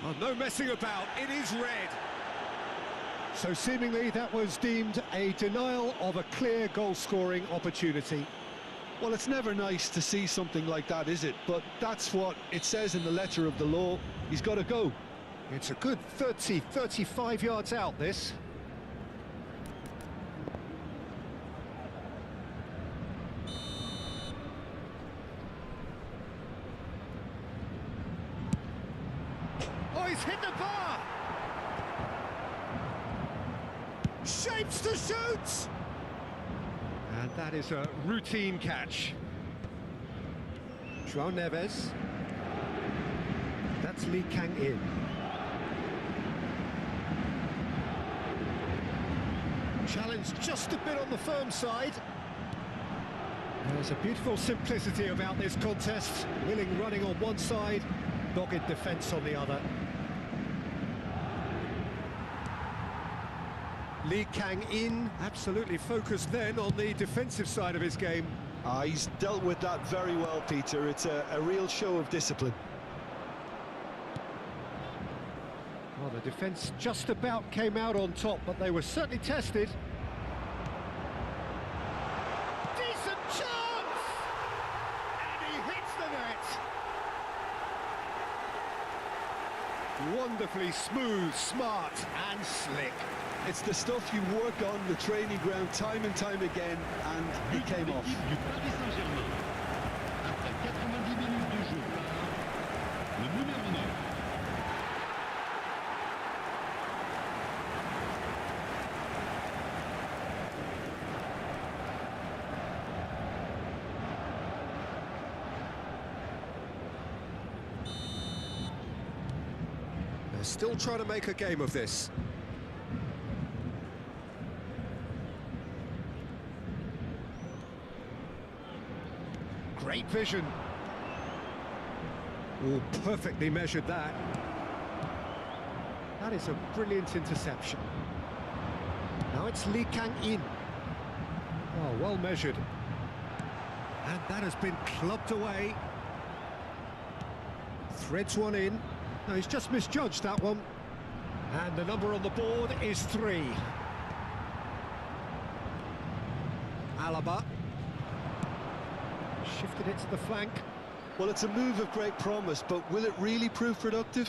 Oh, no messing about, it is red. So seemingly that was deemed a denial of a clear goal-scoring opportunity. Well, it's never nice to see something like that, is it? But that's what it says in the letter of the law. He's got to go. It's a good 30, 35 yards out, this. Oh, he's hit the bar! Shapes to shoot! And that is a routine catch. João Neves. That's Lee Kang-in. Challenge just a bit on the firm side. There's a beautiful simplicity about this contest. Willing running on one side, dogged defence on the other. Lee Kang-in, absolutely focused then on the defensive side of his game. He's dealt with that very well, Peter. It's a real show of discipline. Well, the defence just about came out on top, but they were certainly tested. wonderfully smooth, smart and slick. It's the stuff you work on the training ground time and time again, and it came off. Du Paris Saint-Germain. Après 90 minutes de jeu, le numéro 9. They're still trying to make a game of this. Great vision. Oh, perfectly measured that. That is a brilliant interception. Now it's Lee Kang-in. Oh, well measured. And that has been clubbed away. Threads one in. No, he's just misjudged that one. And the number on the board is 3. Alaba. Shifted it to the flank. Well, it's a move of great promise, but will it really prove productive?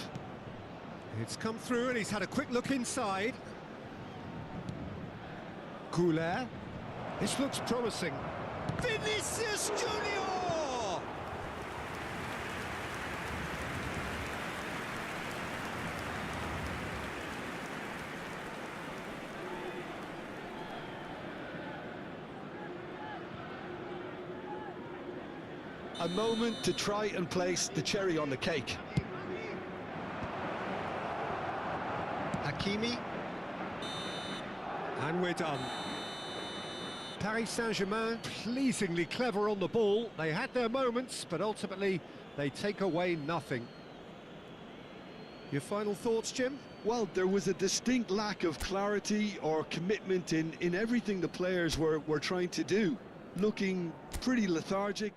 It's come through and he's had a quick look inside. Goulet. This looks promising. Vinicius Junior! A moment to try and place the cherry on the cake. Hakimi. And we're done. Paris Saint-Germain pleasingly clever on the ball. They had their moments, but ultimately they take away nothing. Your final thoughts, Jim? Well, there was a distinct lack of clarity or commitment in everything the players were trying to do. Looking pretty lethargic.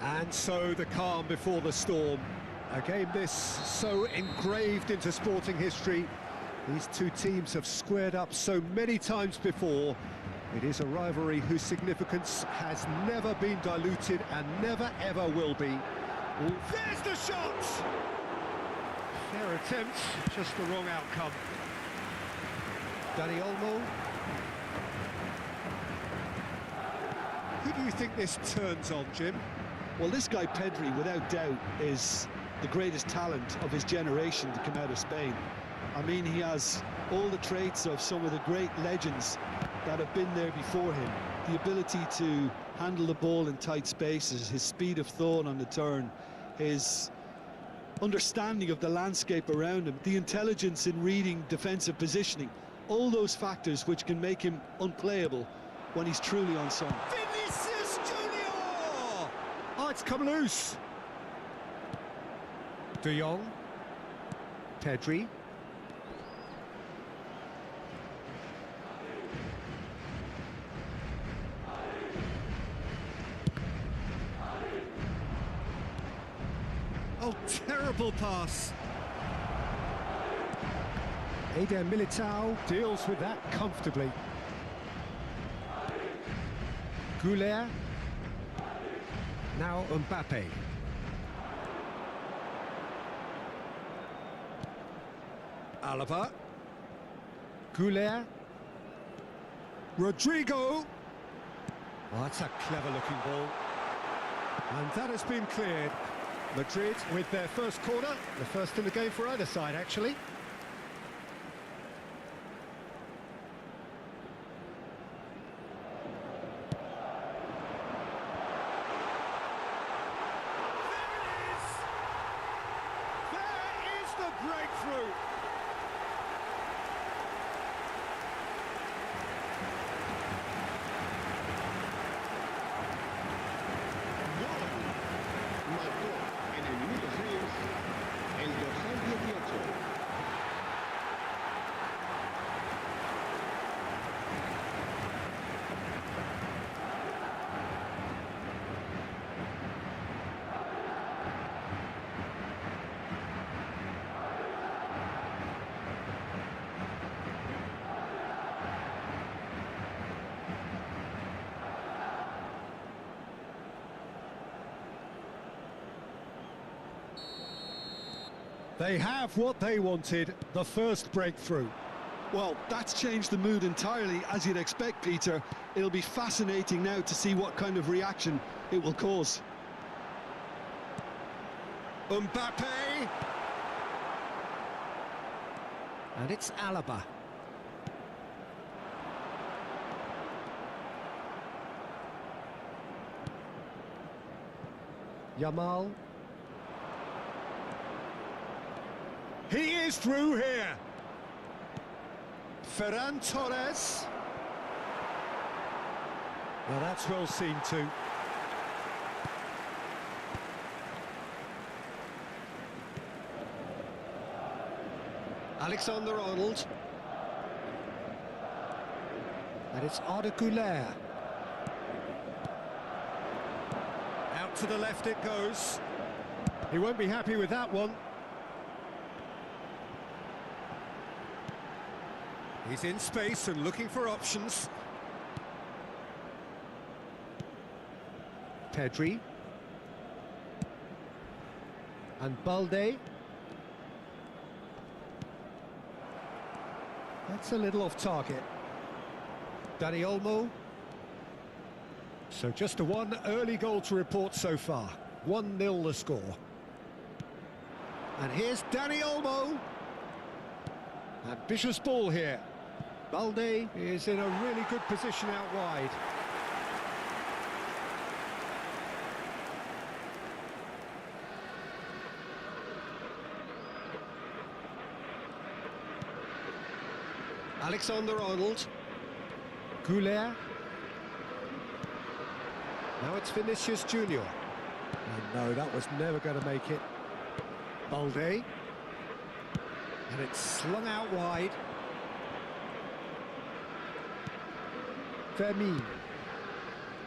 And so the calm before the storm. A game this so engraved into sporting history. These two teams have squared up so many times before. It is a rivalry whose significance has never been diluted and never ever will be. Oh, there's the shot! Fair attempt, just the wrong outcome. Dani Olmo. Who do you think this turns on, Jim? Well, this guy Pedri, without doubt, is the greatest talent of his generation to come out of Spain. I mean, he has all the traits of some of the great legends that have been there before him. The ability to handle the ball in tight spaces, his speed of thought on the turn, his understanding of the landscape around him, the intelligence in reading defensive positioning, all those factors which can make him unplayable when he's truly on song. Vinicius Junior! Oh, it's come loose. De Jong. Pedri. Oh, terrible pass. Eder Militao deals with that comfortably. Goulet. Now Mbappe. Alaba. Goulet. Rodrigo. Oh, that's a clever-looking ball. And that has been cleared. Madrid with their first corner, the first in the game for either side, actually. They have what they wanted, the first breakthrough. Well, that's changed the mood entirely, as you'd expect, Peter. It'll be fascinating now to see what kind of reaction it will cause. Mbappe! And it's Alaba. Yamal. He is through here. Ferran Torres. Well, that's well seen too. Alexander-Arnold. And it's Arda Güler. Out to the left it goes. He won't be happy with that one. He's in space and looking for options. Pedri. And Balde. That's a little off target. Dani Olmo. So just a one early goal to report so far. 1-0 the score. And here's Dani Olmo. Ambitious ball here. Balde is in a really good position out wide. Alexander-Arnold. Güler. Now it's Vinicius Junior. Oh no, that was never going to make it. Balde. And it's slung out wide. Fermin.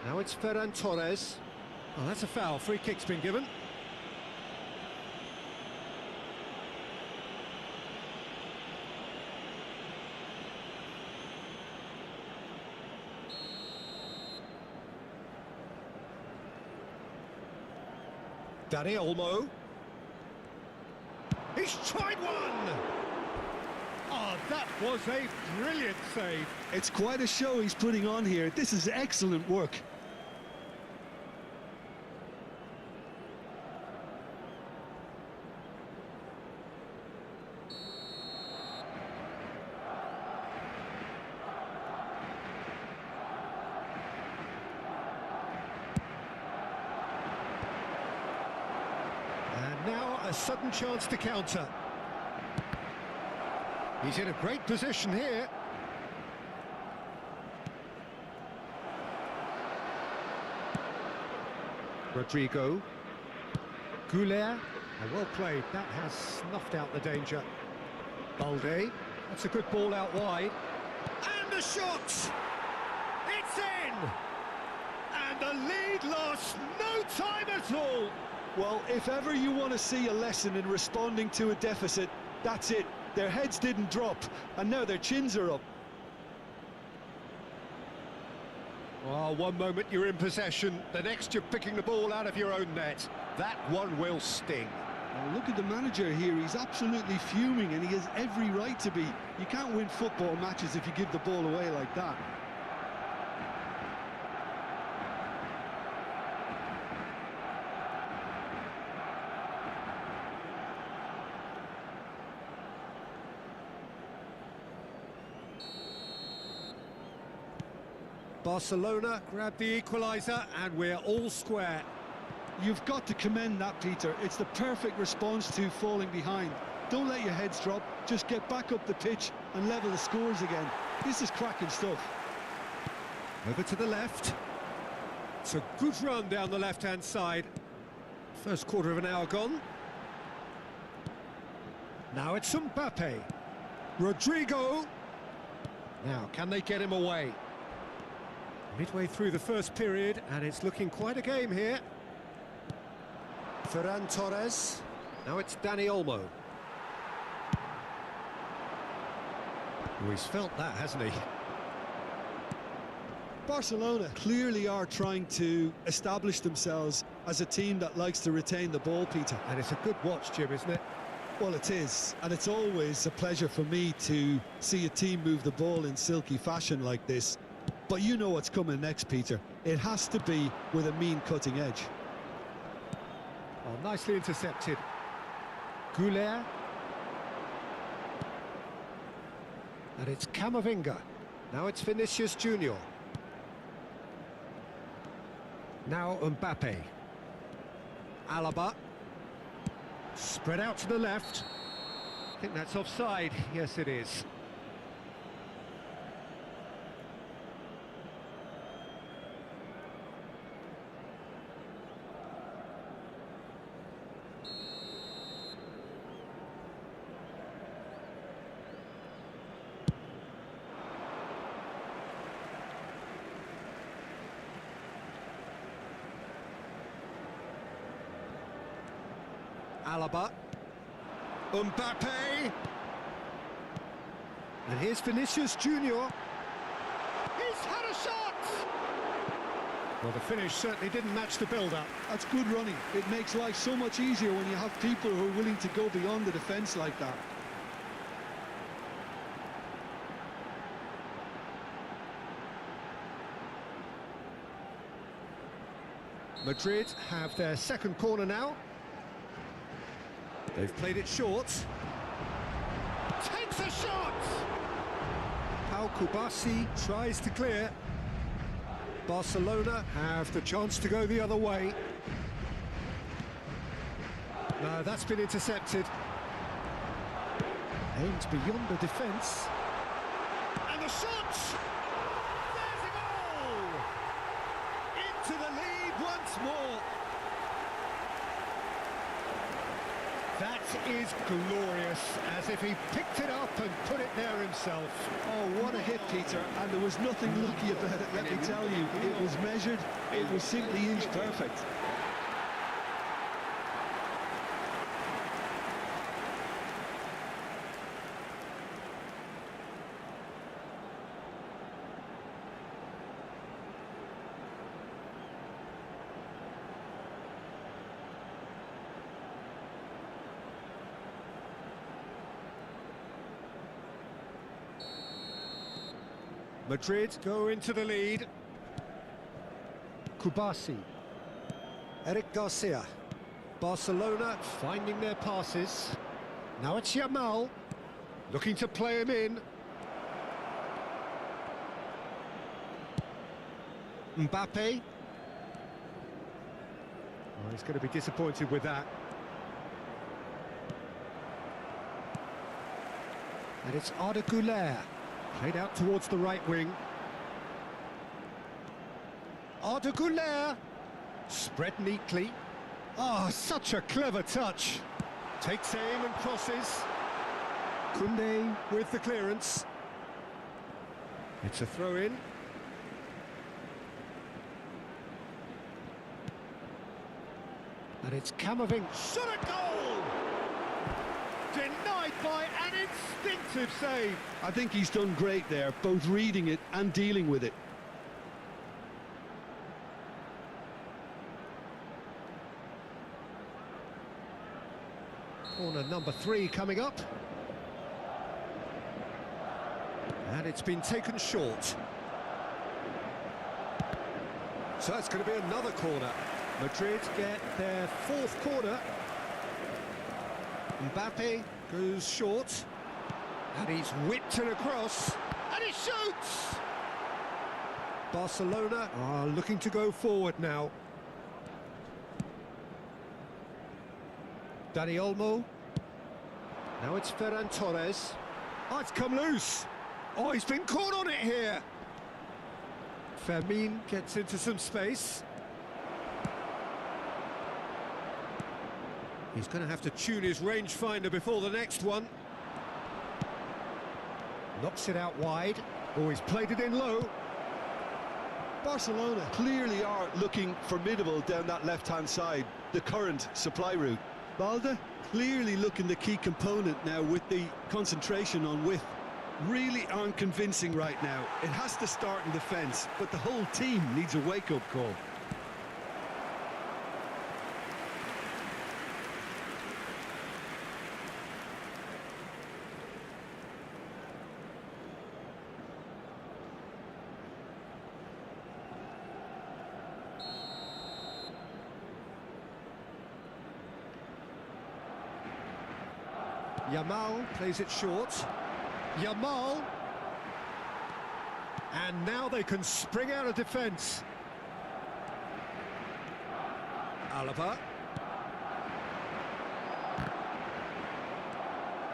Now it's Ferran Torres. Oh, that's a foul. Free kick's been given. Dani Olmo. He's tried one! Oh, that was a brilliant save. It's quite a show he's putting on here. This is excellent work. And now a sudden chance to counter. He's in a great position here. Rodrigo. Güler. Well played. That has snuffed out the danger. Balde. That's a good ball out wide. And the shot! It's in! And the lead lost no time at all. Well, if ever you want to see a lesson in responding to a deficit, that's it. Their heads didn't drop, and now their chins are up. Well, one moment you're in possession, the next you're picking the ball out of your own net. That one will sting. Well, look at the manager here, he's absolutely fuming, and he has every right to be. You can't win football matches if you give the ball away like that. Barcelona grab the equaliser, and we're all square. You've got to commend that, Peter. It's the perfect response to falling behind. Don't let your heads drop, just get back up the pitch and level the scores again. This is cracking stuff. Over to the left. It's a good run down the left-hand side. First quarter of an hour gone. Now it's Mbappe. Rodrigo. Now, can they get him away? Midway through the first period, and it's looking quite a game here. Ferran Torres. Now it's Dani Olmo. Oh, he's felt that, hasn't he? Barcelona clearly are trying to establish themselves as a team that likes to retain the ball, Peter. And it's a good watch, Jim, isn't it? Well, it is, and it's always a pleasure for me to see a team move the ball in silky fashion like this. But you know what's coming next, Peter. It has to be with a mean cutting edge. Oh, nicely intercepted. Goulet. And it's Camavinga. Now it's Vinicius Junior. Now Mbappe. Alaba. Spread out to the left. I think that's offside. Yes, it is. Alaba. Mbappe. And here's Vinicius Junior. He's had a shot! Well, the finish certainly didn't match the build-up. That's good running. It makes life so much easier when you have people who are willing to go beyond the defence like that. Madrid have their second corner now. They've played it short. Takes a shot! Pau Kubasi tries to clear. Barcelona have the chance to go the other way. No, that's been intercepted. Aimed beyond the defence. And the shot! There's a goal! Into the lead once more. That is glorious, as if he picked it up and put it there himself. Oh, what a hit, Peter, and there was nothing lucky about it, let me tell you. It was measured, it was simply inch perfect. Madrid go into the lead. Kubasi. Eric Garcia. Barcelona finding their passes. Now it's Yamal, looking to play him in. Mbappe. Oh, he's going to be disappointed with that. And it's Arda Güler. Played out towards the right wing. Arda Güler. Spread neatly. Oh, such a clever touch. Takes aim and crosses. Koundé with the clearance. It's a throw-in. And it's Camavinga. Shot a goal! Denied by an instinctive save. I think he's done great there, both reading it and dealing with it. Corner number 3 coming up. And it's been taken short. So it's going to be another corner. Madrid get their 4th corner. Mbappe goes short. And he's whipped it across. And he shoots! Barcelona are looking to go forward now. Dani Olmo. Now it's Ferran Torres. Oh, it's come loose. Oh, he's been caught on it here. Fermin gets into some space. He's going to have to tune his rangefinder before the next one. Knocks it out wide. Oh, he's played it in low. Barcelona clearly are looking formidable down that left-hand side, the current supply route. Balde clearly looking the key component now with the concentration on width. Really aren't convincing right now. It has to start in defence, but the whole team needs a wake-up call. Yamal plays it short. Yamal. And now they can spring out of defence. Alaba.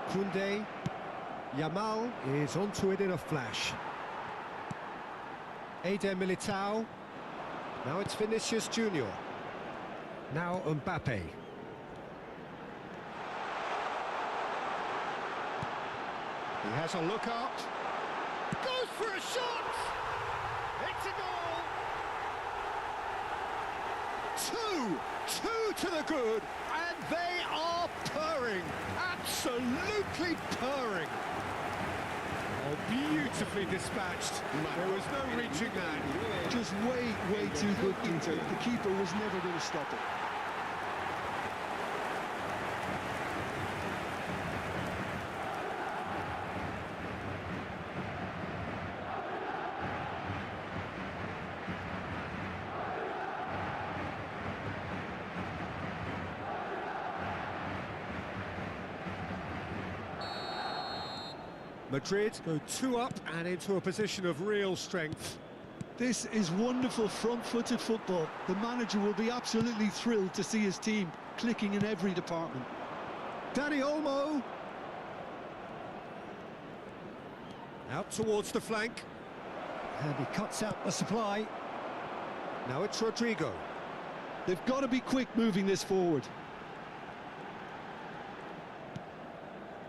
Koundé. Yamal is onto it in a flash. Eder Militao. Now it's Vinicius Junior. Now Mbappe. He has a look up. Goes for a shot! It's a goal! Two to the good, and they are purring, absolutely purring. Oh, beautifully dispatched. There was no reaching that. Just way too good, Peter. The keeper was never going to stop it. Madrid go 2 up and into a position of real strength. This is wonderful front-footed football. The manager will be absolutely thrilled to see his team clicking in every department. Dani Olmo. Out towards the flank. And he cuts out the supply. Now it's Rodrigo. They've got to be quick moving this forward.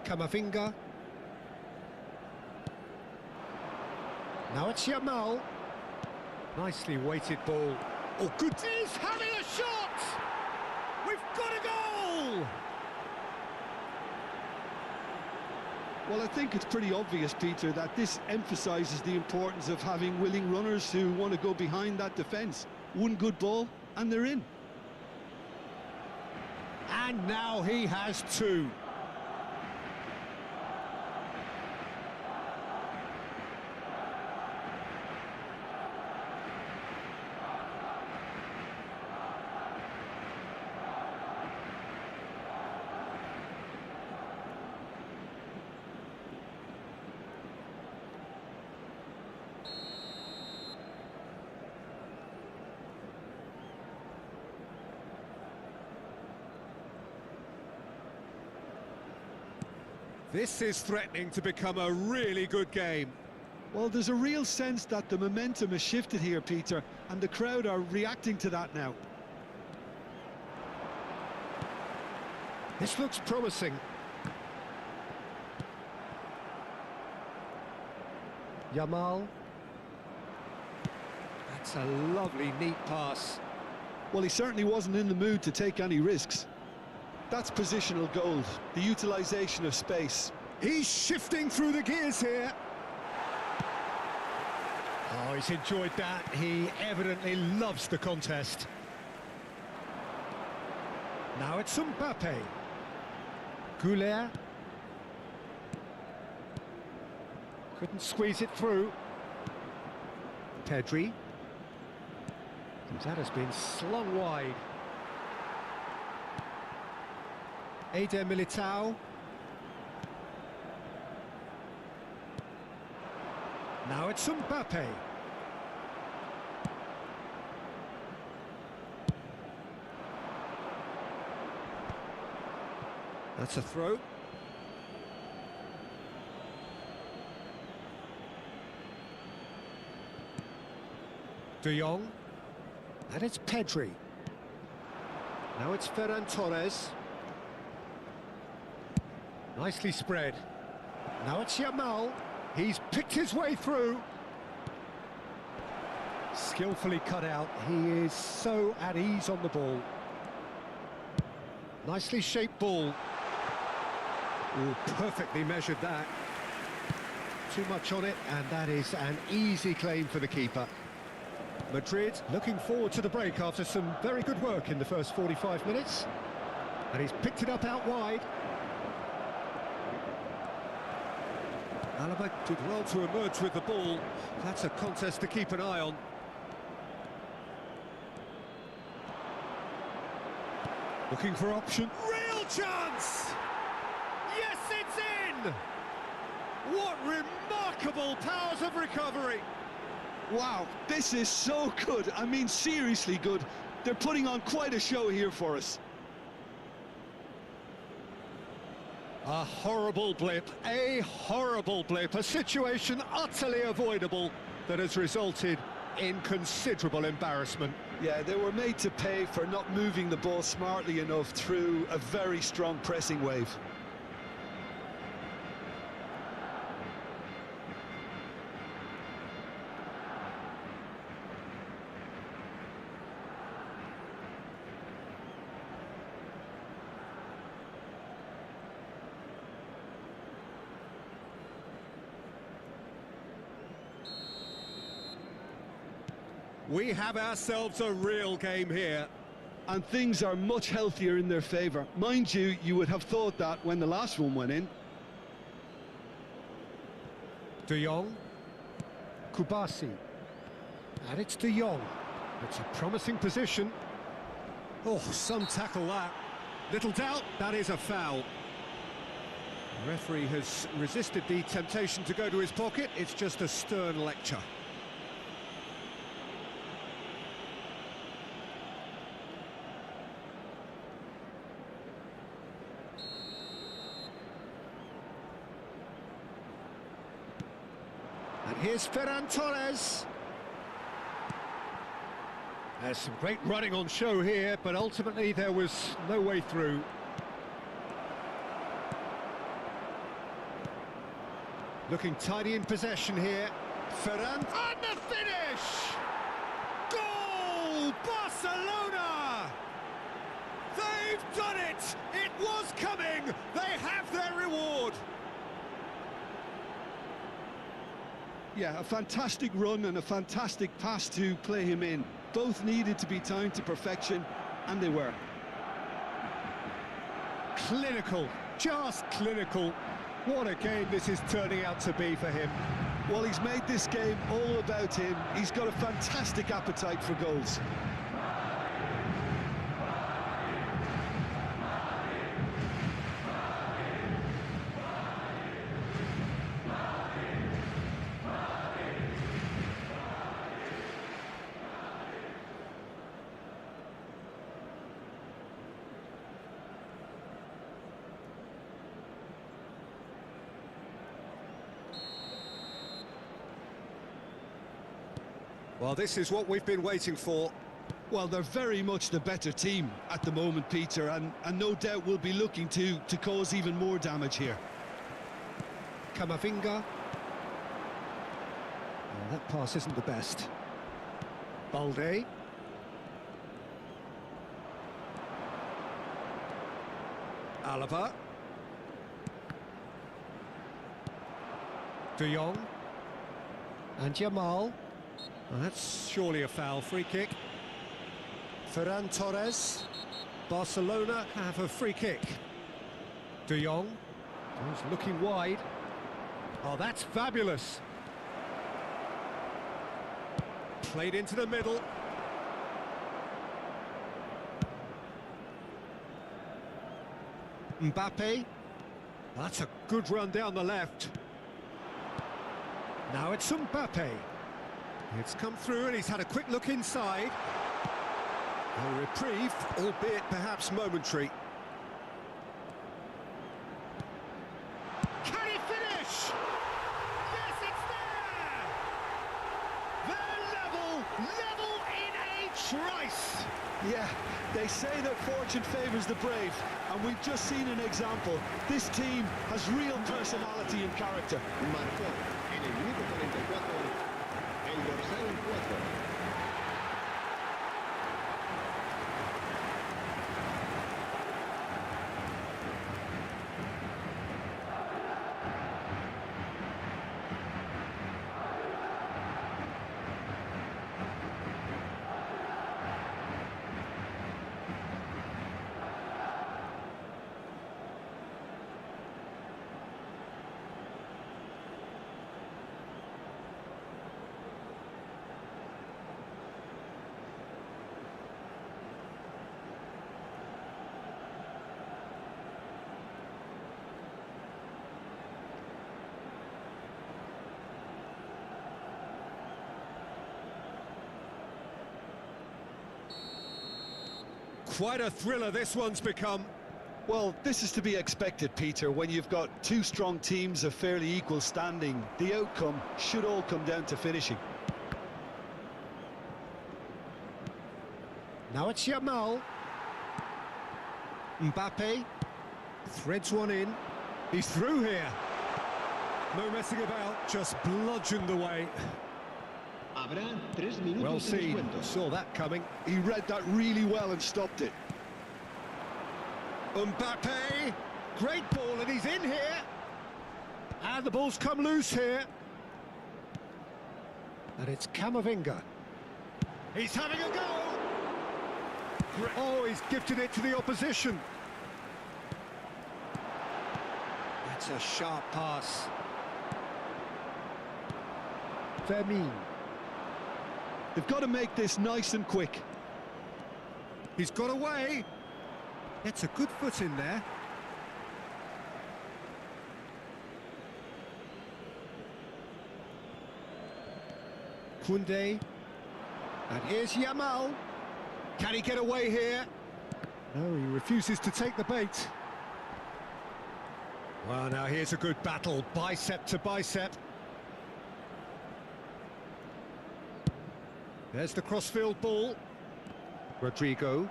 Camavinga. Now it's Yamal. Nicely weighted ball. Oh, good. He's having a shot! We've got a goal! Well, I think it's pretty obvious, Peter, that this emphasises the importance of having willing runners who want to go behind that defence. One good ball, and they're in. And now he has 2. This is threatening to become a really good game. Well, there's a real sense that the momentum has shifted here, Peter, and the crowd are reacting to that now. This looks promising. Yamal. That's a lovely, neat pass. Well, he certainly wasn't in the mood to take any risks. That's positional gold, the utilisation of space. He's shifting through the gears here. Oh, he's enjoyed that. He evidently loves the contest. Now it's Mbappe. Goulet. Couldn't squeeze it through. Pedri. That has been slung wide. Eder Militao. Now it's Mbappe. That's a throw. De Jong. And it's Pedri. Now it's Ferran Torres. Nicely spread. Now it's Yamal. He's picked his way through. Skillfully cut out. He is so at ease on the ball. Nicely shaped ball. Ooh, perfectly measured that. Too much on it, and that is an easy claim for the keeper. Madrid looking forward to the break after some very good work in the first 45 minutes. And he's picked it up out wide. Alaba did well to emerge with the ball. That's a contest to keep an eye on. Looking for option. Real chance! Yes, What remarkable powers of recovery! Wow, this is so good. I mean, seriously good. They're putting on quite a show here for us. A horrible blip, a situation utterly avoidable that has resulted in considerable embarrassment. Yeah, they were made to pay for not moving the ball smartly enough through a very strong pressing wave. We have ourselves a real game here. And things are much healthier in their favour. Mind you, you would have thought that when the last one went in. De Jong. Kubasi. And it's De Jong. It's a promising position. Oh, some tackle that. Little doubt, that is a foul. The referee has resisted the temptation to go to his pocket. It's just a stern lecture. And here's Ferran Torres. There's some great running on show here, but ultimately there was no way through. Looking tidy in possession here. Ferran, and the finish! Goal! Barcelona! They've done it! It was coming! They have their reward! Yeah, a fantastic run and a fantastic pass to play him in. Both needed to be timed to perfection, and they were. Clinical, just clinical. What a game this is turning out to be for him. Well, he's made this game all about him. He's got a fantastic appetite for goals. Well, this is what we've been waiting for. Well, they're very much the better team at the moment, Peter, and no doubt will be looking to cause even more damage here. Camavinga. Oh, that pass isn't the best. Balde. Alaba. De Jong. And Jamal. Well, that's surely a foul. Free kick. Ferran Torres. Barcelona have a free kick. De Jong. He's looking wide. Oh, that's fabulous. Played into the middle. Mbappe. That's a good run down the left. Now it's Mbappe. It's come through and he's had a quick look inside. A reprieve, albeit perhaps momentary. Can he finish? Yes, it's there! They're level in a trice! Yeah, they say that fortune favours the brave, and we've just seen an example. This team has real personality and character. Marcó en el minuto 44 el dorsal 4. quite a thriller this one's become. Well, this is to be expected, Peter. When you've got two strong teams of fairly equal standing, the outcome should all come down to finishing. Now it's Yamal. Mbappe threads one in. He's through here. No messing about, just bludgeoned away. Habrá 3 minutos Well de seen, descuento. saw that coming. He read that really well and stopped it. Mbappe, great ball, and he's in here. And the ball's come loose here. And it's Camavinga. He's having a go. Oh, he's gifted it to the opposition. That's a sharp pass. Vermin. They've got to make this nice and quick. He's got away. Gets a good foot in there. Koundé. And here's Yamal. Can he get away here? No, he refuses to take the bait. Well, now here's a good battle, bicep to bicep. There's the crossfield ball. Rodrigo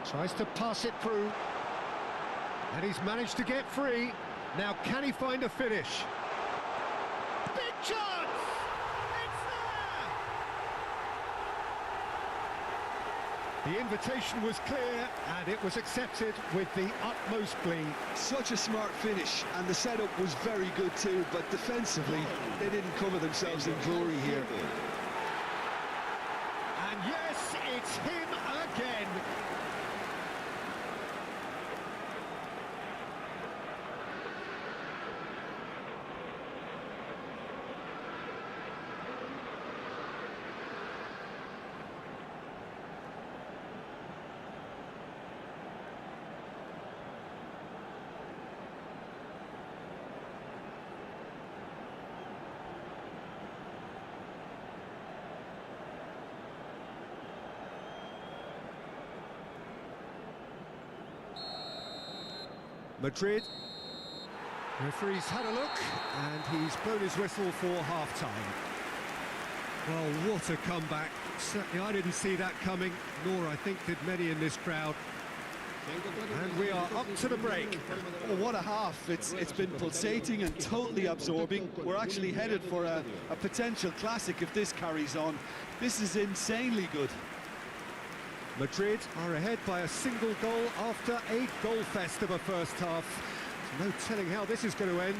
tries to pass it through. And he's managed to get free. Now, can he find a finish? Big chance! It's there! The invitation was clear, and it was accepted with the utmost glee. Such a smart finish, and the setup was very good too, but defensively, they didn't cover themselves in glory here. And yes, it's him again. Madrid. Referee's had a look, and he's blown his whistle for half-time. Well, what a comeback. Certainly I didn't see that coming, nor I think did many in this crowd. And we are up to the break. Oh, what a half. It's been pulsating and totally absorbing. We're actually headed for a potential classic if this carries on. This is insanely good. Madrid are ahead by a single goal after a goal fest of a first half. There's no telling how this is going to end.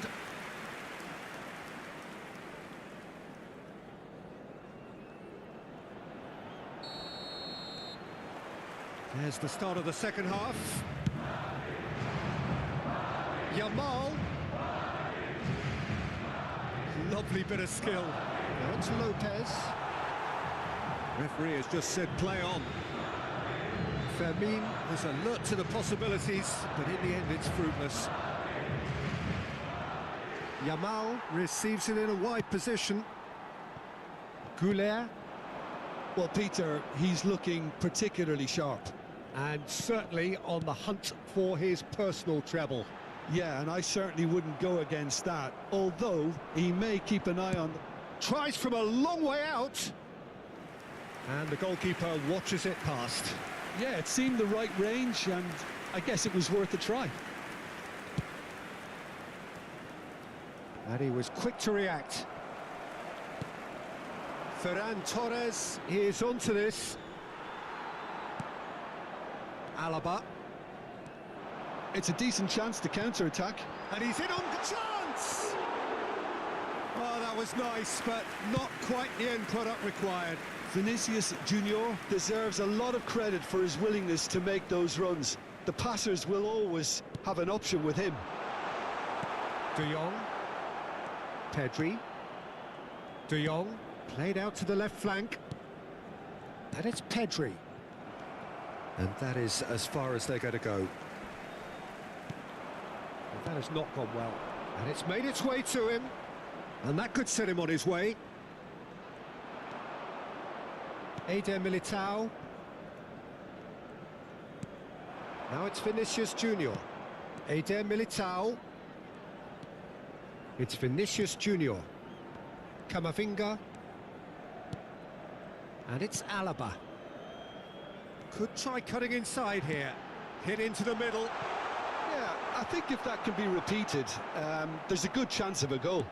There's the start of the second half. Yamal. Lovely bit of skill. Now it's Lopez. Referee has just said play on. Vermin. Was alert to the possibilities, but in the end it's fruitless. Yamal receives it in a wide position. Goulet. Well, Peter, he's looking particularly sharp. And certainly on the hunt for his personal treble. Yeah, and I certainly wouldn't go against that, although he may keep an eye on... Tries from a long way out. And the goalkeeper watches it past. Yeah, it seemed the right range, and I guess it was worth a try. And he was quick to react. Ferran Torres is onto this. Alaba. It's a decent chance to counter-attack. And he's in on the chance! Oh, that was nice, but not quite the end product required. Vinicius Junior deserves a lot of credit for his willingness to make those runs. The passers will always have an option with him. De Jong. Pedri. De Jong. Played out to the left flank. And it's Pedri. And that is as far as they're going to go. And that has not gone well. And it's made its way to him. And that could set him on his way. Eder Militao. Now it's Vinicius Junior. Eder Militao. It's Vinicius Junior. Camavinga. And it's Alaba. Could try cutting inside here. Hit into the middle. Yeah, I think if that can be repeated, there's a good chance of a goal.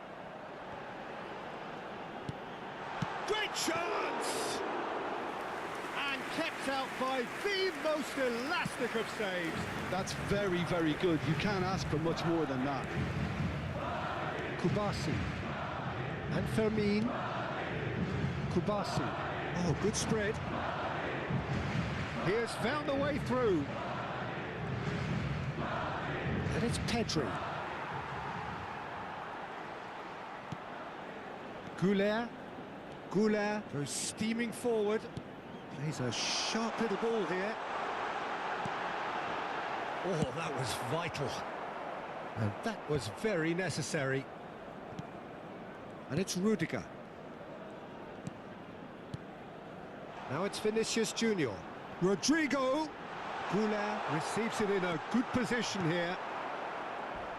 Great chance! And kept out by the most elastic of saves. That's very, very good. You can't ask for much more than that. Kubasi. And Fermin. Kubasi. Oh, good spread. He has found a way through. And it's Pedri. Goulart goes steaming forward. Plays a sharp little ball here. Oh, that was vital. And that was very necessary. And it's Rudiger. Now it's Vinicius Junior. Rodrigo. Goulart receives it in a good position here.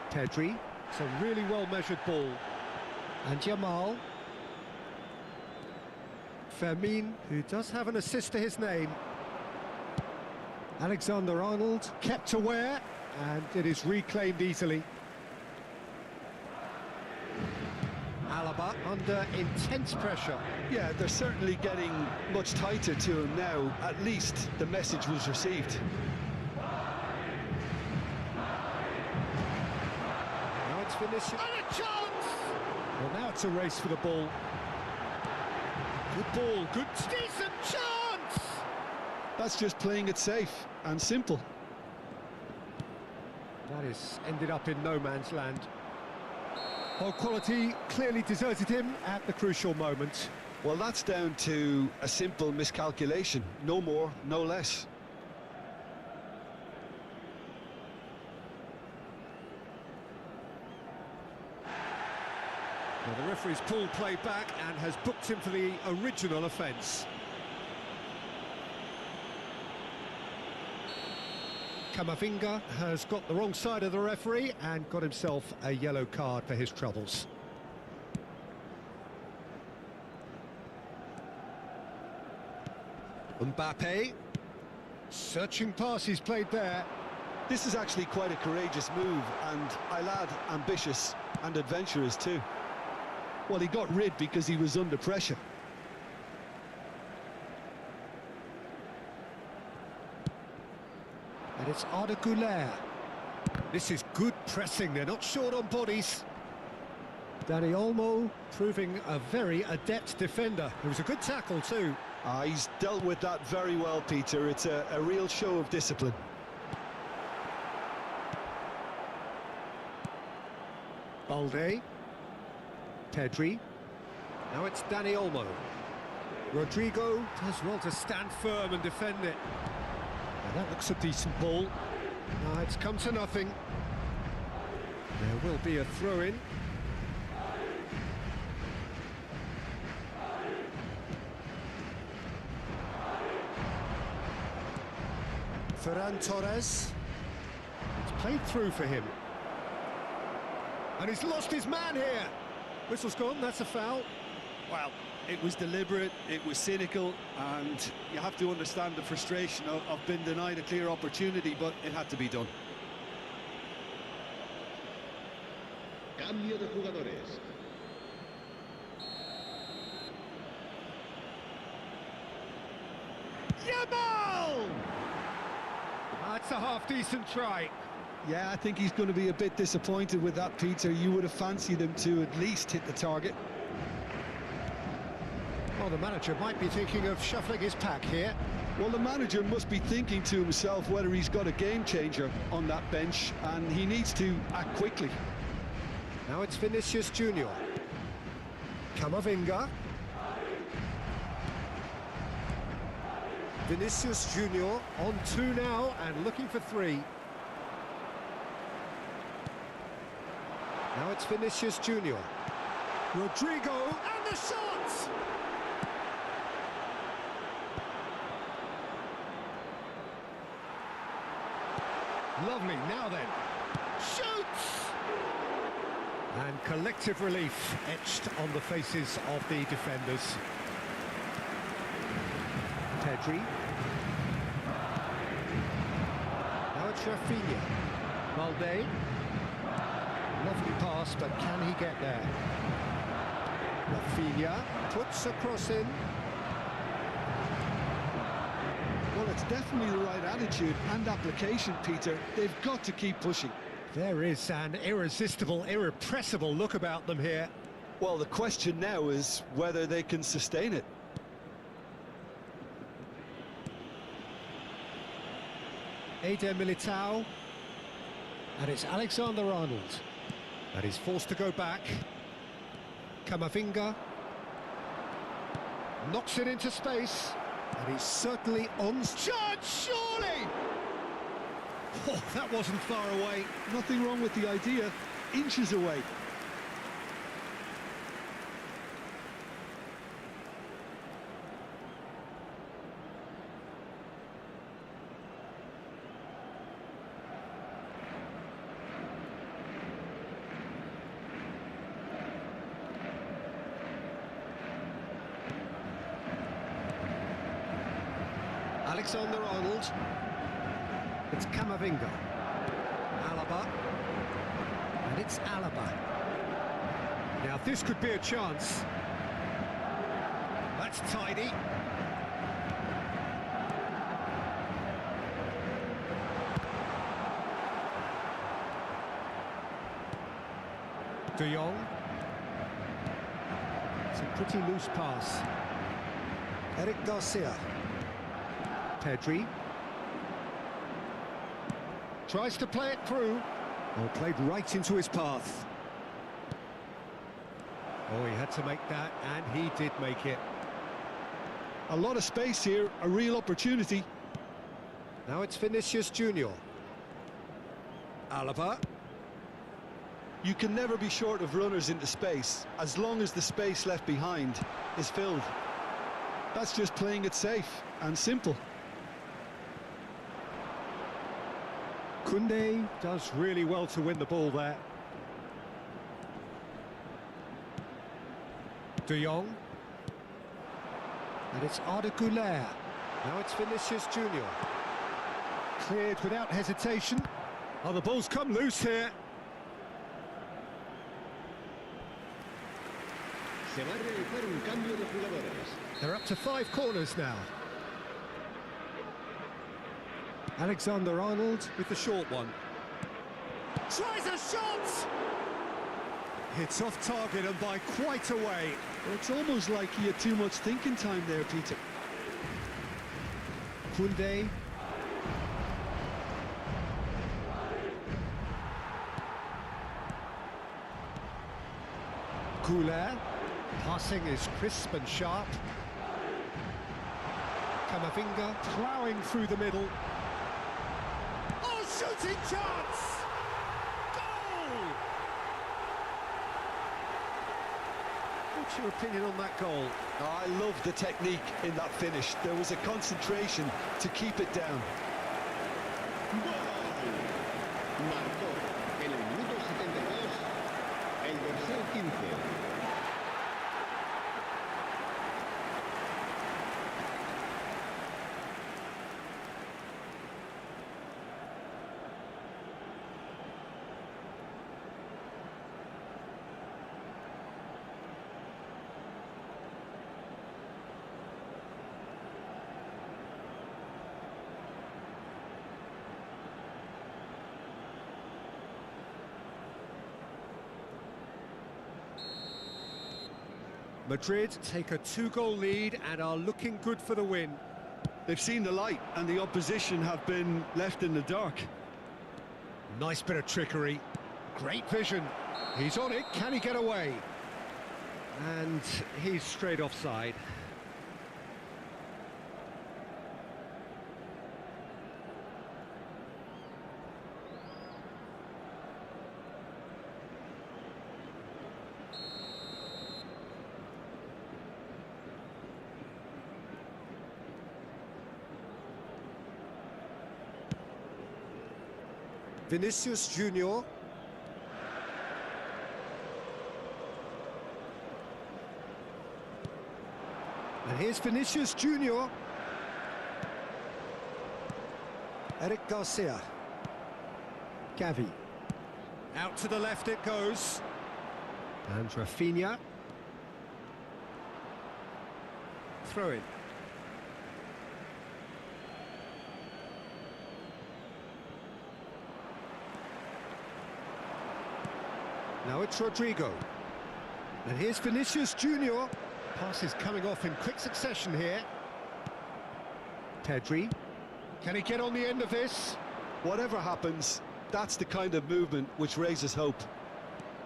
Pedri. It's a really well-measured ball. And Jamal. Fermin, who does have an assist to his name. Alexander-Arnold kept aware, and it is reclaimed easily. Alaba under intense pressure. Yeah, they're certainly getting much tighter to him now. At least the message was received. Now it's Vinicius. And a chance! Well, now it's a race for the ball. Good ball, good, decent chance! That's just playing it safe and simple. That is ended up in no man's land. Well, quality clearly deserted him at the crucial moment. Well, that's down to a simple miscalculation. No more, no less. Well, the referee's pulled play back and has booked him for the original offence. Camavinga has got the wrong side of the referee and got himself a yellow card for his troubles. Mbappe. Searching pass he's played there. This is actually quite a courageous move, and I'll add ambitious and adventurous too. Well, he got rid because he was under pressure. And it's Arda Güler. This is good pressing, they're not short on bodies. Dani Olmo proving a very adept defender. It was a good tackle too. He's dealt with that very well, Peter. It's a real show of discipline. Balde. Pedri. Now it's Dani Olmo. Rodrigo does well to stand firm and defend it. Now that looks a decent ball. Now it's come to nothing. There will be a throw-in. Ferran Torres. It's played through for him. And he's lost his man here. Whistle's gone, that's a foul. Well, it was deliberate, it was cynical, and you have to understand the frustration of being denied a clear opportunity, but it had to be done. Cambio de jugadores. Yamal! That's a half-decent try. Yeah, I think he's going to be a bit disappointed with that, Peter. You would have fancied him to at least hit the target. Well, the manager might be thinking of shuffling his pack here. Well, the manager must be thinking to himself whether he's got a game changer on that bench, and he needs to act quickly. Now it's Vinicius Junior. Camavinga. Vinicius Junior on 2 now and looking for 3. Now it's Vinicius Junior. Rodrigo and the shot! Lovely, now then. Shoots! And collective relief etched on the faces of the defenders. Pedri. Now it's Rafinha. Valde. Lovely pass, but can he get there? Rafinha puts a cross in. Well, it's definitely the right attitude and application, Peter. They've got to keep pushing. There is an irresistible, irrepressible look about them here. Well, the question now is whether they can sustain it. Eder Militao. And it's Alexander-Arnold. And he's forced to go back. Camavinga. Knocks it into space. And he's certainly on... Judge, surely! Oh, that wasn't far away. Nothing wrong with the idea. Inches away. Alexander-Arnold. It's Camavinga. Alaba. And it's Alaba. Now this could be a chance. That's tidy. De Jong. It's a pretty loose pass. Eric Garcia. Pedri. Tries to play it through. Oh, played right into his path. Oh, he had to make that, and he did make it. A lot of space here, a real opportunity. Now it's Vinicius Junior. Alaba. You can never be short of runners into space, as long as the space left behind is filled. That's just playing it safe and simple. Koundé does really well to win the ball there. De Jong. And it's Arda Güler. Now it's Vinicius Junior. Cleared without hesitation. Oh, the ball's come loose here. Se va a realizar un cambio de jugadores. They're up to 5 corners now. Alexander-Arnold with the short one. Tries a shot! It's off target and by quite a way. Well, it's almost like he had too much thinking time there, Peter. Koundé. Güler. Passing is crisp and sharp. Camavinga ploughing through the middle. Oh, shooting chance! Goal! What's your opinion on that goal? I love the technique in that finish. There was a concentration to keep it down. Marcó en el minuto 72 el dorsal 15. Madrid take a 2-goal lead and are looking good for the win. They've seen the light and the opposition have been left in the dark. Nice bit of trickery. Great vision. He's on it. Can he get away? And he's straight offside. Vinicius Junior. And here's Vinicius Junior. Eric Garcia. Gavi. Out to the left it goes. And Rafinha. Throw in. Now it's Rodrigo. And here's Vinicius Junior. Pass is coming off in quick succession here. Pedri. Can he get on the end of this? Whatever happens, that's the kind of movement which raises hope.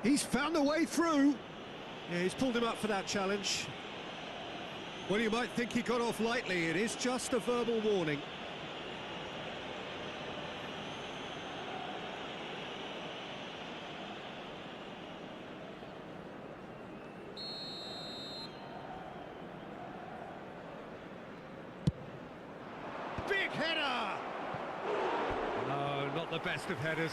He's found a way through. Yeah, he's pulled him up for that challenge. Well, you might think he got off lightly. It is just a verbal warning. Big header! No, not the best of headers.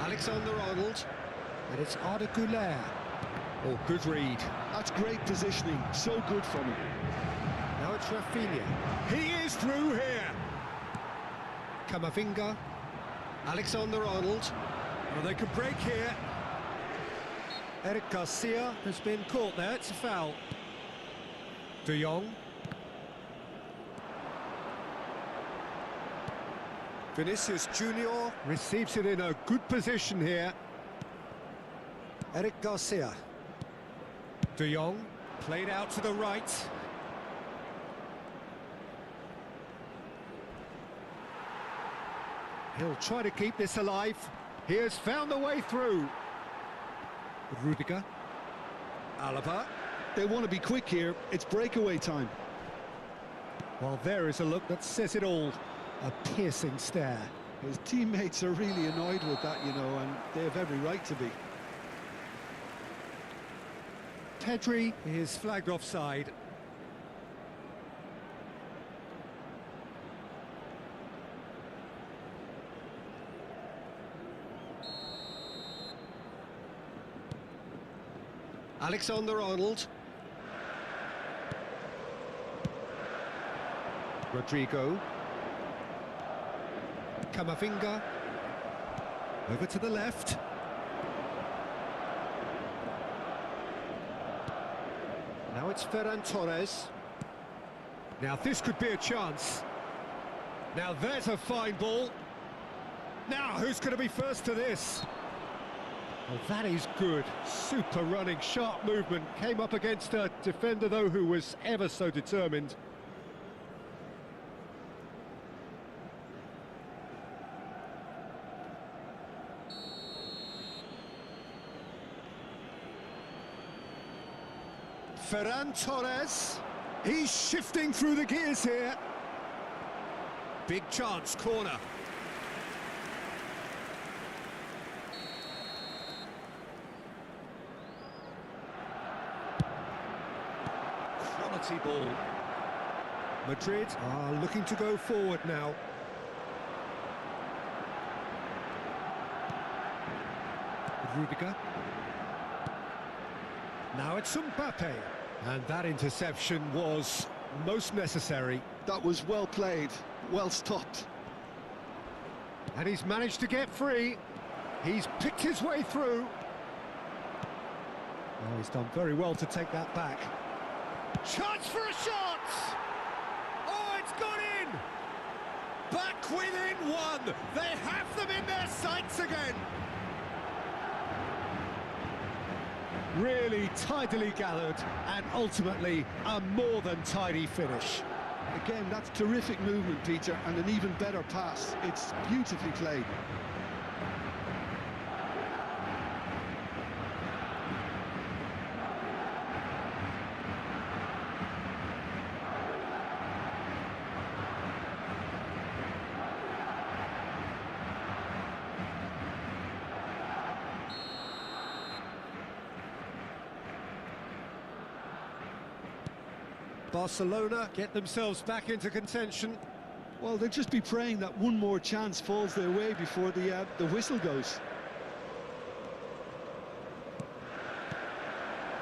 Alexander-Arnold, and it's Arda Güler. Oh, good read. That's great positioning, so good from him. Now it's Rafinha. He is through here. Camavinga, Alexander-Arnold. Well, they could break here. Eric Garcia has been caught there. It's a foul. De Jong. Vinicius Junior receives it in a good position here. Eric Garcia. De Jong played out to the right. He'll try to keep this alive. He has found a way through. Rudiger. Alaba. They want to be quick here. It's breakaway time. Well, there is a look that says it all. A piercing stare. His teammates are really annoyed with that, you know, and they have every right to be. Pedri is flagged offside. Alexander-Arnold. Rodrigo. Camavinga. Over to the left. Now it's Ferran Torres. Now this could be a chance. Now there's a fine ball. Now who's going to be first to this? Well, that is good. Super running, sharp movement. Came up against a defender, though, who was ever so determined. Ferran Torres. He's shifting through the gears here. Big chance, corner. Quality ball. Madrid are looking to go forward now. Rudiger. Now it's Mbappe. And that interception was most necessary. That was well played, well stopped. And he's managed to get free. He's picked his way through. Oh, he's done very well to take that back. Chance for a shot! Oh, it's gone in! Back within one! They have them in their sights again! Really tidily gathered, and ultimately a more than tidy finish. Again, that's terrific movement, Peter, and an even better pass. It's beautifully played. Barcelona get themselves back into contention. Well, they'll just be praying that one more chance falls their way before the whistle goes.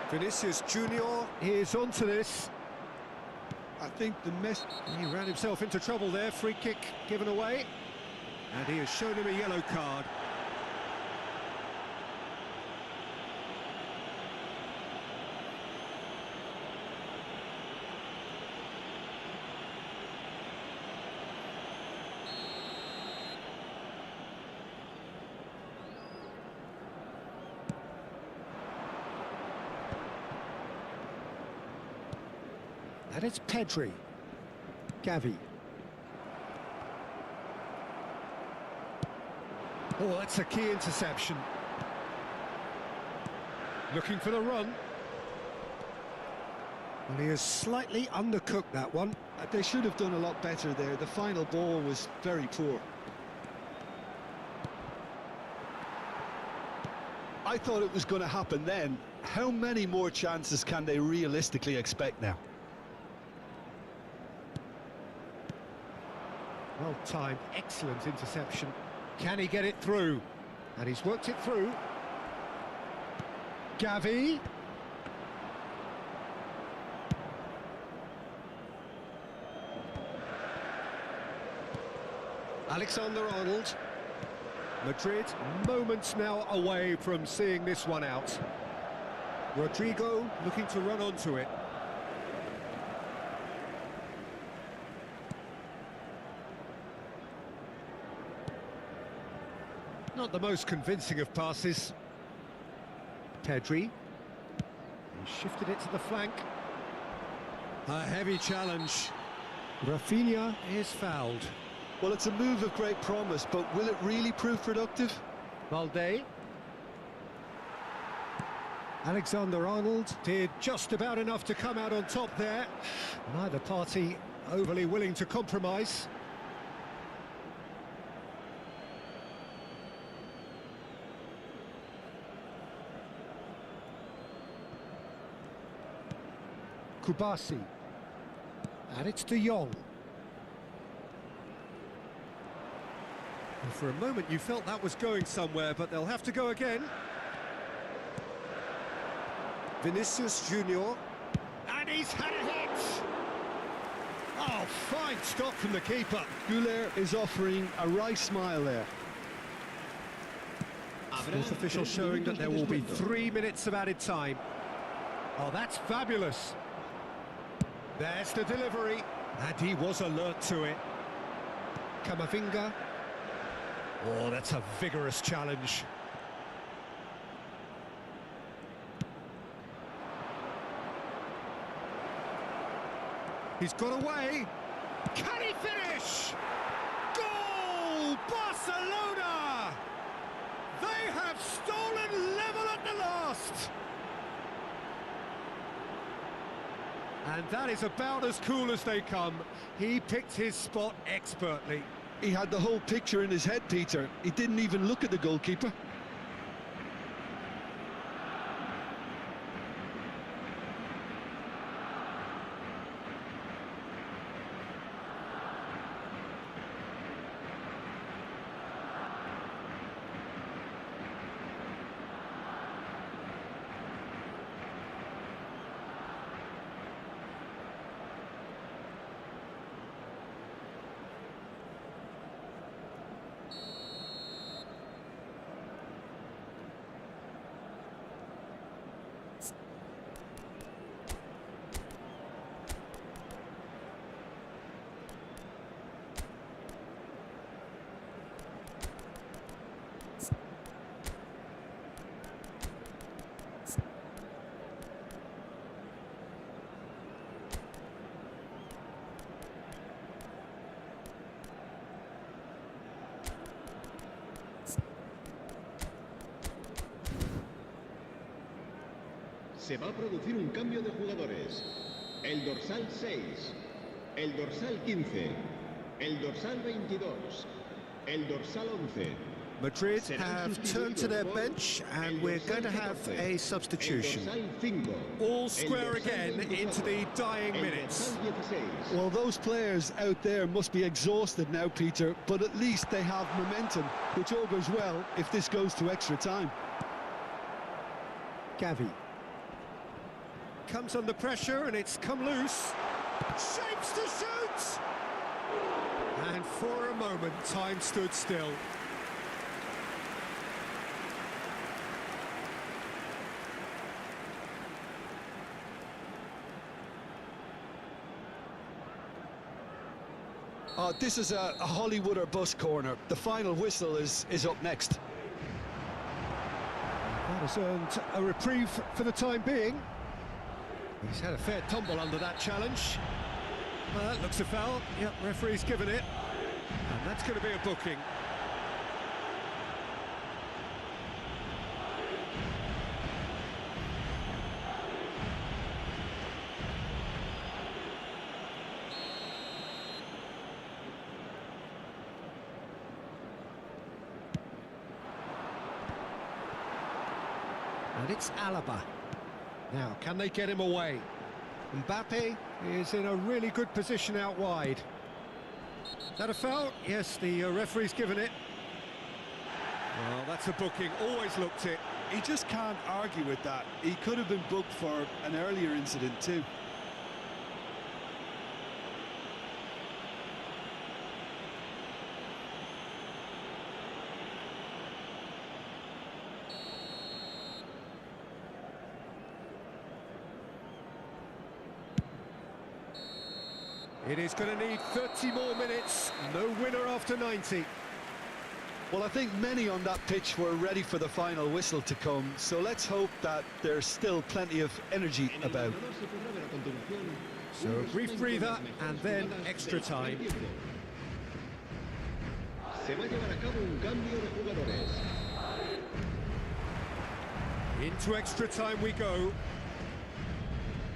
Vinicius Junior is onto this. I think He ran himself into trouble there. Free kick given away. And he has shown him a yellow card. And it's Pedri. Gavi. Oh, that's a key interception. Looking for the run. Well, he has slightly undercooked that one. They should have done a lot better there. The final ball was very poor. I thought it was going to happen then. How many more chances can they realistically expect now? Well timed, excellent interception. Can he get it through? And he's worked it through. Gavi. Alexander-Arnold. Madrid moments now away from seeing this one out. Rodrigo looking to run onto it. Not the most convincing of passes. Pedri. He shifted it to the flank. A heavy challenge. Rafinha is fouled. Well, it's a move of great promise, but will it really prove productive? Valde. Alexander-Arnold did just about enough to come out on top there. Neither party overly willing to compromise. Kubasi. And it's De Jong. And for a moment you felt that was going somewhere, but they'll have to go again. Vinicius Junior. And he's had a hit! Oh, fine stop from the keeper. Güler is offering a right smile there. Sports official showing that there will be 3 minutes of added time. Oh, that's fabulous. There's the delivery, and he was alert to it. Camavinga. Oh, that's a vigorous challenge. He's got away. Can he finish? Goal! Barcelona! They have stolen level at the last. And that is about as cool as they come. He picked his spot expertly. He had the whole picture in his head, Peter. He didn't even look at the goalkeeper. Se va a producir un cambio de jugadores. El dorsal 6, el dorsal 15, el dorsal 22, el dorsal 11 Madrid have turned to their bench and we're going to have a substitution. All square again into the dying minutes. Well, those players out there must be exhausted now, Peter, but at least they have momentum, which all goes well if this goes to extra time. Gavi. Comes under pressure and it's come loose. Shapes to shoot! And for a moment, time stood still. This is a Hollywood or bust corner. The final whistle is up next. That has earned a reprieve for the time being. He's had a fair tumble under that challenge. Well, that looks a foul. Yep, referee's given it. And that's going to be a booking. And it's Alaba. Now, can they get him away? Mbappe is in a really good position out wide. Is that a foul? Yes, the referee's given it. Well, that's a booking. Always looked it. He just can't argue with that. He could have been booked for an earlier incident too. It is going to need 30 more minutes. No winner after 90. Well, I think many on that pitch were ready for the final whistle to come, so let's hope that there's still plenty of energy about. So a brief breather and then extra time. Se va a llevar a cabo un cambio de jugadores. Into extra time we go.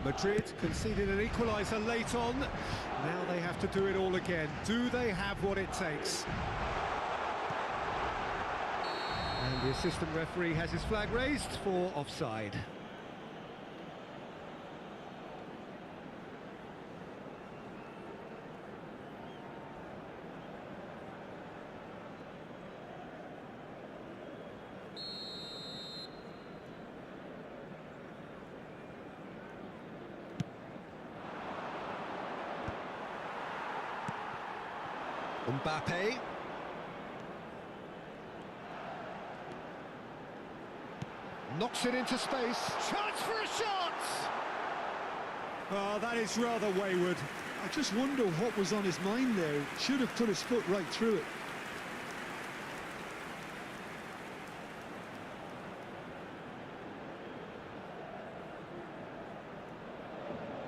Madrid conceded an equaliser late on. Now they have to do it all again. Do they have what it takes? And the assistant referee has his flag raised for offside. Mbappe. Knocks it into space. Chance for a shot! Oh, that is rather wayward. I just wonder what was on his mind there. Should have put his foot right through it.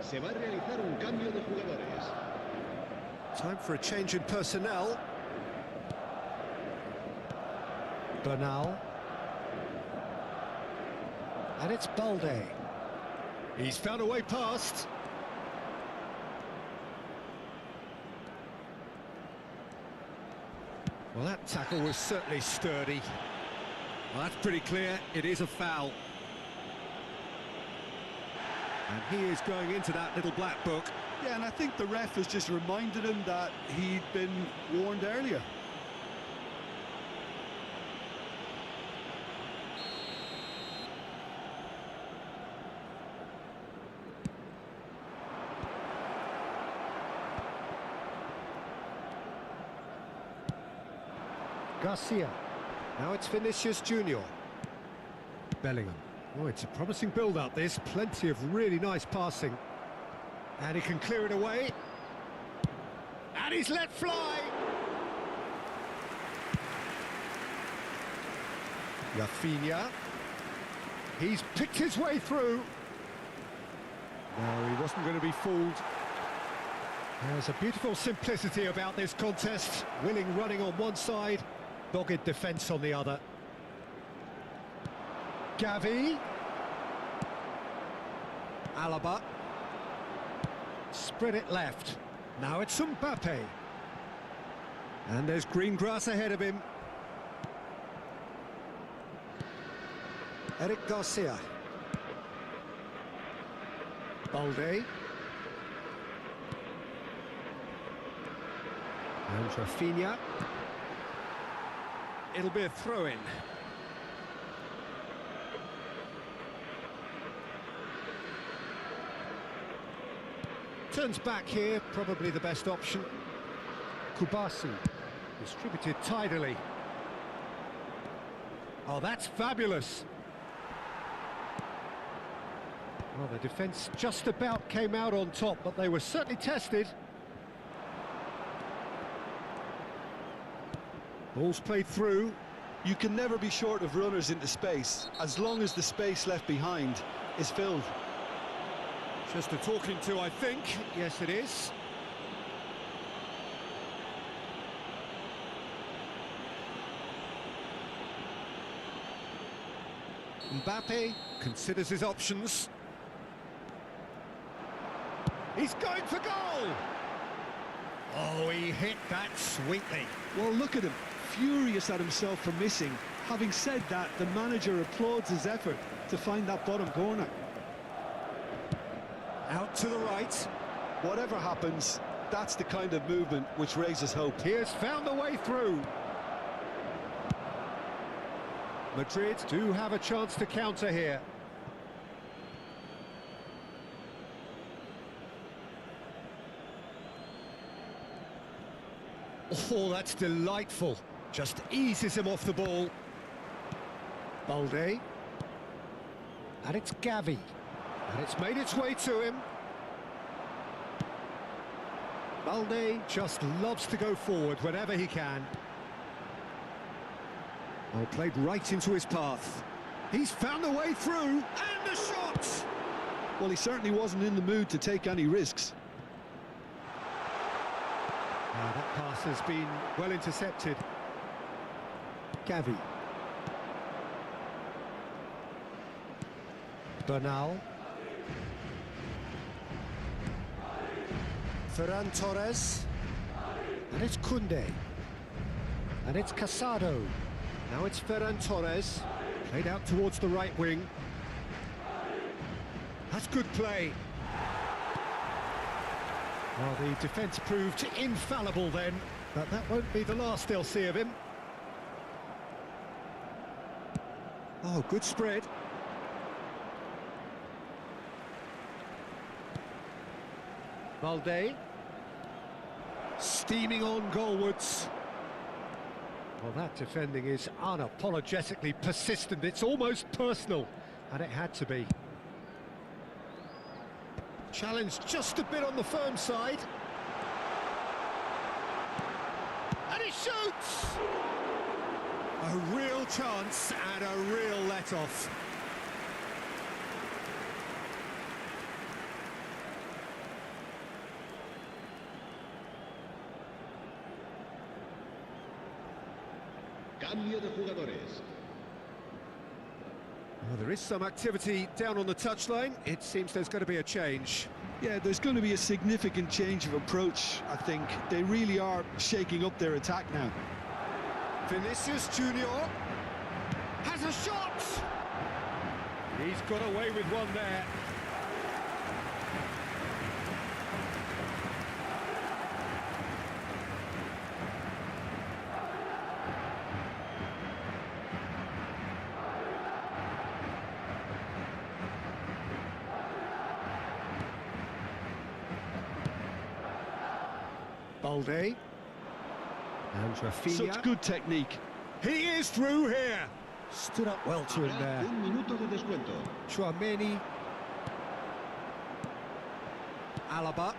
Se va a realizar un cambio de jugadores. Time for a change in personnel. Bernal. And it's Balde. He's found a way past. Well, that tackle was certainly sturdy. Well, that's pretty clear. It is a foul. And he is going into that little black book. Yeah, and I think the ref has just reminded him that he'd been warned earlier. Garcia. Now it's Vinicius Junior. Bellingham. Oh, it's a promising build-up, this. Plenty of really nice passing. And he can clear it away. And he's let fly! Rafinha. He's picked his way through. No, he wasn't going to be fooled. There's a beautiful simplicity about this contest. Willing running on one side, dogged defence on the other. Gavi. Alaba. Spread it left. Now it's Mbappe. And there's green grass ahead of him. Eric Garcia. Balde. And Rafinha. It'll be a throw-in. Turns back here, probably the best option. Kubasi, distributed tidily. Oh, that's fabulous. Well, the defence just about came out on top, but they were certainly tested. Ball's played through. You can never be short of runners into space, as long as the space left behind is filled. Just a talking to, I think. Yes, it is. Mbappe considers his options. He's going for goal! Oh, he hit that sweetly. Well, look at him, furious at himself for missing. Having said that, the manager applauds his effort to find that bottom corner. Out to the right. Whatever happens, that's the kind of movement which raises hope. He has found a way through. Madrid do have a chance to counter here. Oh, that's delightful. Just eases him off the ball. Balde. And it's Gavi. And it's made its way to him. Balde just loves to go forward whenever he can. Oh, played right into his path. He's found a way through, and the shot! Well, he certainly wasn't in the mood to take any risks. That pass has been well intercepted. Gavi. Bernal. Ferran Torres. And it's Koundé. And it's Casado. Now it's Ferran Torres. Played out towards the right wing. That's good play. Well, the defence proved infallible then, but that won't be the last they'll see of him. Oh, good spread. Balde. Steaming on goalwards. Well, that defending is unapologetically persistent. It's almost personal, and it had to be. Challenge just a bit on the firm side. And he shoots! A real chance and a real let-off. Cambio de jugadores. Well, there is some activity down on the touchline. It seems there's going to be a change. Yeah, there's going to be a significant change of approach, I think. They really are shaking up their attack now. Vinicius Junior has a shot! He's got away with one there. Balde. And Rafinha. Such good technique. He is through here. Stood up well to him there. Un minuto de descuento. Tchouaméni. Alaba.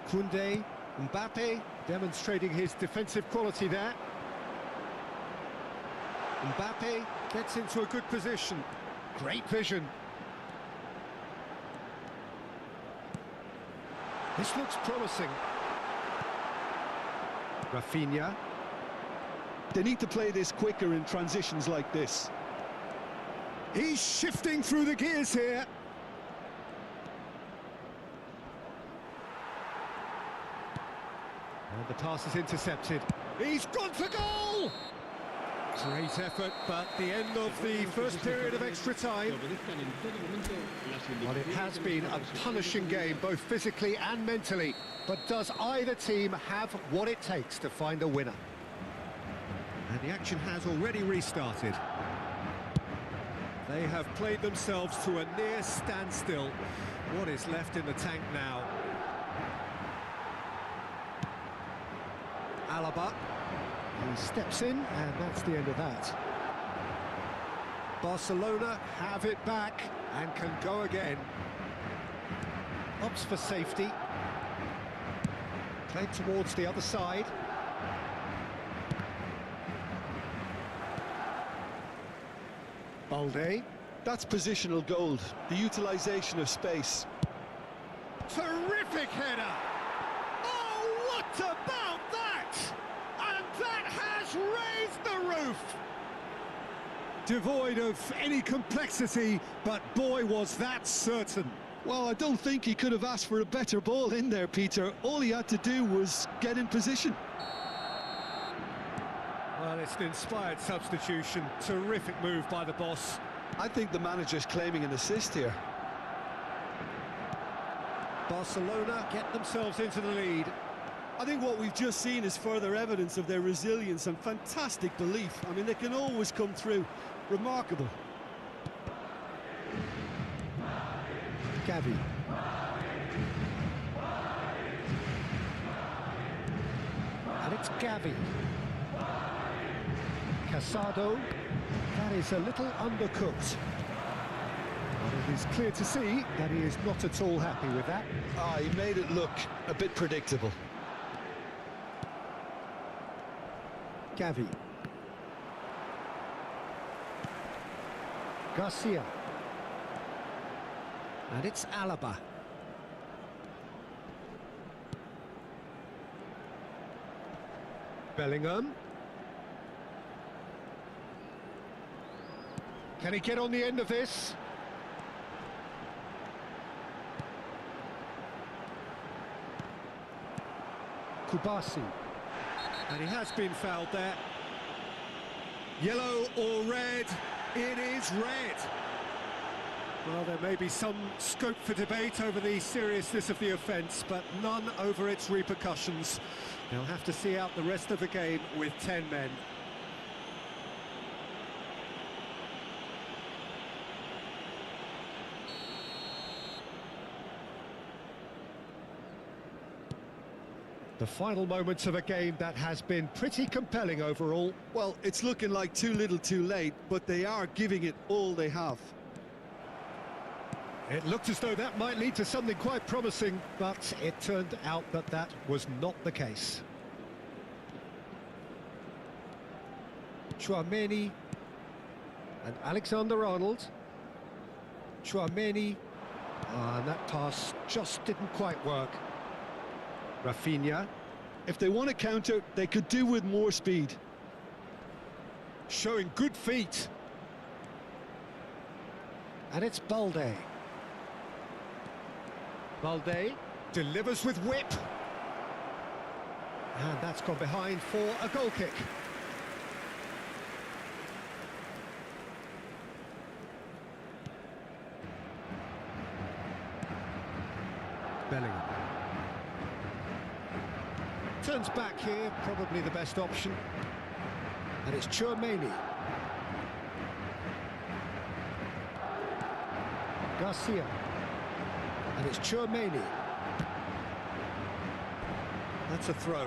Koundé. Mbappe demonstrating his defensive quality there. Mbappe gets into a good position. Great vision. This looks promising. Rafinha. They need to play this quicker in transitions like this. He's shifting through the gears here. And the pass is intercepted. He's gone for goal! Great effort, but the end of the first period of extra time. Obedezcan en todo momento las Well, it has been a punishing game, both physically and mentally. But does either team have what it takes to find a winner? And the action has already restarted. They have played themselves to a near standstill. What is left in the tank now? Alaba. He steps in, and that's the end of that. Barcelona have it back and can go again. Opts for safety. Played towards the other side. Balde. That's positional gold, the utilisation of space. Terrific header! Oh, what about that? And that has raised the roof! Devoid of any complexity, but boy, was that certain. Well, I don't think he could have asked for a better ball in there, Peter. All he had to do was get in position. Well, it's an inspired substitution. Terrific move by the boss. I think the manager's claiming an assist here. Barcelona get themselves into the lead. I think what we've just seen is further evidence of their resilience and fantastic belief. I mean, they can always come through. Remarkable. Gavi. And it's Gavi. Casado. That is a little undercooked. But it is clear to see that he is not at all happy with that. Ah, he made it look a bit predictable. Gavi. Garcia. And it's Alaba. Bellingham. Can he get on the end of this? Kubasi. And he has been fouled there. Yellow or red? It is red. Well, there may be some scope for debate over the seriousness of the offence, but none over its repercussions. They'll have to see out the rest of the game with 10 men. The final moments of a game that has been pretty compelling overall. Well, it's looking like too little too late, but they are giving it all they have. It looked as though that might lead to something quite promising, but it turned out that that was not the case. Tchouaméni and Alexander-Arnold. Tchouaméni, and that pass just didn't quite work. Rafinha. If they want to counter, they could do with more speed. Showing good feet. And it's Balde. Balde delivers with whip. And that's gone behind for a goal kick. Bellingham. Turns back here, probably the best option. And it's Tchouaméni. Garcia. And it's Tchouaméni. That's a throw.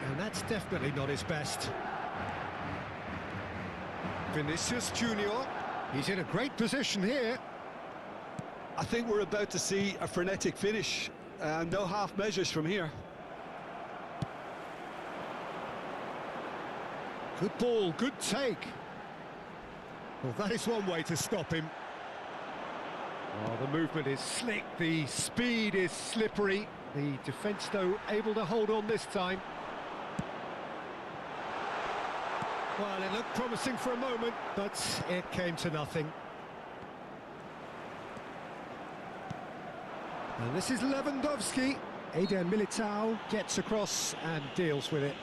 And that's definitely not his best. Vinicius Junior. He's in a great position here. I think we're about to see a frenetic finish. No half measures from here. Good ball, good take. Well, that is one way to stop him. Oh, the movement is slick, the speed is slippery. The defence, though, able to hold on this time. Well, it looked promising for a moment, but it came to nothing. And this is Lewandowski. Eden Militao gets across and deals with it.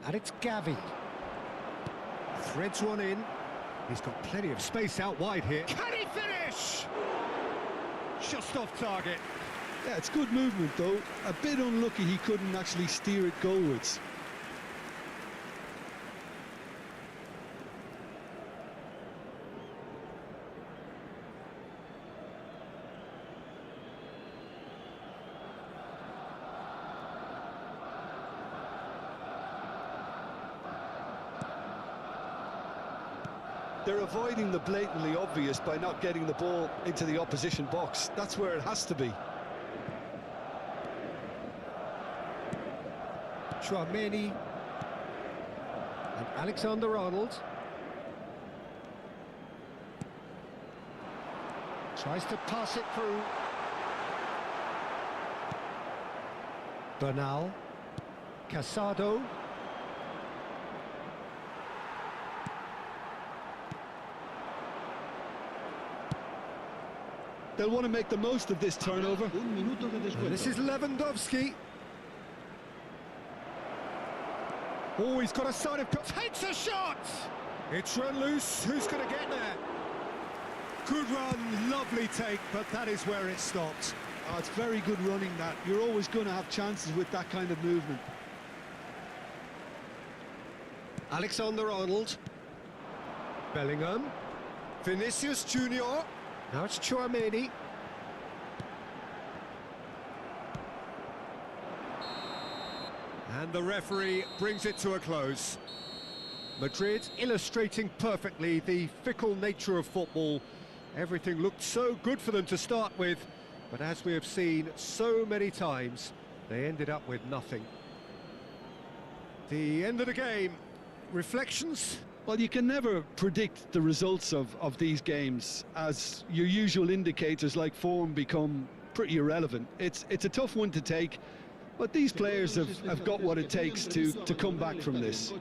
And it's Gavi. Threads one in. He's got plenty of space out wide here. Can he finish? Just off target. Yeah, it's good movement though. A bit unlucky he couldn't actually steer it goalwards. They're avoiding the blatantly obvious by not getting the ball into the opposition box. That's where it has to be. Chouameni and Alexander-Arnold tries to pass it through. Bernal, Casado. They'll want to make the most of this turnover. Un minuto de descuento. This is Lewandowski. Oh, he's got a sign of... Takes a shot! It's run loose. Who's going to get there? Good run, lovely take, but that is where it stopped. Oh, it's very good running that. You're always going to have chances with that kind of movement. Alexander-Arnold. Bellingham. Vinicius Junior. Now it's Chouameni. And the referee brings it to a close. Madrid illustrating perfectly the fickle nature of football. Everything looked so good for them to start with, but as we have seen so many times, they ended up with nothing. The end of the game. Reflections? Well, you can never predict the results of these games, as your usual indicators like form become pretty irrelevant. It's a tough one to take, but these players have got what it takes to come back from this.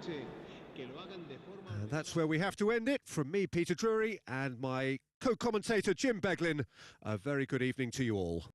And that's where we have to end it. From me, Peter Drury, and my co-commentator, Jim Beglin, a very good evening to you all.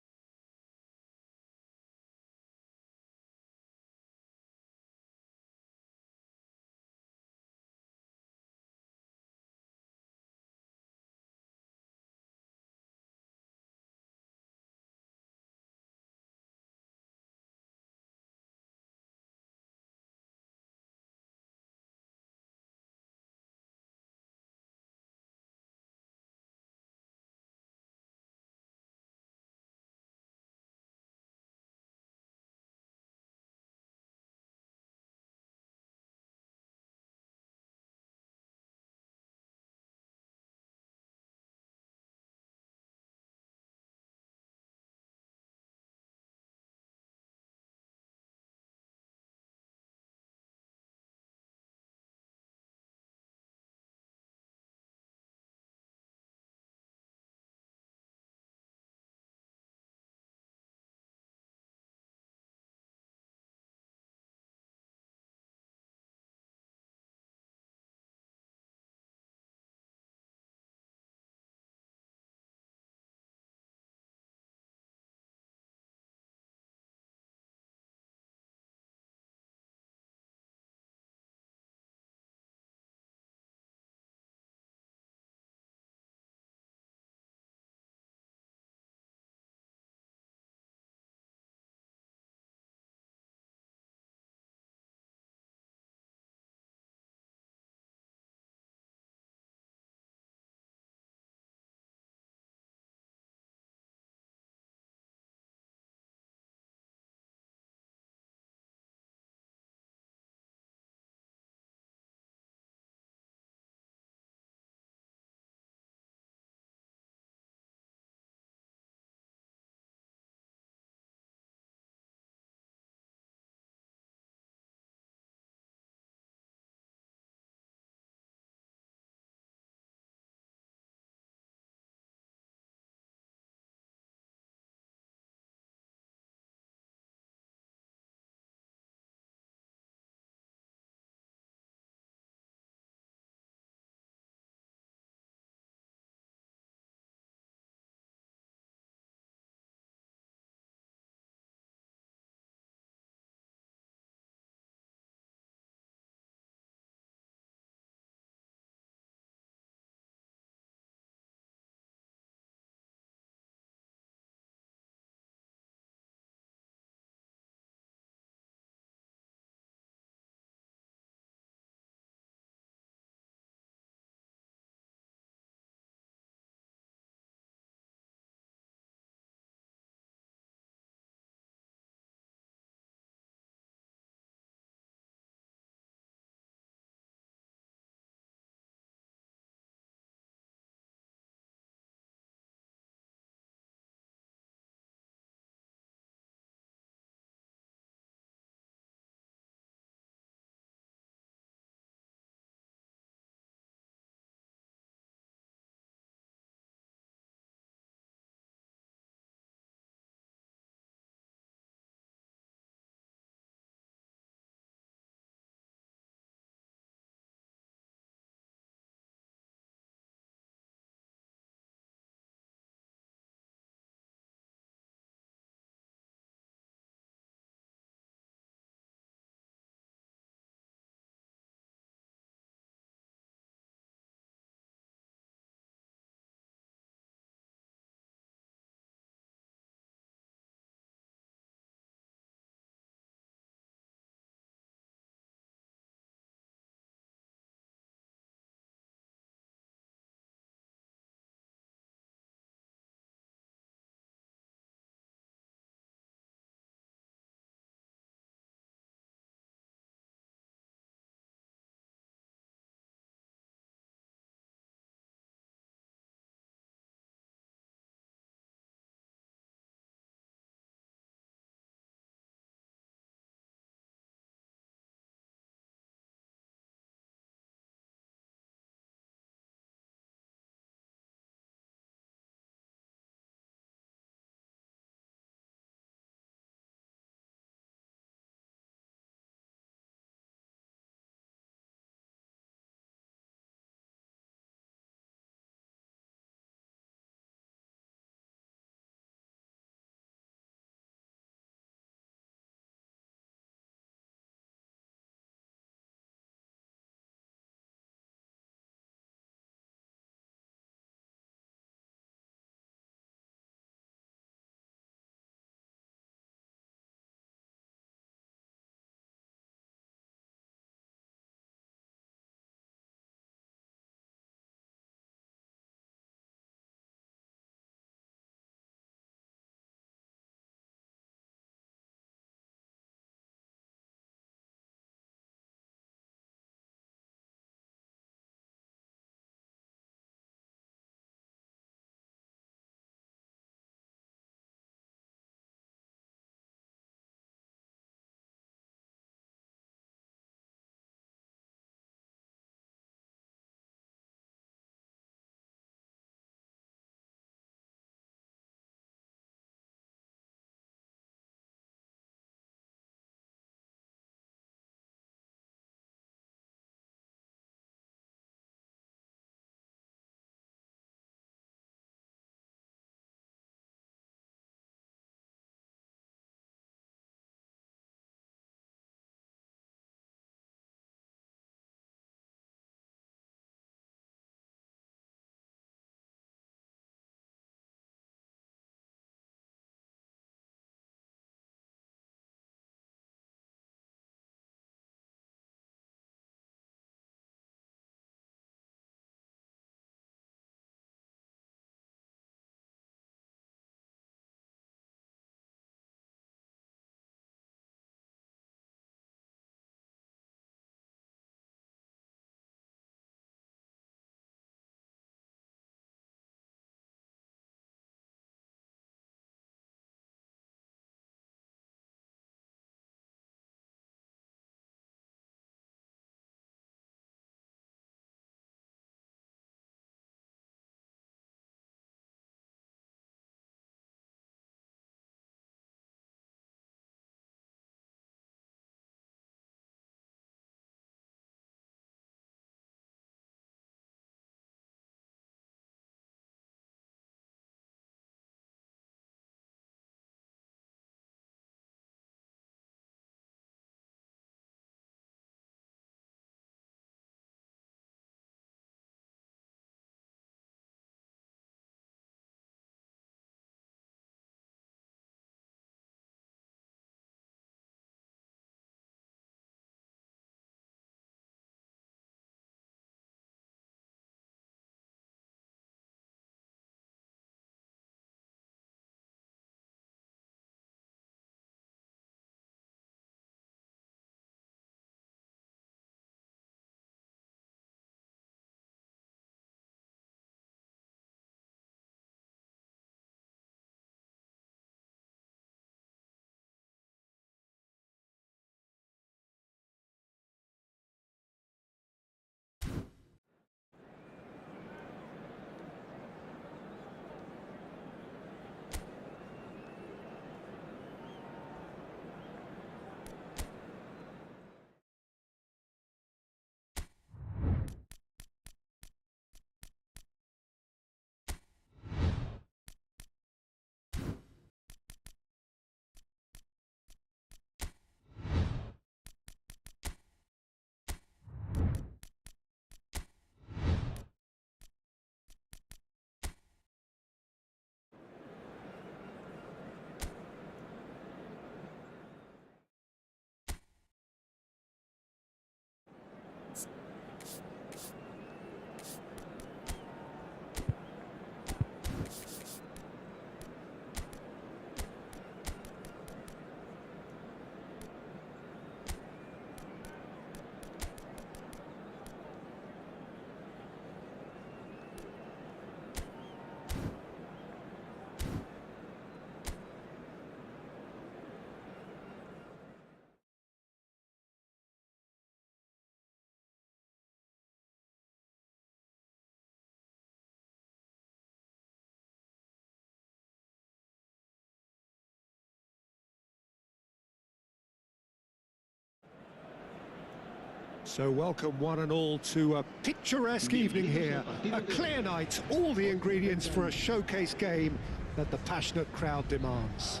So welcome one and all to a picturesque evening here. A clear night, all the ingredients for a showcase game that the passionate crowd demands.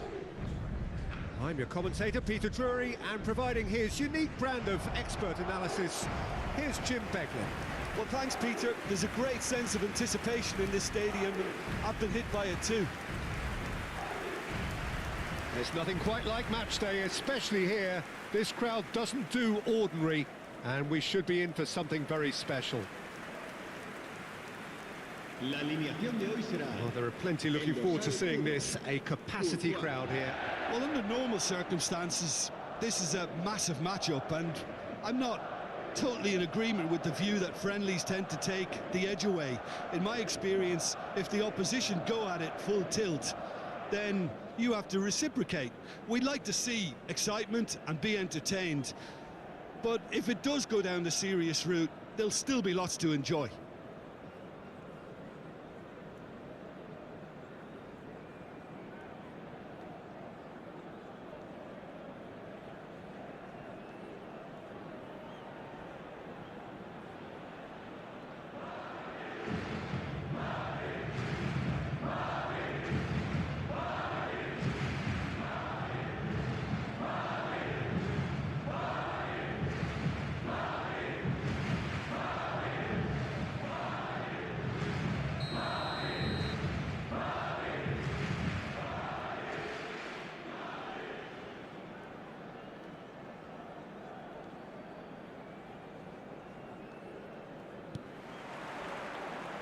I'm your commentator, Peter Drury, and providing his unique brand of expert analysis, here's Jim Beglin. Well, thanks, Peter. There's a great sense of anticipation in this stadium, and I've been hit by it too. There's nothing quite like match day, especially here. This crowd doesn't do ordinary, and we should be in for something very special. La alineación de hoy será... Well, there are plenty looking forward to seeing this, a capacity crowd here. Well, under normal circumstances, this is a massive matchup, and I'm not totally in agreement with the view that friendlies tend to take the edge away. In my experience, if the opposition go at it full tilt, then you have to reciprocate. We'd like to see excitement and be entertained, but if it does go down the serious route, there'll still be lots to enjoy.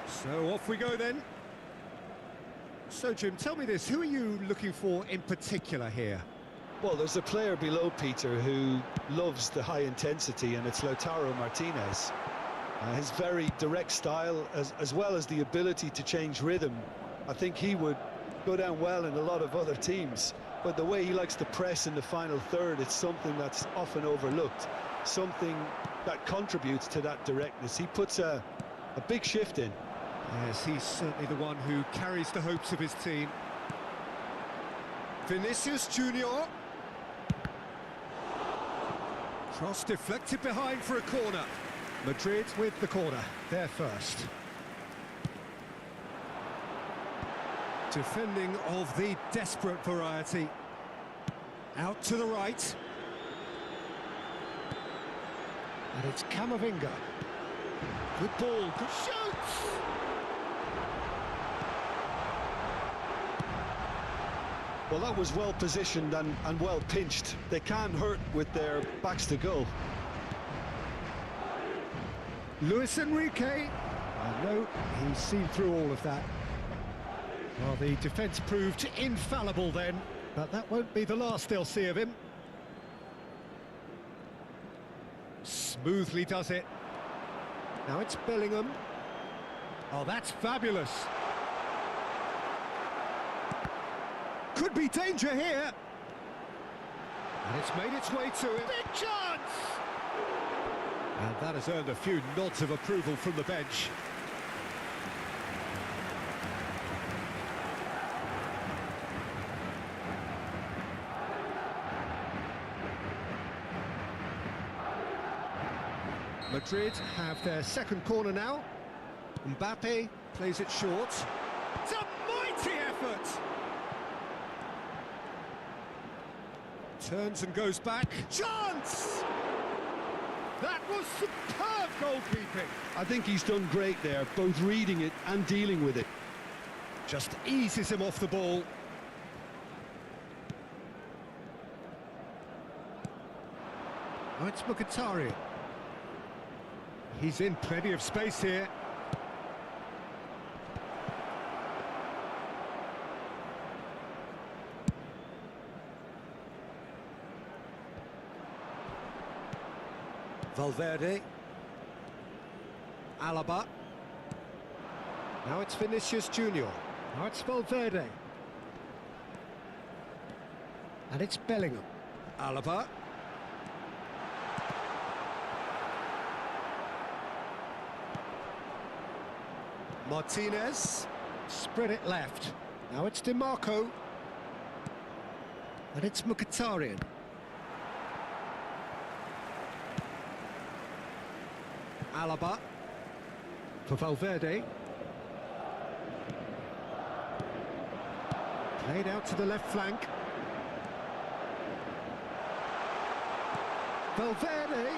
So off we go then. So Jim, tell me this, who are you looking for in particular here? Well, there's a player below Peter who loves the high intensity, and it's Lautaro Martinez. His very direct style, as well as the ability to change rhythm, I think he would go down well in a lot of other teams. But the way he likes to press in the final third, it's something that's often overlooked, something that contributes to that directness. He puts a big shift in. Yes, he's certainly the one who carries the hopes of his team. Vinicius Junior. Cross deflected behind for a corner. Madrid with the corner, they're first. Defending of the desperate variety. Out to the right. And it's Camavinga. Good ball, good shoot! Well, that was well positioned and well pinched. They can't hurt with their backs to goal. Luis Enrique. No, he's seen through all of that. Well, the defence proved infallible then, but that won't be the last they'll see of him. Smoothly does it. Now it's Bellingham. Oh, that's fabulous. Could be danger here. And it's made its way to it. Big chance! And that has earned a few nods of approval from the bench. Madrid have their second corner now. Mbappe plays it short. It's a mighty effort! Turns and goes back. Chance! That was superb goalkeeping. I think he's done great there, both reading it and dealing with it. Just eases him off the ball. Oh, it's Mkhitaryan. He's in plenty of space here. Valverde. Alaba. Now it's Vinicius Junior. Now it's Valverde. And it's Bellingham. Alaba. Martinez. Spread it left. Now it's DiMarco. And it's Mkhitaryan. Alaba. For Valverde. Played out to the left flank. Valverde.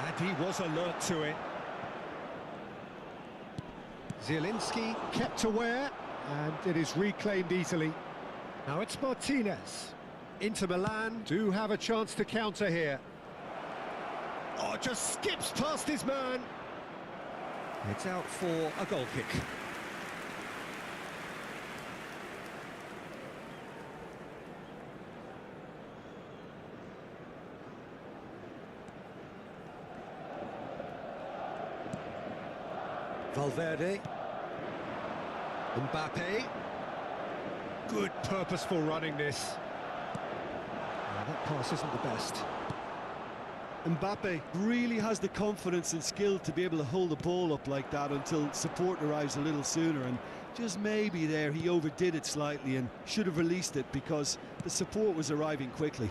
And he was alert to it. Zielinski kept aware, and it is reclaimed easily. Now it's Martinez. Inter Milan do have a chance to counter here. Oh, just skips past his man. It's out for a goal kick. Valverde. Mbappe. Good purposeful running this. That pass isn't the best. Mbappe really has the confidence and skill to be able to hold the ball up like that until support arrives a little sooner, and just maybe there he overdid it slightly and should have released it because the support was arriving quickly.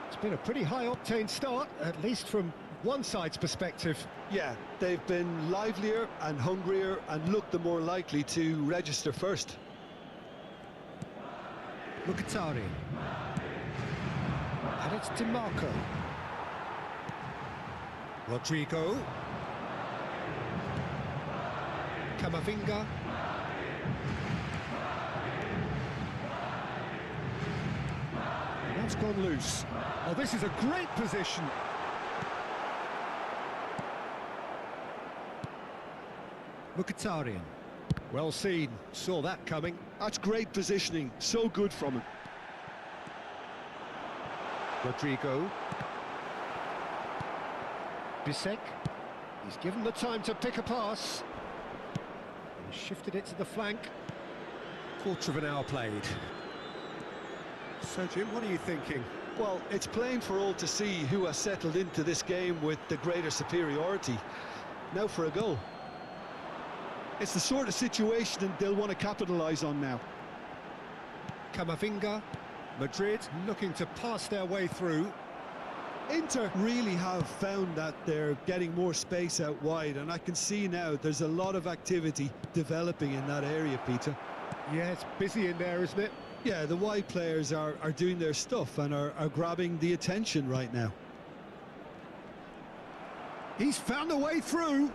It's been a pretty high-octane start, at least from one side's perspective. Yeah, they've been livelier and hungrier and looked the more likely to register first. Mkhitaryan. And it's DiMarco. Rodrigo. Camavinga. That's gone loose. Oh, this is a great position. Mkhitaryan. Well seen, saw that coming. That's great positioning, so good from him. Rodrigo. Bisek. He's given the time to pick a pass. He shifted it to the flank. Quarter of an hour played. So, Jim, what are you thinking? Well, it's plain for all to see who has settled into this game with the greater superiority. Now for a goal. It's the sort of situation they'll want to capitalise on now. Camavinga. Madrid looking to pass their way through. Inter really have found that they're getting more space out wide, and I can see now there's a lot of activity developing in that area, Peter. Yeah, it's busy in there, isn't it? Yeah, the wide players are doing their stuff and are grabbing the attention right now. He's found a way through.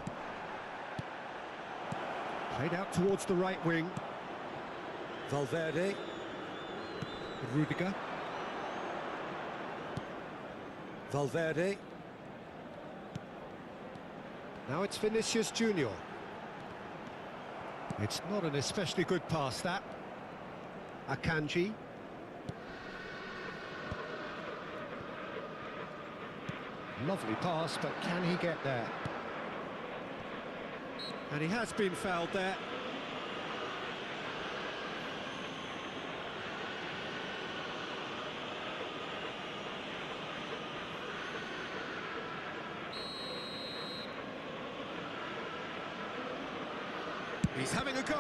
Played out towards the right wing. Valverde. Rudiger. Valverde. Now it's Vinicius Junior. It's not an especially good pass, that. Akanji. Lovely pass, but can he get there? And he has been fouled there. He's having a go.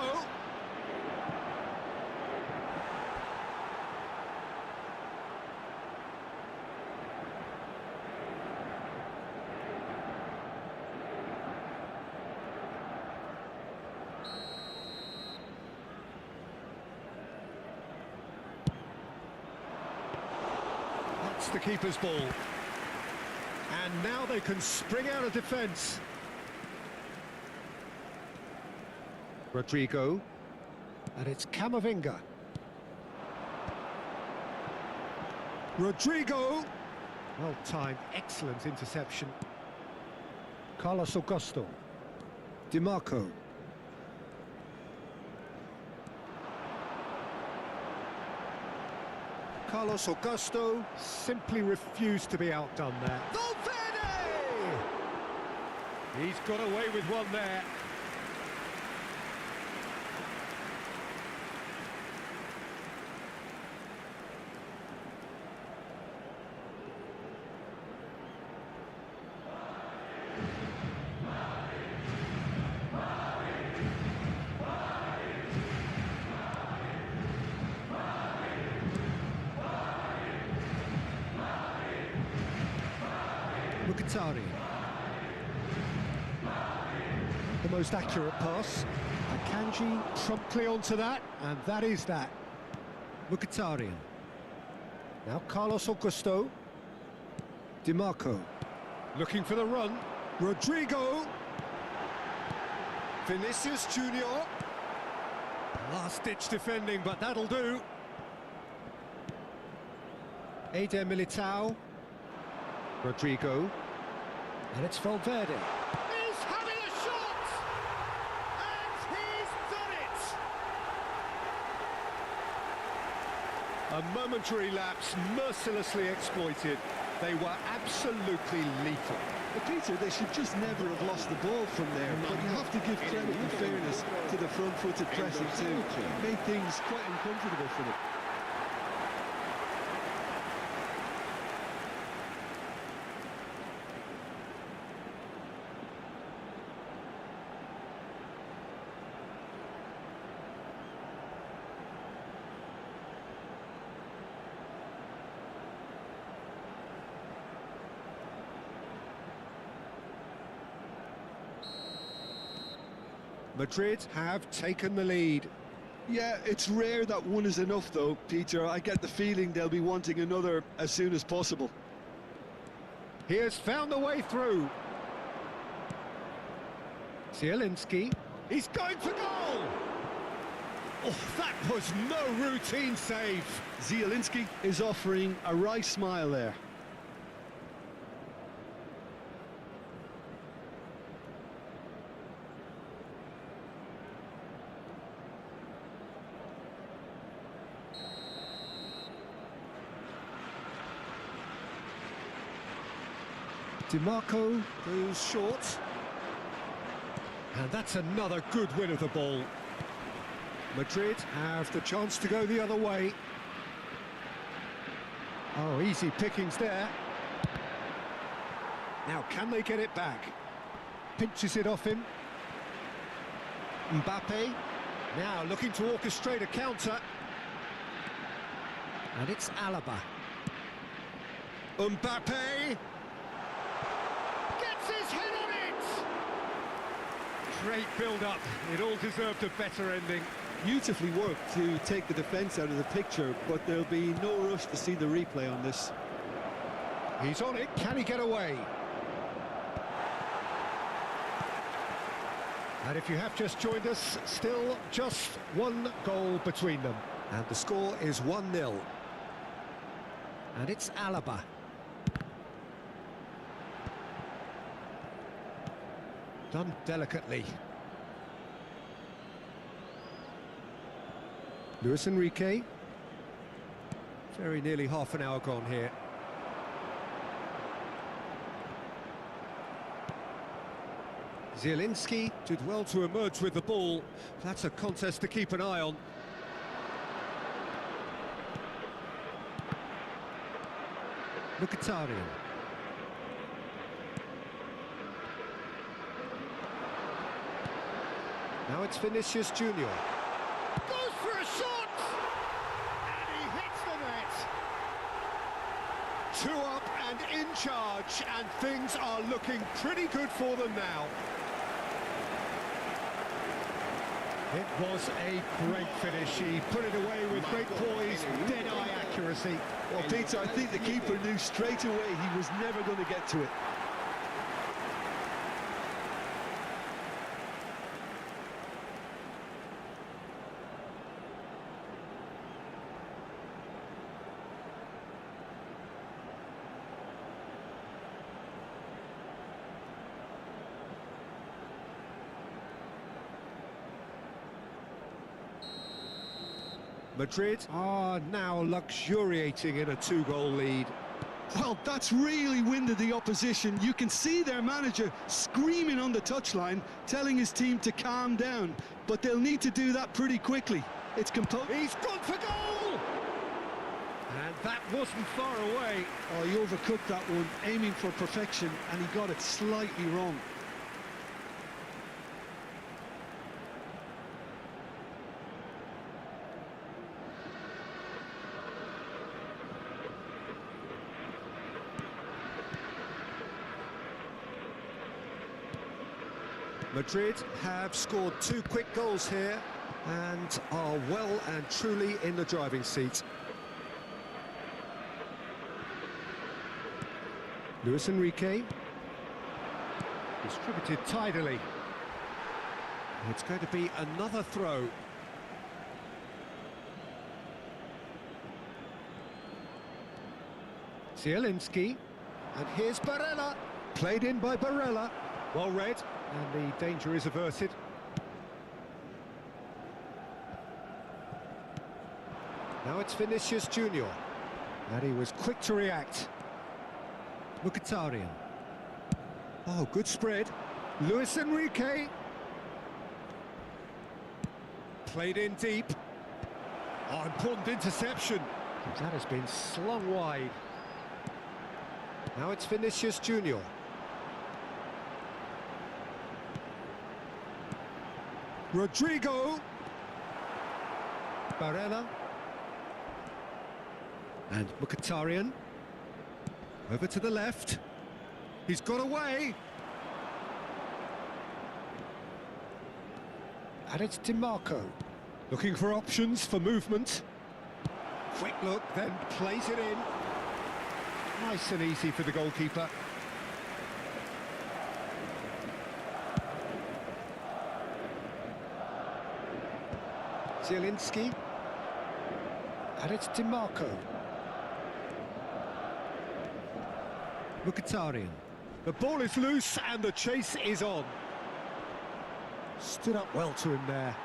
That's the keeper's ball. And now they can spring out of defence. Rodrigo. And it's Camavinga. Rodrigo. Well timed, excellent interception. Carlos Augusto. DiMarco. Carlos Augusto simply refused to be outdone there. Valverde! He's got away with one there. Mkhitaryan. The most accurate pass. Akanji promptly onto that, and that is that. Mkhitaryan. Now Carlos Augusto. DiMarco. Looking for the run. Rodrigo. Vinicius Junior. Last-ditch defending, but that'll do. Eder Militao. Rodrigo. And it's Valverde. He's having a shot! And he's done it! A momentary lapse, mercilessly exploited. They were absolutely lethal. But Peter, they should just never have lost the ball from there, but you have to give credit and fairness to the front-footed pressing too. Made things quite uncomfortable for them. Madrid have taken the lead. Yeah, it's rare that one is enough though, Peter. I get the feeling they'll be wanting another as soon as possible. He has found the way through. Zielinski. He's going for goal! Oh, that was no routine save. Zielinski is offering a wry smile there. DiMarco goes short. And that's another good win of the ball. Madrid have the chance to go the other way. Oh, easy pickings there. Now, can they get it back? Pinches it off him. Mbappe. Now looking to orchestrate a counter. And it's Alaba. Mbappe. Gets his head on it! Great build-up. It all deserved a better ending. Beautifully worked to take the defence out of the picture, but there'll be no rush to see the replay on this. He's on it. Can he get away? And if you have just joined us, still just one goal between them. And the score is 1-0. And it's Alaba. Done delicately. Luis Enrique. Very nearly half an hour gone here. Zielinski did well to emerge with the ball. That's a contest to keep an eye on. Mkhitaryan. Now it's Vinicius Junior. Goes for a shot! And he hits the net! 2 up and in charge, and things are looking pretty good for them now. It was a great finish. He put it away with great poise, dead-eye accuracy. Well, Peter, I think the keeper knew straight away he was never going to get to it. Madrid are now luxuriating in a 2-goal lead. Well, that's really winded the opposition. You can see their manager screaming on the touchline, telling his team to calm down. But they'll need to do that pretty quickly. It's composed. He's gone for goal! And that wasn't far away. Oh, he overcooked that one, aiming for perfection, and he got it slightly wrong. Madrid have scored 2 quick goals here and are well and truly in the driving seat. Luis Enrique. Distributed tidily. It's going to be another throw. Zielinski. And here's Barella. Played in by Barella. Well read. And the danger is averted. Now it's Vinicius Junior. And he was quick to react. Mkhitaryan. Oh, good spread. Luis Enrique. Played in deep. Oh, important interception. That has been slung wide. Now it's Vinicius Junior. Rodrigo. Barella. And Mkhitaryan. Over to the left. He's got away. And it's DiMarco. Looking for options for movement. Quick look, then plays it in. Nice and easy for the goalkeeper. Zielinski. And it's DiMarco. Mkhitaryan. The ball is loose and the chase is on. Stood up well to him there.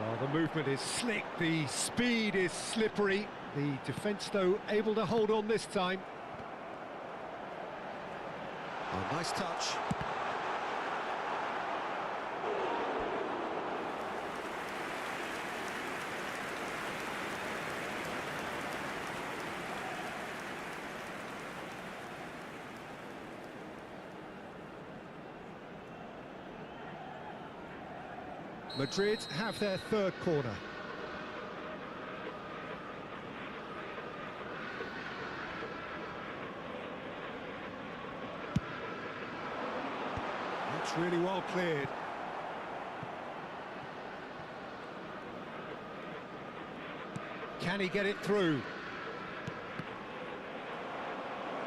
Well, the movement is slick, the speed is slippery. The defence, though, able to hold on this time. Oh, nice touch. Madrid have their 3rd corner. That's really well cleared. Can he get it through?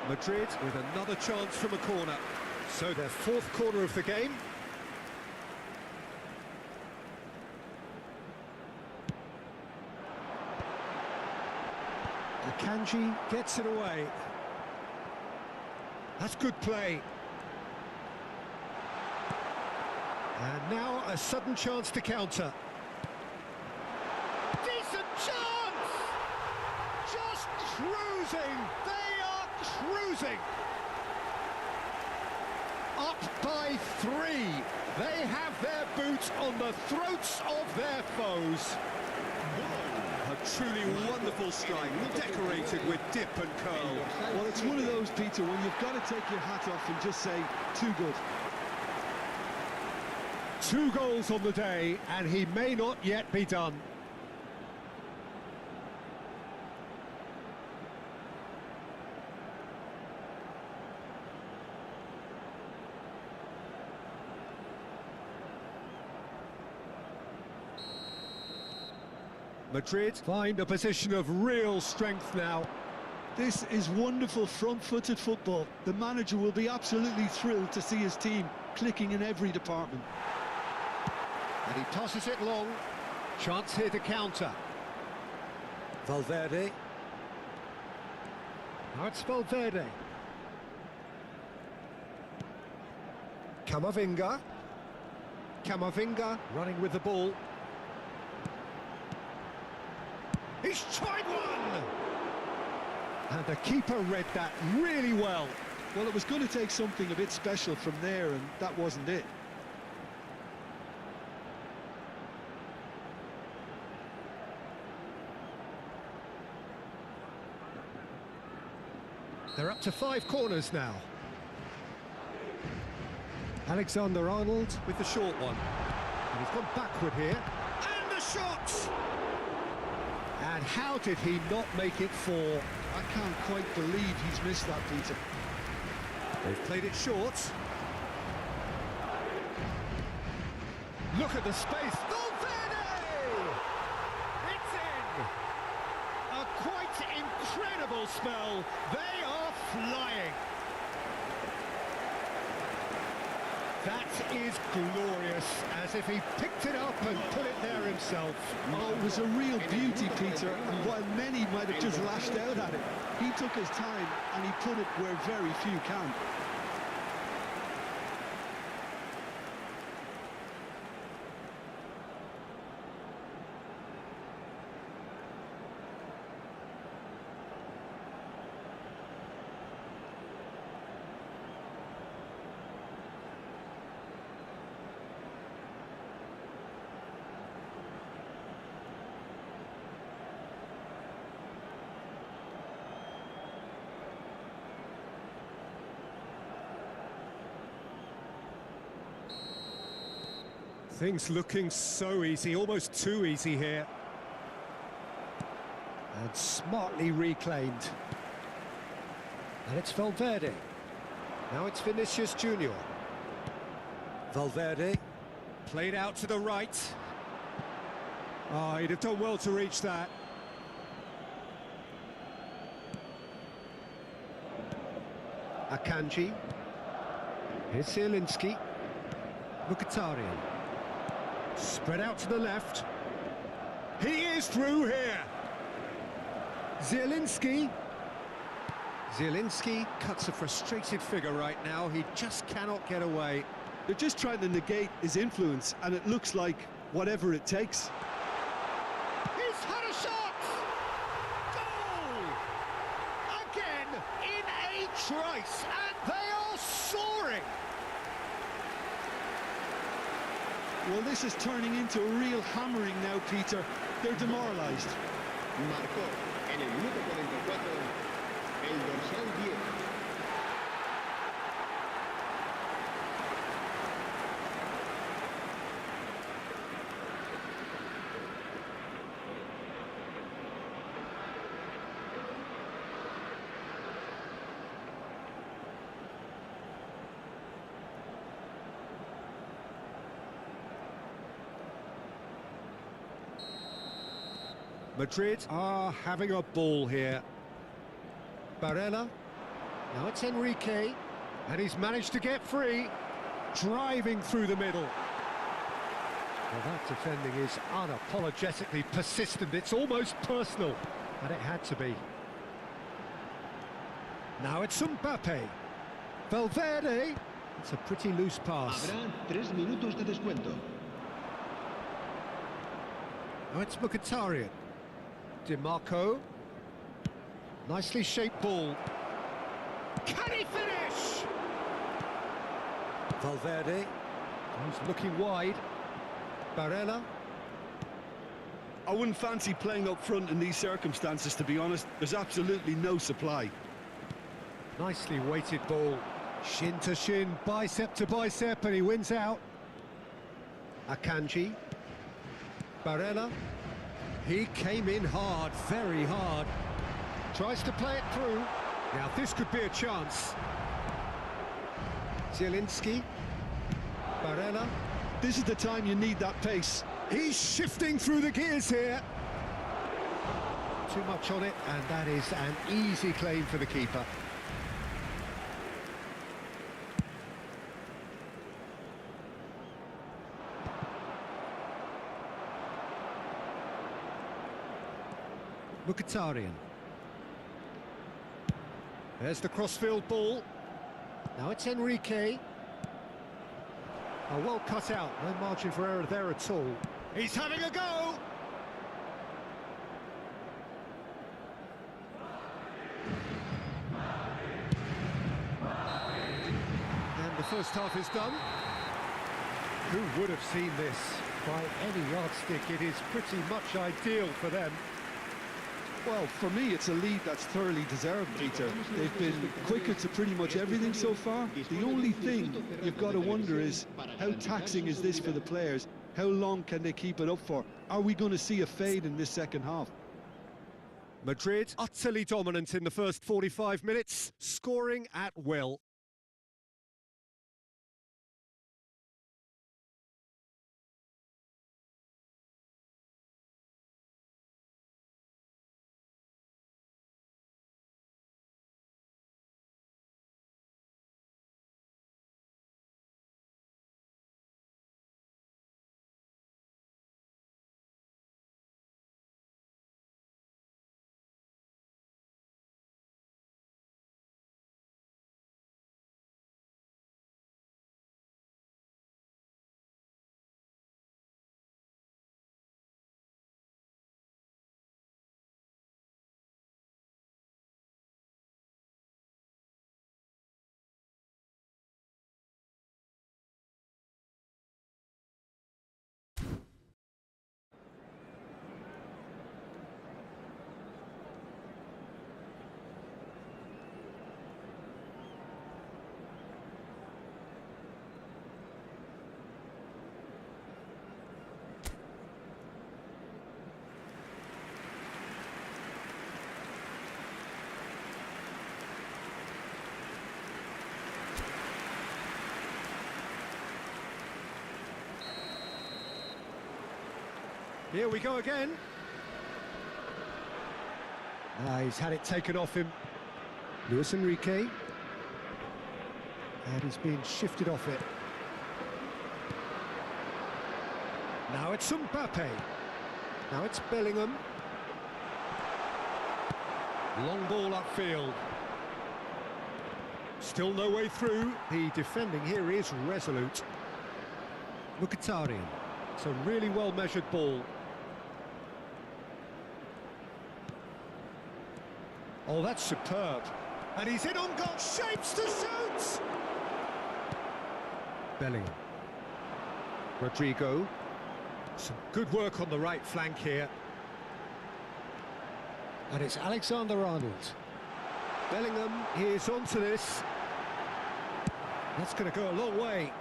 Madrid with another chance from a corner. So their 4th corner of the game. Kanji gets it away. That's good play. And now a sudden chance to counter. Decent chance! Just cruising! They are cruising! Up by 3. They have their boots on the throats of their foes. A truly wonderful strike, decorated with dip and curl. Well, it's one of those, Peter, when you've got to take your hat off and just say, too good. 2 goals on the day, and he may not yet be done. Madrid find a position of real strength now. This is wonderful front-footed football. The manager will be absolutely thrilled to see his team clicking in every department. And he tosses it long. Chance here to counter. Valverde. Now it's Valverde. Camavinga. Camavinga running with the ball. He's tried one! And the keeper read that really well. Well, it was going to take something a bit special from there, and that wasn't it. They're up to 5 corners now. Alexander-Arnold with the short one. And he's gone backward here. And the shot! And how did he not make it 4? I can't quite believe he's missed that, Peter. They've played it short. Look at the space. Valverde! It's in! A quite incredible spell. They are flying. That is glorious, as if he picked it up and put it there himself. Oh, it was a real beauty, Peter, and while many might have just lashed out at it, he took his time and he put it where very few can. Things looking so easy, almost too easy here. And smartly reclaimed. And it's Valverde. Now it's Vinicius Junior. Valverde, played out to the right. Oh, he'd have done well to reach that. Akanji. Here's Zielinski. Mkhitaryan. Spread out to the left. He is through here. Zielinski. Zielinski cuts a frustrated figure right now. He just cannot get away. They're just trying to negate his influence, and it looks like whatever it takes. He's had a shot! Goal! Again in a trice, and they are soaring! Well, this is turning into a real hammering now, Peter. They're demoralised. Marcó en el minuto 44 el dorsal 10. Madrid are having a ball here. Barella. Now it's Enrique. And he's managed to get free. Driving through the middle. Well, that defending is unapologetically persistent. It's almost personal. And it had to be. Now it's Mbappe. Valverde. It's a pretty loose pass. Habrá 3 minutos de descuento. Now it's Mkhitaryan. DiMarco. Nicely shaped ball. Can he finish? Valverde. He's looking wide. Barella. I wouldn't fancy playing up front in these circumstances, to be honest. There's absolutely no supply. Nicely weighted ball. Shin to shin, bicep to bicep, and he wins out. Akanji. Barella. He came in hard, very hard. Tries to play it through. Now this could be a chance. Zielinski. Barella. This is the time you need that pace. He's shifting through the gears here. Too much on it, and that is an easy claim for the keeper. Mkhitaryan. There's the crossfield ball. Now it's Enrique. Oh, well cut out. No margin for error there at all. He's having a go! And the first half is done. Who would have seen this? By any yardstick, it is pretty much ideal for them. Well, for me, it's a lead that's thoroughly deserved, Peter. They've been quicker to pretty much everything so far. The only thing you've got to wonder is, how taxing is this for the players? How long can they keep it up for? Are we going to see a fade in this second half? Madrid utterly dominant in the first 45 minutes, scoring at will. Here we go again. He's had it taken off him. Luis Enrique. And he's being shifted off it. Now it's Mbappe. Now it's Bellingham. Long ball upfield. Still no way through. The defending here is resolute. Mkhitaryan. It's a really well-measured ball. Oh, that's superb. And he's in on goal. Shapes to shoot! Bellingham. Rodrigo. Some good work on the right flank here. And it's Alexander-Arnold. Bellingham, he is onto this. That's going to go a long way.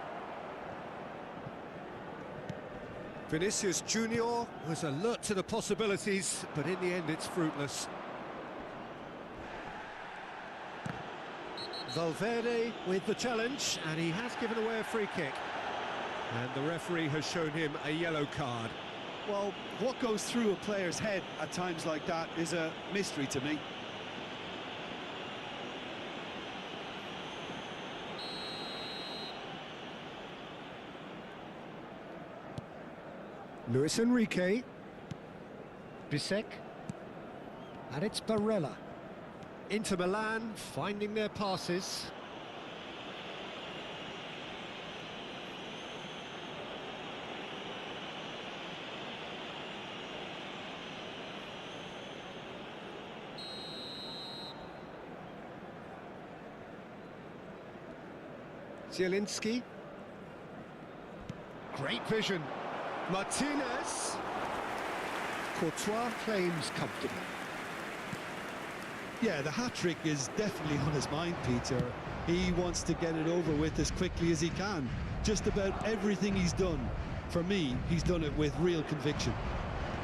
Vinicius Junior was alert to the possibilities, but in the end it's fruitless. Valverde with the challenge, and he has given away a free kick. And the referee has shown him a yellow card. Well, what goes through a player's head at times like that is a mystery to me. Luis Enrique. Bisek. And it's Barella. Inter Milan finding their passes. Zielinski. Great vision. Martinez. Courtois claims comfortably. Yeah, the hat-trick is definitely on his mind, Peter. He wants to get it over with as quickly as he can. Just about everything he's done, for me, he's done it with real conviction.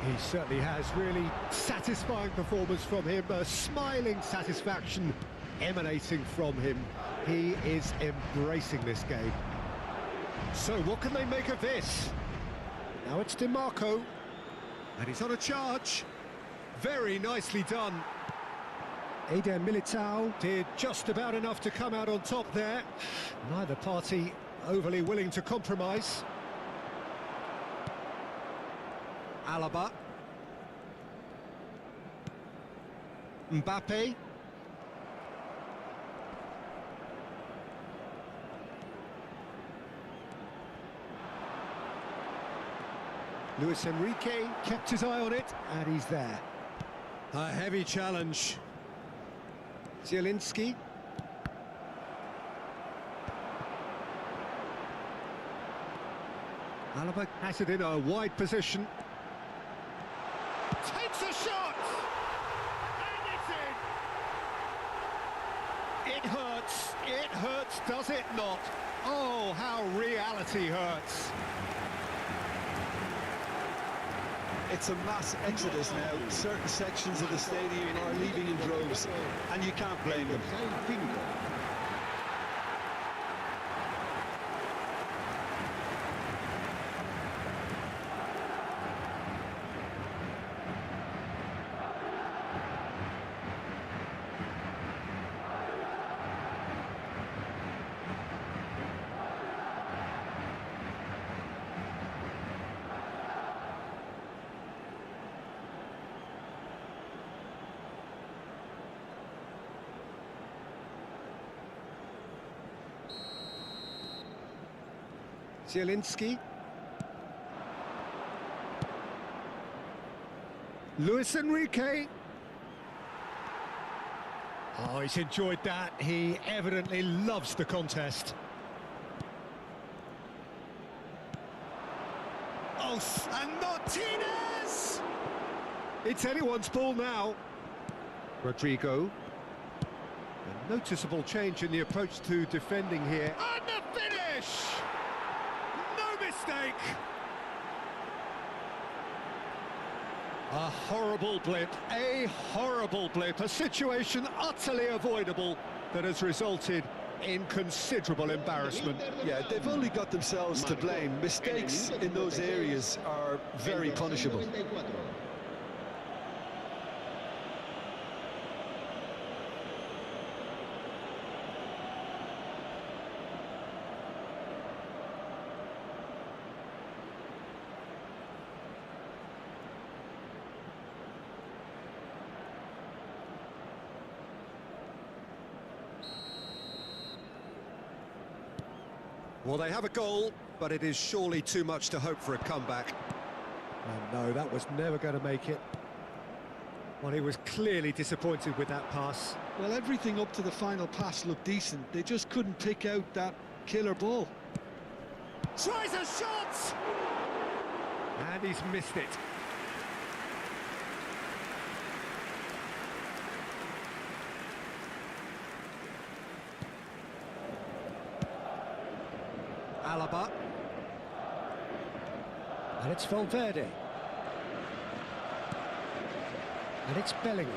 He certainly has. Really satisfying performance from him. A smiling satisfaction emanating from him. He is embracing this game. So what can they make of this? Now it's DiMarco. And he's on a charge. Very nicely done. Eder Militao did just about enough to come out on top there. Neither party overly willing to compromise. Alaba. Mbappe. Luis Enrique kept his eye on it, and he's there. A heavy challenge. Zielinski. Alaba has it in a wide position. Takes a shot! And it's in! It hurts, does it not? Oh, how reality hurts. It's a mass exodus now. Certain sections of the stadium are leaving in droves, and you can't blame them. Zielinski. Luis Enrique. Oh, he's enjoyed that. He evidently loves the contest. Oh, and Martinez! It's anyone's ball now. Rodrigo. A noticeable change in the approach to defending here. And the finish! Mistake. A horrible blip, a situation utterly avoidable that has resulted in considerable embarrassment. Yeah, they've only got themselves to blame. Mistakes in those areas are very punishable. Well, they have a goal, but it is surely too much to hope for a comeback. And no, that was never going to make it. Well, he was clearly disappointed with that pass. Well, everything up to the final pass looked decent. They just couldn't pick out that killer ball. Tries a shot! And he's missed it. Alaba. And it's Valverde. And it's Bellingham.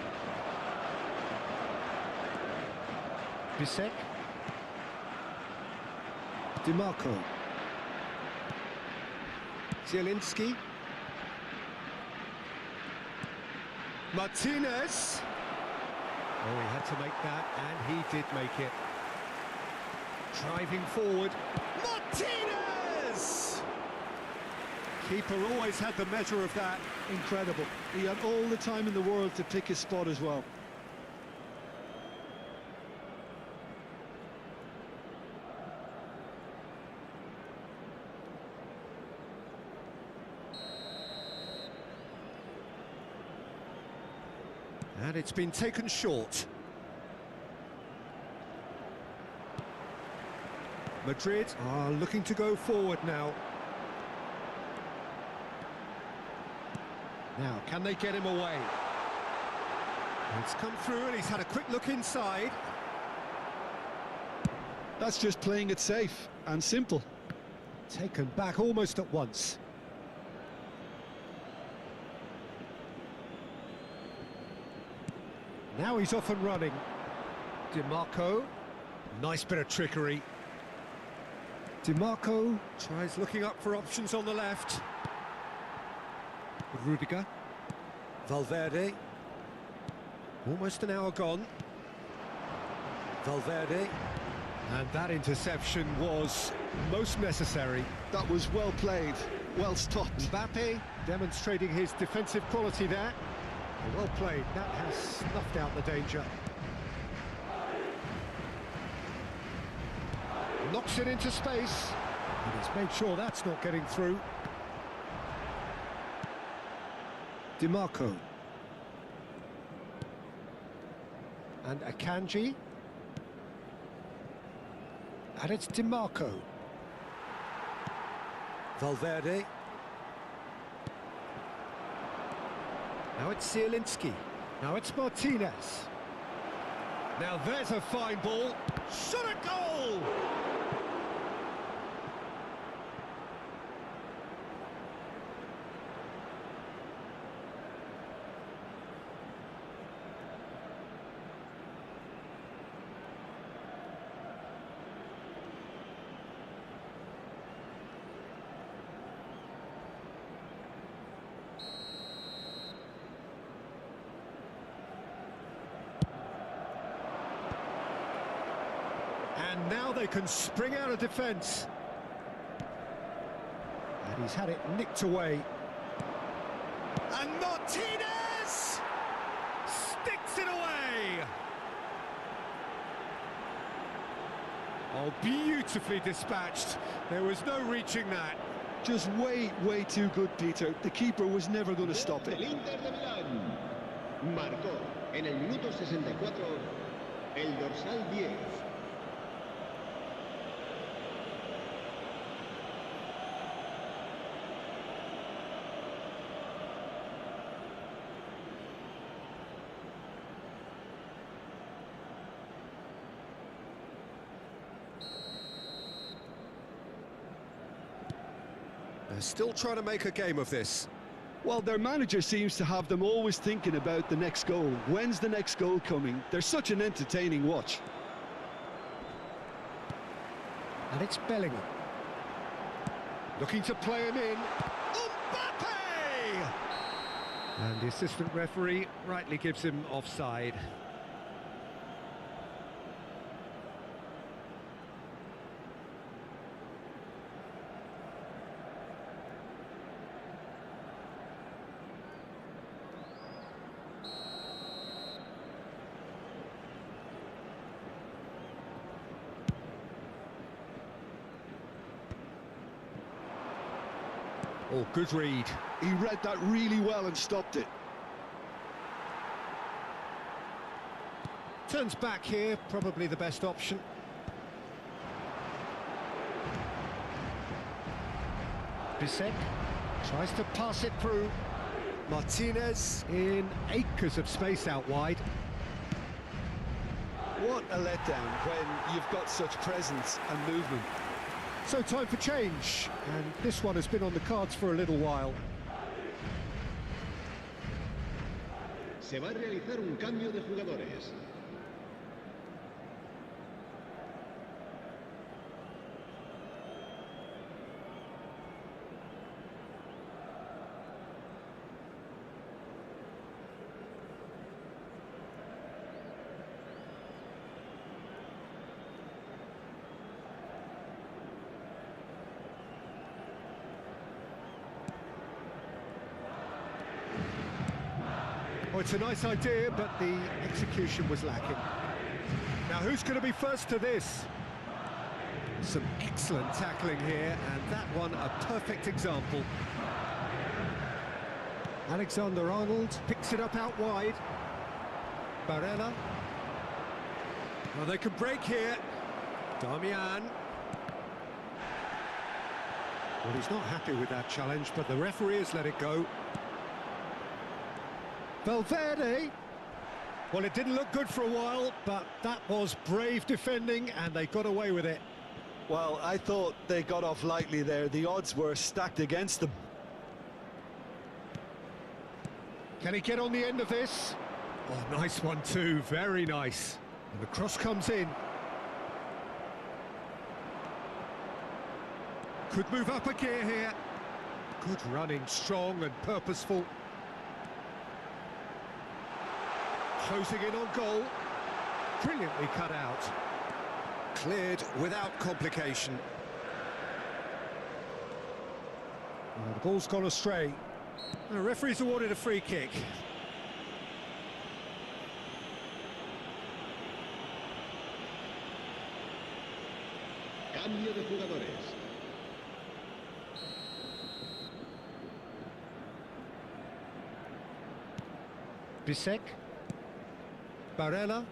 Bisek. DiMarco. Zielinski. Martinez. Oh, he had to make that, and he did make it. Driving forward. Martinez! Keeper always had the measure of that. Incredible. He had all the time in the world to pick his spot as well. And it's been taken short. Madrid are looking to go forward now. Now, can they get him away? It's come through and he's had a quick look inside. That's just playing it safe and simple. Taken back almost at once. Now he's off and running. DiMarco. Nice bit of trickery. DiMarco tries looking up for options on the left. Rudiger. Valverde. Almost an hour gone. Valverde. And that interception was most necessary. That was well played, well stopped. Mbappe demonstrating his defensive quality there. Well played, that has snuffed out the danger. Knocks it into space. And he's made sure that's not getting through. DiMarco. And Akanji. And it's DiMarco. Valverde. Now it's Zielinski. Now it's Martinez. Now there's a fine ball. Shot a goal! And now they can spring out of defence. And he's had it nicked away. And Martinez sticks it away. Oh, beautifully dispatched. There was no reaching that. Just way too good, Peter. The keeper was never going to stop it. El Inter de Milán marcó en el minuto 64 el dorsal 10. They're still trying to make a game of this. Well, their manager seems to have them always thinking about the next goal. When's the next goal coming? They're such an entertaining watch. And it's Bellingham. Looking to play him in. Mbappe! And the assistant referee rightly gives him offside. Oh, good read. He read that really well and stopped it. Turns back here, probably the best option. Bisek tries to pass it through. Martinez in acres of space out wide. What a letdown when you've got such presence and movement. So time for change, and this one has been on the cards for a little while. Se va a realizar un cambio de jugadores. Oh, it's a nice idea, but the execution was lacking. Now, who's going to be first to this? Some excellent tackling here, and that one a perfect example. Alexander-Arnold picks it up out wide. Barella. Well, they can break here. Damian. Well, he's not happy with that challenge, but the referee has let it go. Valverde. Well, it didn't look good for a while, but that was brave defending, and they got away with it. Well, I thought they got off lightly there. The odds were stacked against them. Can he get on the end of this? Oh, nice one too, very nice. And the cross comes in. Could move up a gear here. Good running, strong and purposeful. Closing in on goal. Brilliantly cut out. Cleared without complication. Well, the ball's gone astray. The referee's awarded a free kick. Cambio de jugadores. Bisek. Barella.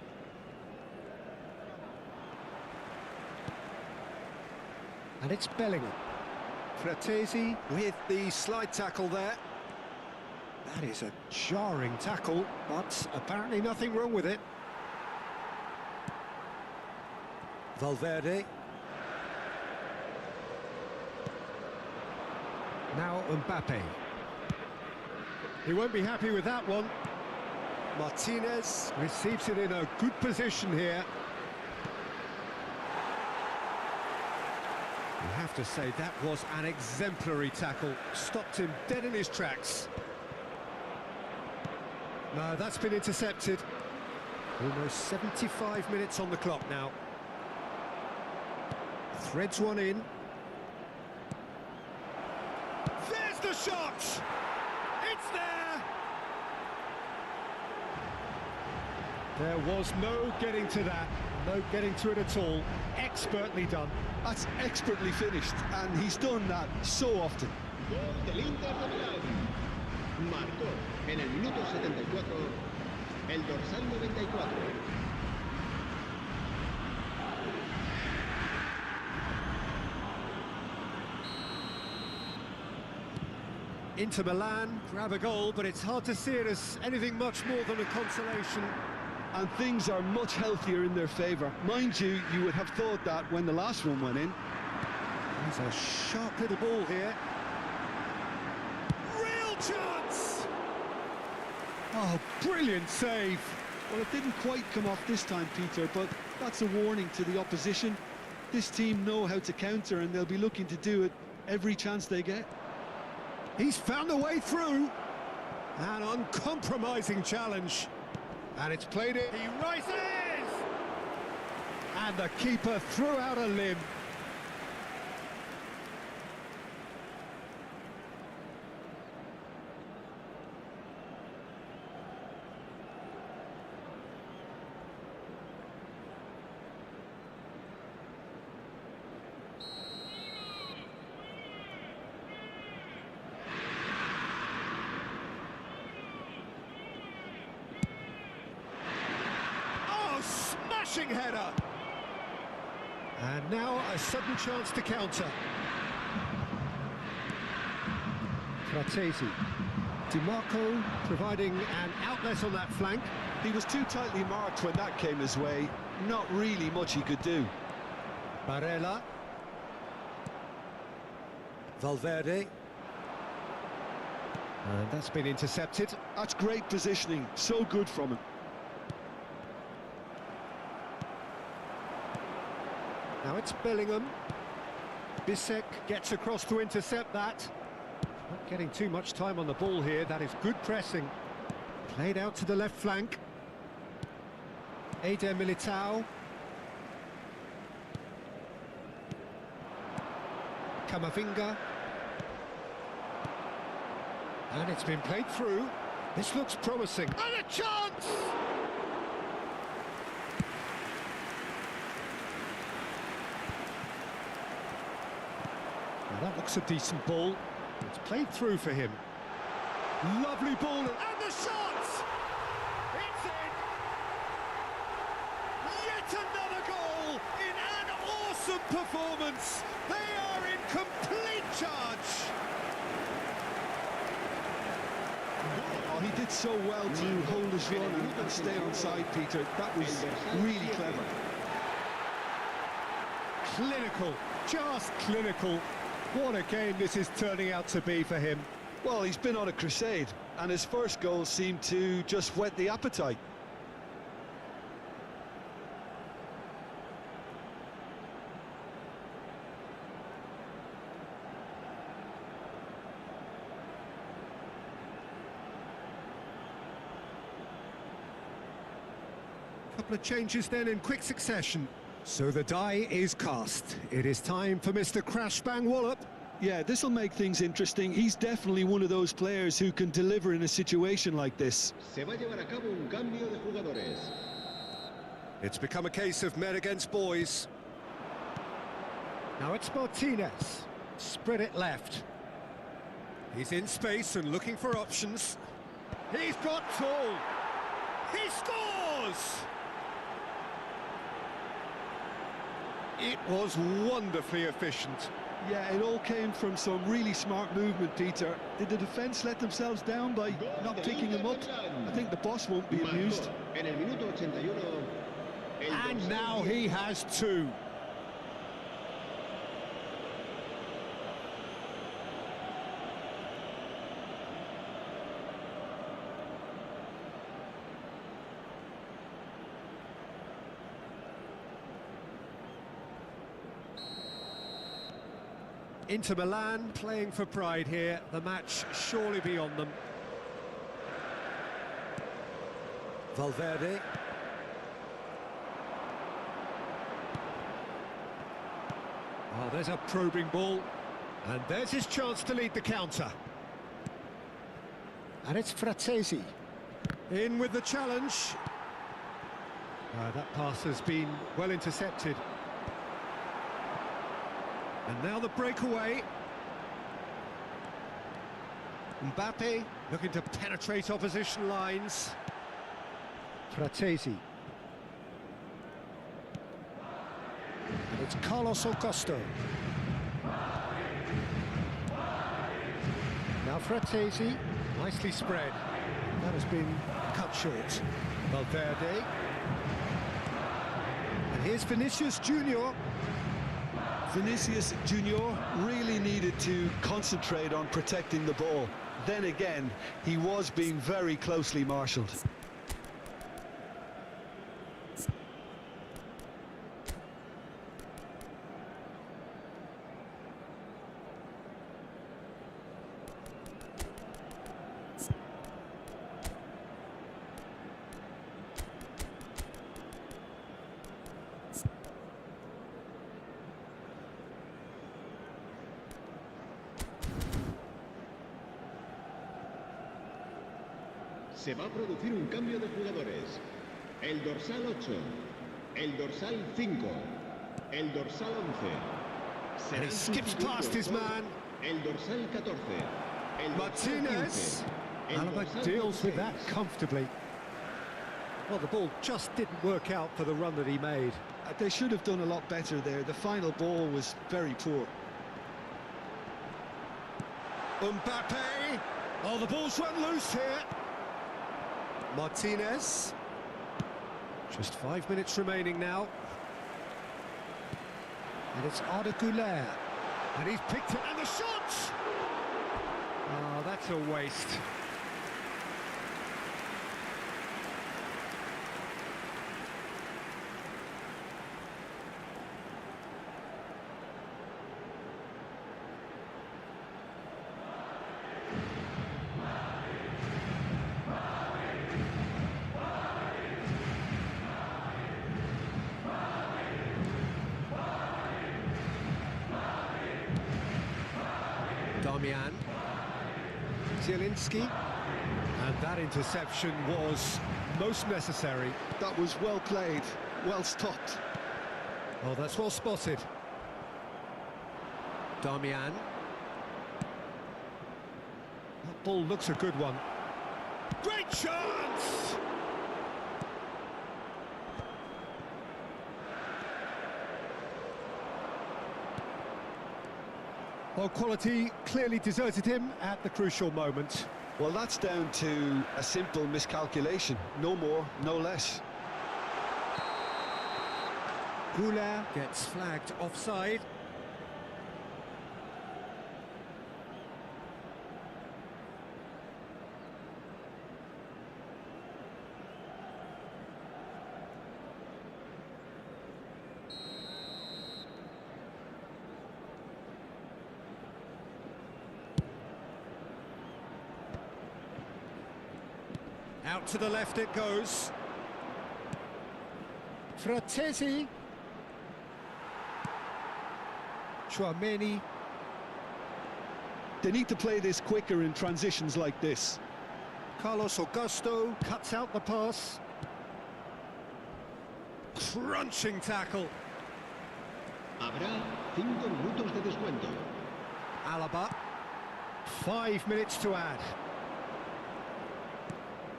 And it's Bellingham. Fratesi with the slide tackle there. That is a jarring tackle, but apparently nothing wrong with it. Valverde. Now Mbappe. He won't be happy with that one. Martinez receives it in a good position here. You have to say that was an exemplary tackle. Stopped him dead in his tracks. No, that's been intercepted. Almost 75 minutes on the clock now. Threads one in. There's the shot! It's there! There was no getting to that. No getting to it at all. Expertly done. That's expertly finished, and he's done that so often. Gol del Inter de Milán. Marcó en el minuto 74 el dorsal 94. Inter Milan grab a goal, but it's hard to see it as anything much more than a consolation. And things are much healthier in their favour. Mind you, you would have thought that when the last one went in. There's a sharp little ball here. Real chance! Oh, brilliant save. Well, it didn't quite come off this time, Peter, but that's a warning to the opposition. This team know how to counter, and they'll be looking to do it every chance they get. He's found a way through. An uncompromising challenge. And it's played in. He rises! And the keeper threw out a limb. Header. And now a sudden chance to counter. Fratesi. DiMarco providing an outlet on that flank. He was too tightly marked when that came his way. Not really much he could do. Barella. Valverde. And that's been intercepted. That's great positioning. So good from him. Now it's Bellingham. Bissek gets across to intercept that. Not getting too much time on the ball here. That is good pressing. Played out to the left flank. Eder Militao. Camavinga. And it's been played through. This looks promising. And a chance! That looks a decent ball. It's played through for him. Lovely ball, and the shot! It's in! Yet another goal in an awesome performance. They are in complete charge. Oh, he did so well to hold his run and stay on side, Peter. That was really clever. Clinical, just clinical. What a game this is turning out to be for him. Well, he's been on a crusade, and his first goal seemed to just whet the appetite. Couple of changes then in quick succession. So the die is cast. It is time for Mr. Crash Bang Wallop. Yeah, this will make things interesting. He's definitely one of those players who can deliver in a situation like this. Se va a llevar a cabo un cambio de jugadores. It's become a case of men against boys. Now it's Martinez. Spread it left. He's in space and looking for options. He's got tall. He scores! It was wonderfully efficient. Yeah, it all came from some really smart movement, Peter. Did the defence let themselves down by not picking him up? I think the boss won't be amused. En el minuto 81, And now he has two. Inter Milan playing for pride here. The match surely beyond them. Valverde. Oh, there's a probing ball. And there's his chance to lead the counter. And it's Fratesi. In with the challenge. That pass has been well intercepted. And now the breakaway. Mbappe looking to penetrate opposition lines. Fratesi. It's Carlos Augusto. Now Fratesi, nicely spread. That has been cut short. Valverde. And here's Vinicius Junior. Vinicius Junior really needed to concentrate on protecting the ball. Then again, he was being very closely marshalled. Se va a producir un cambio de jugadores. El dorsal 8, el dorsal 5, el dorsal 11. And he skips past his man. El dorsal 14, el Martinez. Alaba deals with that comfortably. Well, the ball just didn't work out for the run that he made. They should have done a lot better there. The final ball was very poor. Mbappe. Oh, the ball's run loose here. Martinez. Just 5 minutes remaining now. And it's Arda Güler. And he's picked it, and the shot! Oh, that's a waste. Damian, Zielinski, and that interception was most necessary. That was well played, well stopped. Oh, that's well spotted. Damian. That ball looks a good one. Great chance! Well, quality clearly deserted him at the crucial moment. Well, that's down to a simple miscalculation. No more, no less. Güler gets flagged offside. Out to the left it goes. Fratesi. Chouameni. They need to play this quicker in transitions like this. Carlos Augusto cuts out the pass. Crunching tackle. Habrá 5 minutos de descuento. Alaba. 5 minutes to add.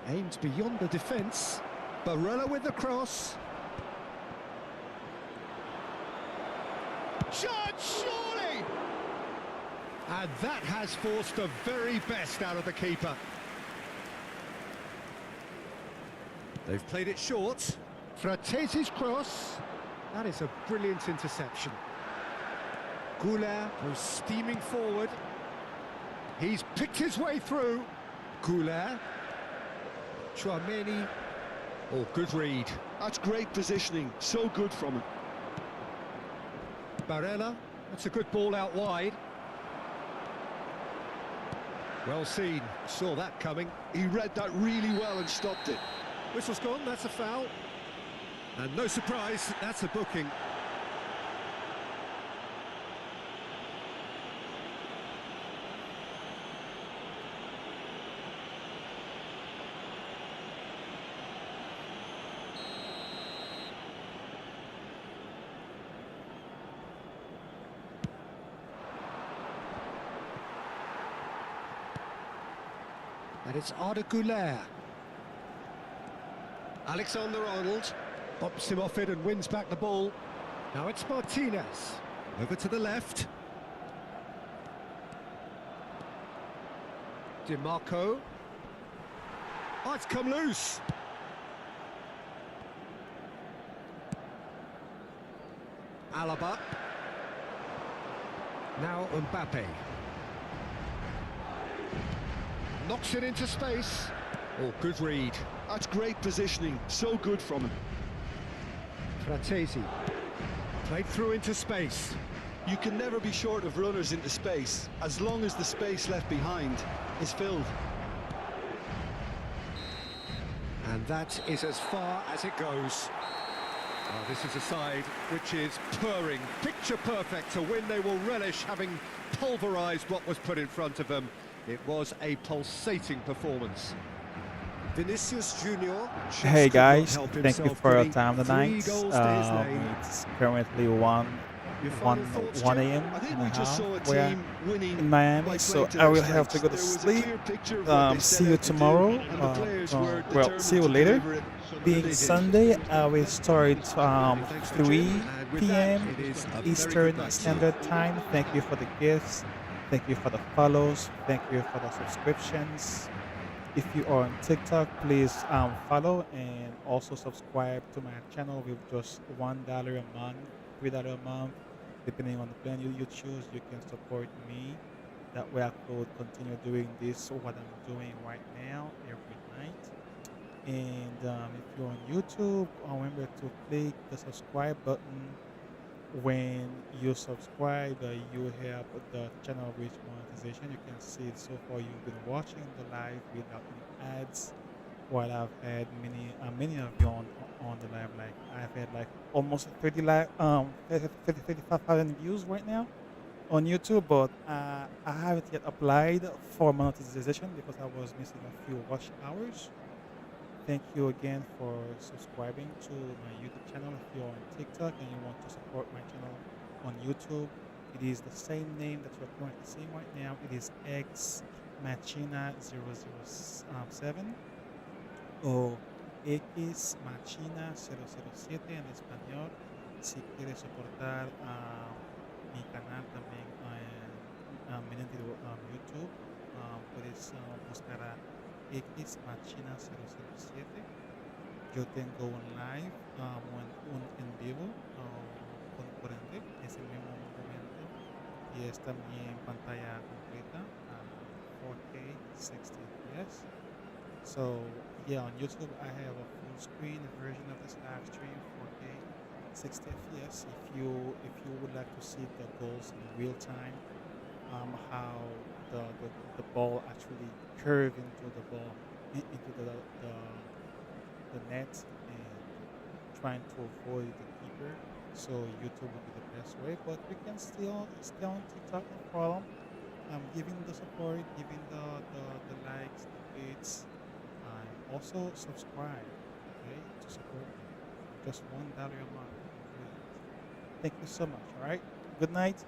Aimed beyond the defence. Barella with the cross. Judge, surely! And that has forced the very best out of the keeper. They've played it short. Fratesi's cross. That is a brilliant interception. Güler goes steaming forward. He's picked his way through. Güler. Chouameni. Oh, good read. That's great positioning, so good from him. Barella, that's a good ball out wide. Well seen, saw that coming. He read that really well and stopped it. Whistle's gone, that's a foul. And no surprise, that's a booking. And it's Arda Güler. Alexander-Arnold bops him off it and wins back the ball. Now it's Martinez. Over to the left. Di Marco. Oh, it's come loose. Alaba. Now Mbappe. Knocks it into space. Oh, good read. That's great positioning, so good from him. Fratesi. Played through into space. You can never be short of runners into space, as long as the space left behind is filled. And that is as far as it goes. Oh, this is a side which is purring, picture perfect. To win, they will relish having pulverised what was put in front of them. It was a pulsating performance. Vinicius Junior. Hey guys, help thank you himself, for your could he? time 3 tonight. goals to his name. It's currently 1 Your 1 final thoughts, 1 Jim? a.m. I think and a we just half. saw a We're team winning in Miami, by so playing to I their will have to strengths. go to There was a sleep. clear picture of what they See set you out to do, tomorrow. and the players were Well, determined see you to later. deliver it. Being Sunday, I will start 3 p.m. Eastern Standard Time. Thank you for the gifts. Thank you for the follows. Thank you for the subscriptions. If you are on TikTok, please follow and also subscribe to my channel with just $1 a month, $3 a month, depending on the plan you choose. You can support me. That way I could continue doing this, what I'm doing right now every night. And if you're on YouTube, remember to click the subscribe button. When you subscribe, you help the channel reach monetization. You can see it so far. You've been watching the live without any ads. While I've had many of you on the live, like I've had like almost 35,000 views right now on YouTube, but I haven't yet applied for monetization because I was missing a few watch hours. Thank you again for subscribing to my YouTube channel. If you're on TikTok and you want to support my channel on YouTube, it is the same name that you're currently seeing right now. It is X Machina 007 o X Machina 007 en español. Si quieres soportar mi canal también mediante YouTube, puedes buscar a X Machina 007. Yo tengo un live, un en vivo concurrente, es el mismo momento y es también pantalla completa, 4K 60 FPS. So yeah, on YouTube I have a full screen version of this live stream, 4K 60 FPS. If you would like to see the goals in real time, how the ball actually curve into the ball into the net and trying to avoid the keeper. So YouTube would be the best way, but we can still stay on TikTok, no problem. Giving the support, giving the likes, the tweets, and also subscribe, okay, to support me. Just $1 a month. Thank you so much. All right. Good night.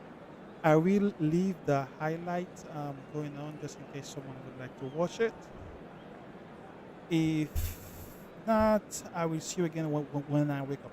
I will leave the highlight going on just in case someone would like to watch it. If not, I will see you again when I wake up.